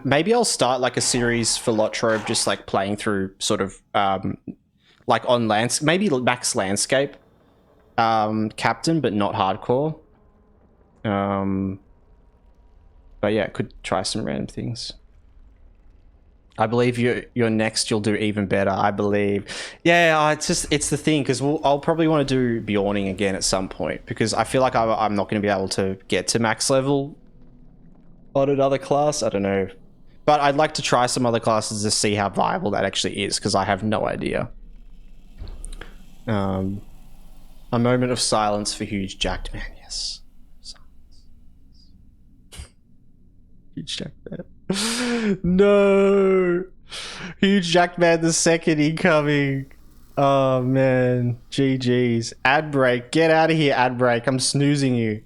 Maybe I'll start like a series for LOTRO of just like playing through sort of like on landscape, maybe max landscape captain, but not hardcore. But yeah, could try some random things. I believe you're next. You'll do even better. I believe. Yeah, it's the thing because I'll probably want to do Bjorning again at some point because I feel like I'm not going to be able to get to max level on another class. I don't know, but I'd like to try some other classes to see how viable that actually is because I have no idea. A moment of silence for Hugejackedman. Yes. Silence. Hugejackedman. No. Hugejackedman the second incoming. Oh man. GG's. Ad break. Get out of here, ad break. I'm snoozing you.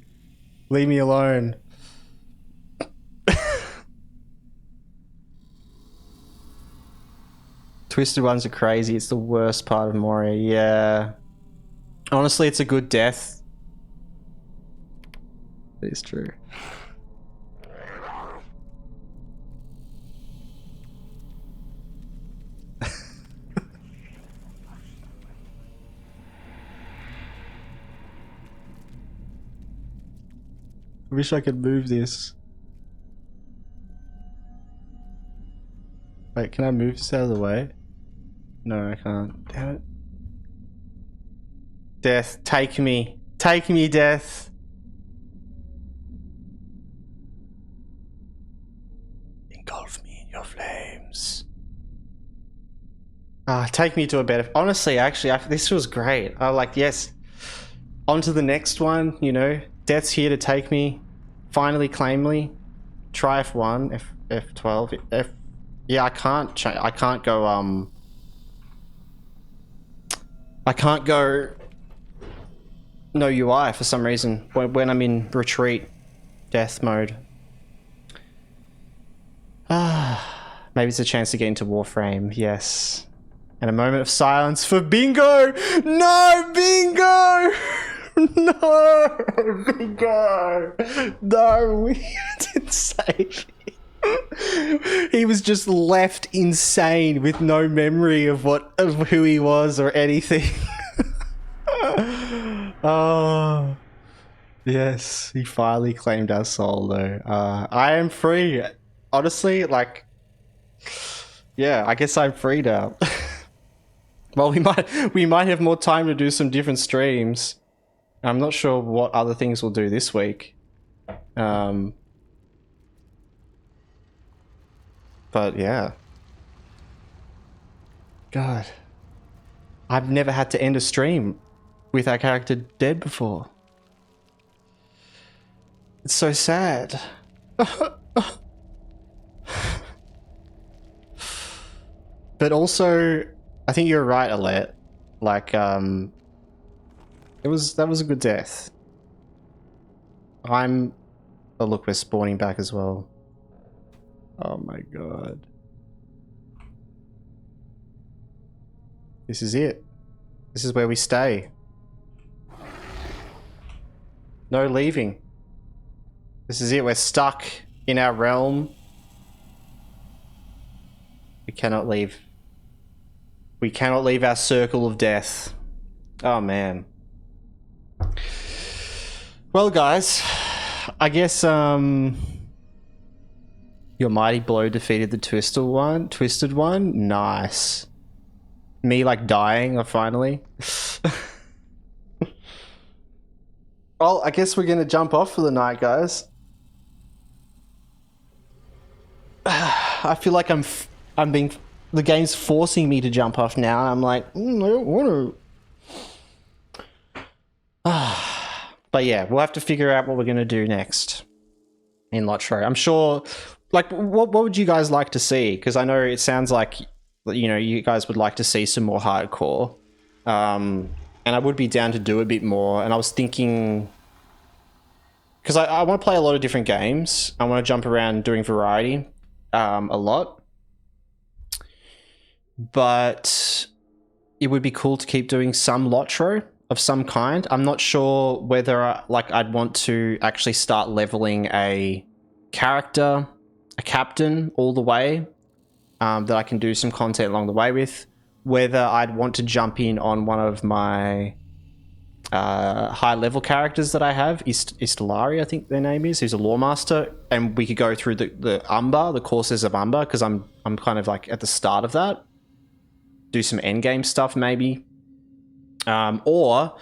Leave me alone. Twisted ones are crazy. It's the worst part of Moria. Yeah. Honestly, it's a good death. It is true. I wish I could move this. Wait, can I move this out of the way? No, I can't. Damn it. Death, take me. Take me, death. Engulf me in your flames. Take me to a better... Honestly, actually, this was great. I like, yes. On to the next one, you know. Death's here to take me. Finally claim me. Try F1, F12, F... Yeah, I can't change. I can't go, I can't go no UI for some reason when I'm in retreat death mode. Maybe it's a chance to get into Warframe. Yes. And a moment of silence for Bingo. No, Bingo. No, Bingo. No, we didn't save him. He was just left insane with no memory of who he was or anything. Oh, yes, he finally claimed our soul though. I am free. Honestly, like, yeah, I guess I'm free now. Well, we might have more time to do some different streams. I'm not sure what other things we'll do this week. But yeah. God. I've never had to end a stream with our character dead before. It's so sad. But also, I think you're right, Alette. Like, that was a good death. Oh look, we're spawning back as well. Oh my god. This is it. This is where we stay. No leaving. This is it. We're stuck in our realm. We cannot leave. We cannot leave our circle of death. Oh man. Well guys, I guess your mighty blow defeated the twisted one. Nice. Me like dying finally. Well, I guess we're gonna jump off for the night, guys. I feel like I'm being, the game's forcing me to jump off now. I'm like, I don't want to. But yeah, we'll have to figure out what we're gonna do next in LOTRO. I'm sure. Like, what would you guys like to see? Because I know it sounds like, you know, you guys would like to see some more hardcore. And I would be down to do a bit more. And I was thinking, because I want to play a lot of different games. I want to jump around doing variety a lot. But it would be cool to keep doing some LOTRO of some kind. I'm not sure whether I'd want to actually start leveling a character, a captain all the way, that I can do some content along the way with. Whether I'd want to jump in on one of my high level characters that I have, Istalari, I think their name is, who's a Lawmaster, and we could go through the Umber, the courses of Umber, because I'm kind of like at the start of that. Do some endgame stuff maybe. Or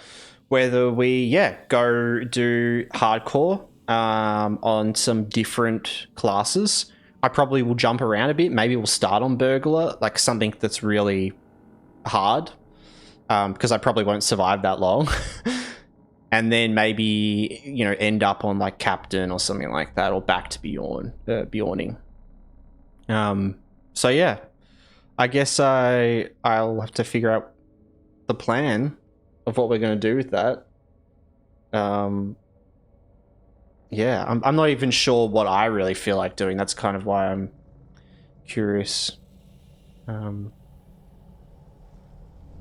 whether we, go do hardcore on some different classes. I probably will jump around a bit. Maybe we'll start on Burglar, like something that's really hard, because I probably won't survive that long. And then maybe, you know, end up on like Captain or something like that, or back to Bjorning. So yeah, I guess I'll have to figure out the plan of what we're going to do with that. Yeah, I'm not even sure what I really feel like doing. That's kind of why I'm curious.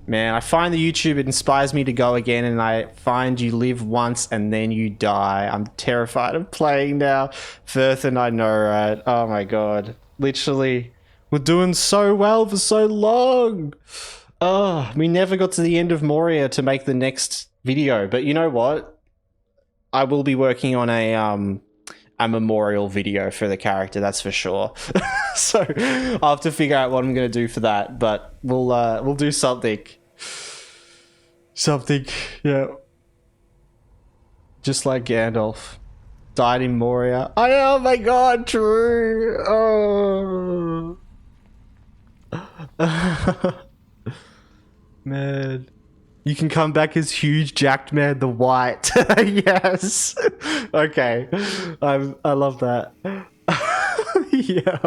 Man, I find the YouTube, it inspires me to go again, and I find you live once and then you die. I'm terrified of playing now. Firth and I know, right? Oh my god. Literally, we're doing so well for so long. Oh, we never got to the end of Moria to make the next video, but you know what? I will be working on a memorial video for the character, that's for sure. So I'll have to figure out what I'm going to do for that, but we'll do something. Something, yeah. Just like Gandalf died in Moria. Oh my god, true. Oh. Man. You can come back as Hugejackedman the White. Yes. Okay. I love that. Yeah.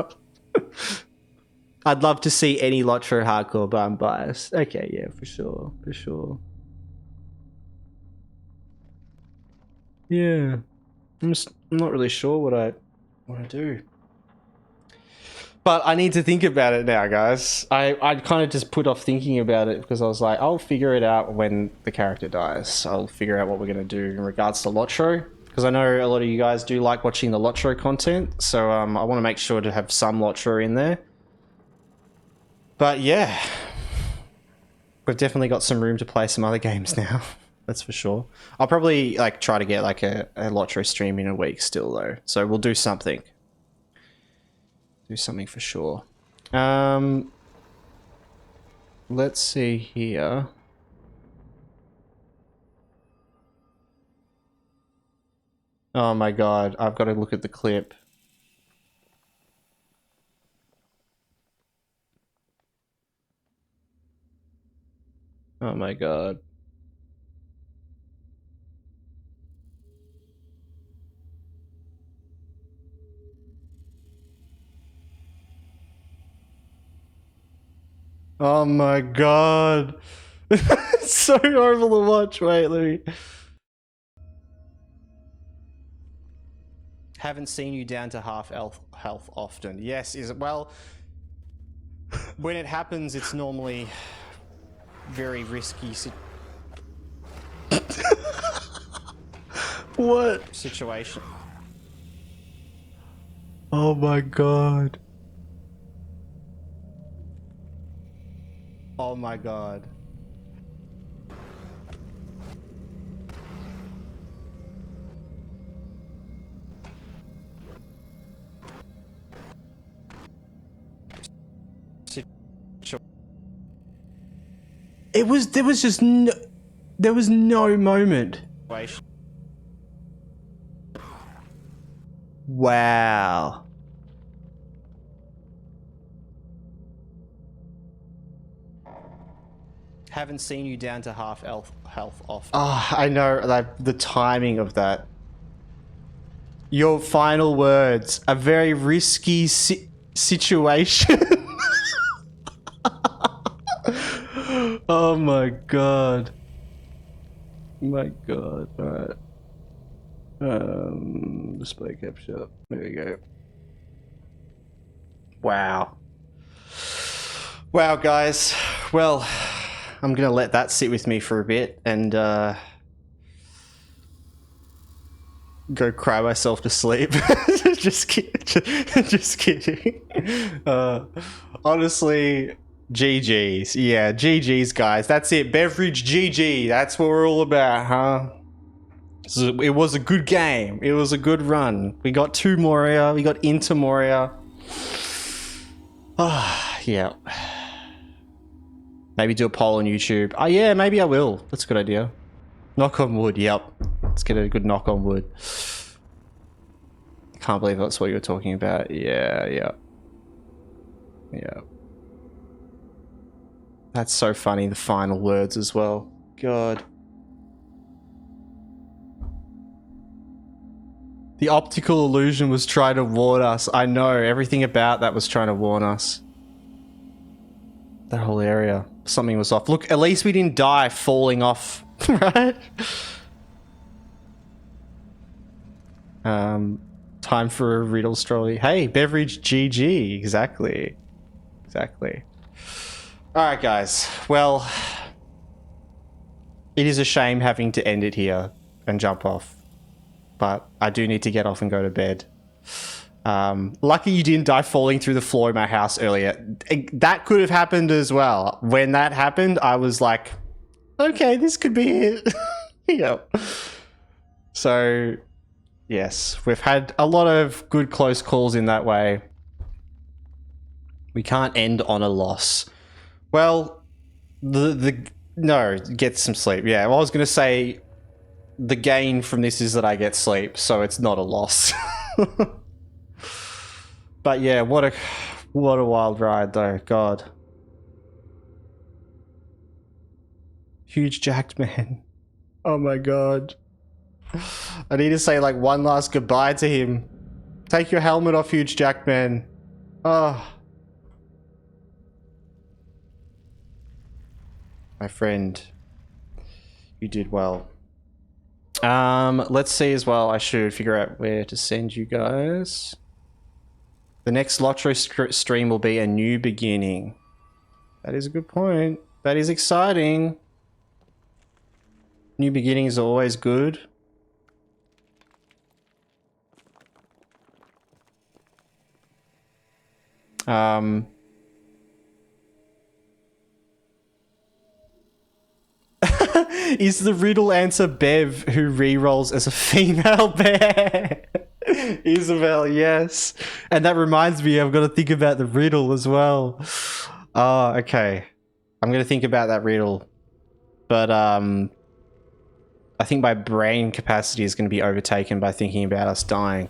I'd love to see any LOTRO hardcore, but I'm biased. Okay, yeah, for sure. For sure. Yeah. I'm not really sure what I want to do. But I need to think about it now, guys. I kind of just put off thinking about it because I was like, I'll figure it out when the character dies. I'll figure out what we're going to do in regards to LOTRO. Because I know a lot of you guys do like watching the LOTRO content. So I want to make sure to have some LOTRO in there. But yeah. We've definitely got some room to play some other games now. That's for sure. I'll probably like try to get like a LOTRO stream in a week still though. So we'll do something. Do something for sure. Let's see here. Oh my god, I've got to look at the clip. Oh my god. Oh my god. It's so horrible to watch. Wait, let me... Haven't seen you down to half health often. Yes, is it? Well, when it happens, it's normally very risky. What? Situation. Oh my god. Oh my god. there was just no, there was no moment. Wow. Haven't seen you down to half health off. Ah, I know, like, the timing of that. Your final words, a very risky situation. Oh my god. My god. Alright. Display capture. There we go. Wow. Wow, guys. Well, I'm gonna let that sit with me for a bit and go cry myself to sleep. Just kidding. Honestly, GG's. Yeah, GG's, guys. That's it. Beveridge GG. That's what we're all about, huh? So it was a good game. It was a good run. We got to Moria. We got into Moria. Ah, yeah. Maybe do a poll on YouTube. Oh yeah, maybe I will. That's a good idea. Knock on wood, yep. Let's get a good knock on wood. Can't believe that's what you were talking about. Yeah. That's so funny, the final words as well. God. The optical illusion was trying to warn us. I know, everything about that was trying to warn us. That whole area. Something was off. Look, at least we didn't die falling off, right? Time for a riddle story. Hey, Beveridge GG. Exactly. Alright, guys. Well, it is a shame having to end it here and jump off. But I do need to get off and go to bed. Lucky you didn't die falling through the floor in my house earlier. That could have happened as well. When that happened, I was like, okay, this could be it. Yeah. So, yes, we've had a lot of good close calls in that way. We can't end on a loss. Well, no, get some sleep. Yeah, well, I was going to say the gain from this is that I get sleep, so it's not a loss. But yeah, what a wild ride though, God. Hugejackedman. Oh my God. I need to say like one last goodbye to him. Take your helmet off, Hugejackedman. Oh. My friend, you did well. Let's see as well. I should figure out where to send you guys. The next LOTRO stream will be a new beginning. That is a good point. That is exciting. New beginnings are always good. Is the riddle answer Bev, who re-rolls as a female bear? Isabel, yes. And that reminds me, I've got to think about the riddle as well. Oh, okay. I'm going to think about that riddle. But I think my brain capacity is going to be overtaken by thinking about us dying.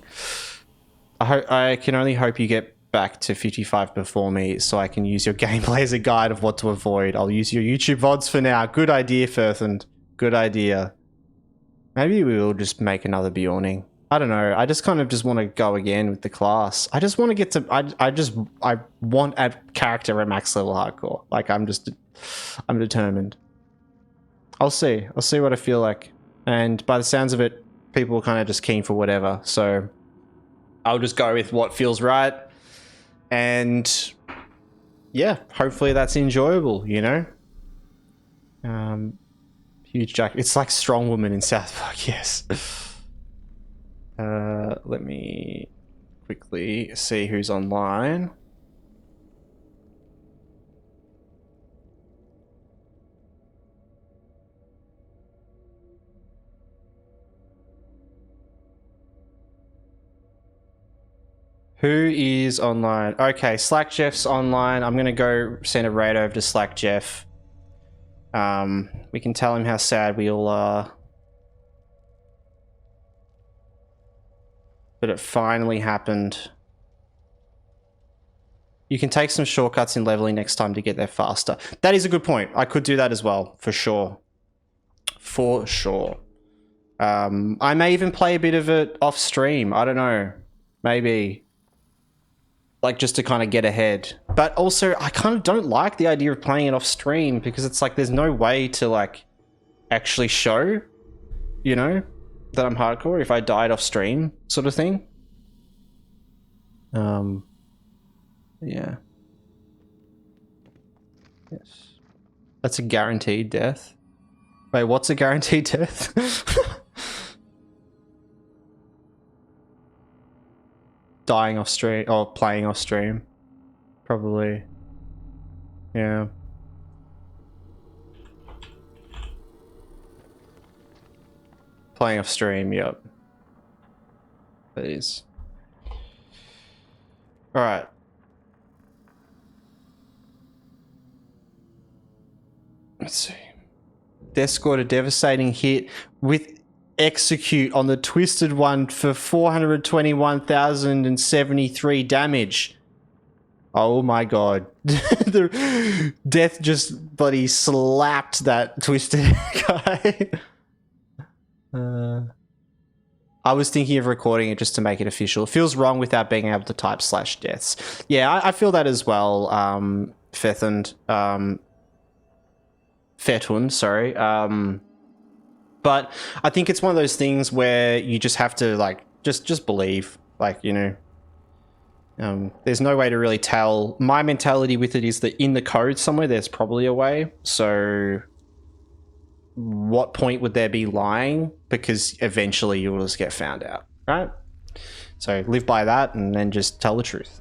I can only hope you get back to 55 before me so I can use your gameplay as a guide of what to avoid. I'll use your YouTube VODs for now. Good idea, Firthand. Good idea. Maybe we will just make another Bjorning. I don't know. I just kind of just want to go again with the class. I just want to get to... I want a character at max level hardcore. Like, I'm determined. I'll see. I'll see what I feel like. And by the sounds of it, people are kind of just keen for whatever. So I'll just go with what feels right. And yeah, hopefully that's enjoyable, you know? Hugejack. It's like Strong Woman in South Park, yes. Let me quickly see who's online. Who is online? Okay, Slack Jeff's online. I'm going to go send a raid over to Slack Jeff. We can tell him how sad we all are. But it finally happened. You can take some shortcuts in leveling next time to get there faster. That is a good point. I could do that as well, for sure. For sure. I may even play a bit of it off stream. I don't know. Maybe. Like, just to kind of get ahead. But also, I kind of don't like the idea of playing it off stream because it's like there's no way to, like, actually show, you know, that I'm hardcore if I died off stream, sort of thing. Yeah. Yes. That's a guaranteed death. Wait, what's a guaranteed death? Dying off stream or playing off stream. Probably. Yeah. Playing off stream, yep. Please. Alright. Let's see. Death scored a devastating hit with execute on the twisted one for 421,073 damage. Oh my god. The Death just bloody slapped that twisted guy. I was thinking of recording it just to make it official. It feels wrong without being able to type /deaths. Yeah, I feel that as well, Fetun, sorry. But I think it's one of those things where you just have to, like, just believe, like, you know. There's no way to really tell. My mentality with it is that in the code somewhere there's probably a way. So what point would there be lying? Because eventually you will just get found out, right? So live by that and then just tell the truth.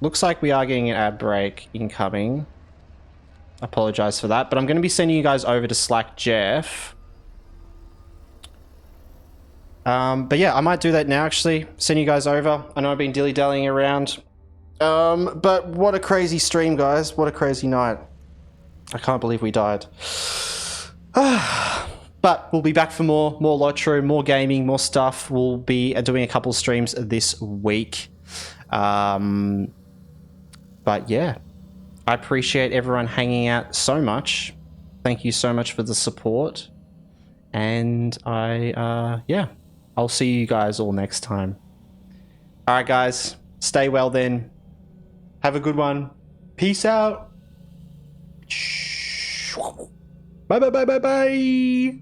Looks like we are getting an ad break incoming. I apologize for that, but I'm going to be sending you guys over to Slack Jeff. But yeah, I might do that now, actually. Send you guys over. I know I've been dilly-dallying around. But what a crazy stream, guys. What a crazy night. I can't believe we died. But we'll be back for more LOTRO, more gaming, more stuff. We'll be doing a couple streams this week. But yeah, I appreciate everyone hanging out so much. Thank you so much for the support. And yeah, I'll see you guys all next time. All right, guys, stay well then. Have a good one. Peace out. Bye, bye, bye, bye, bye.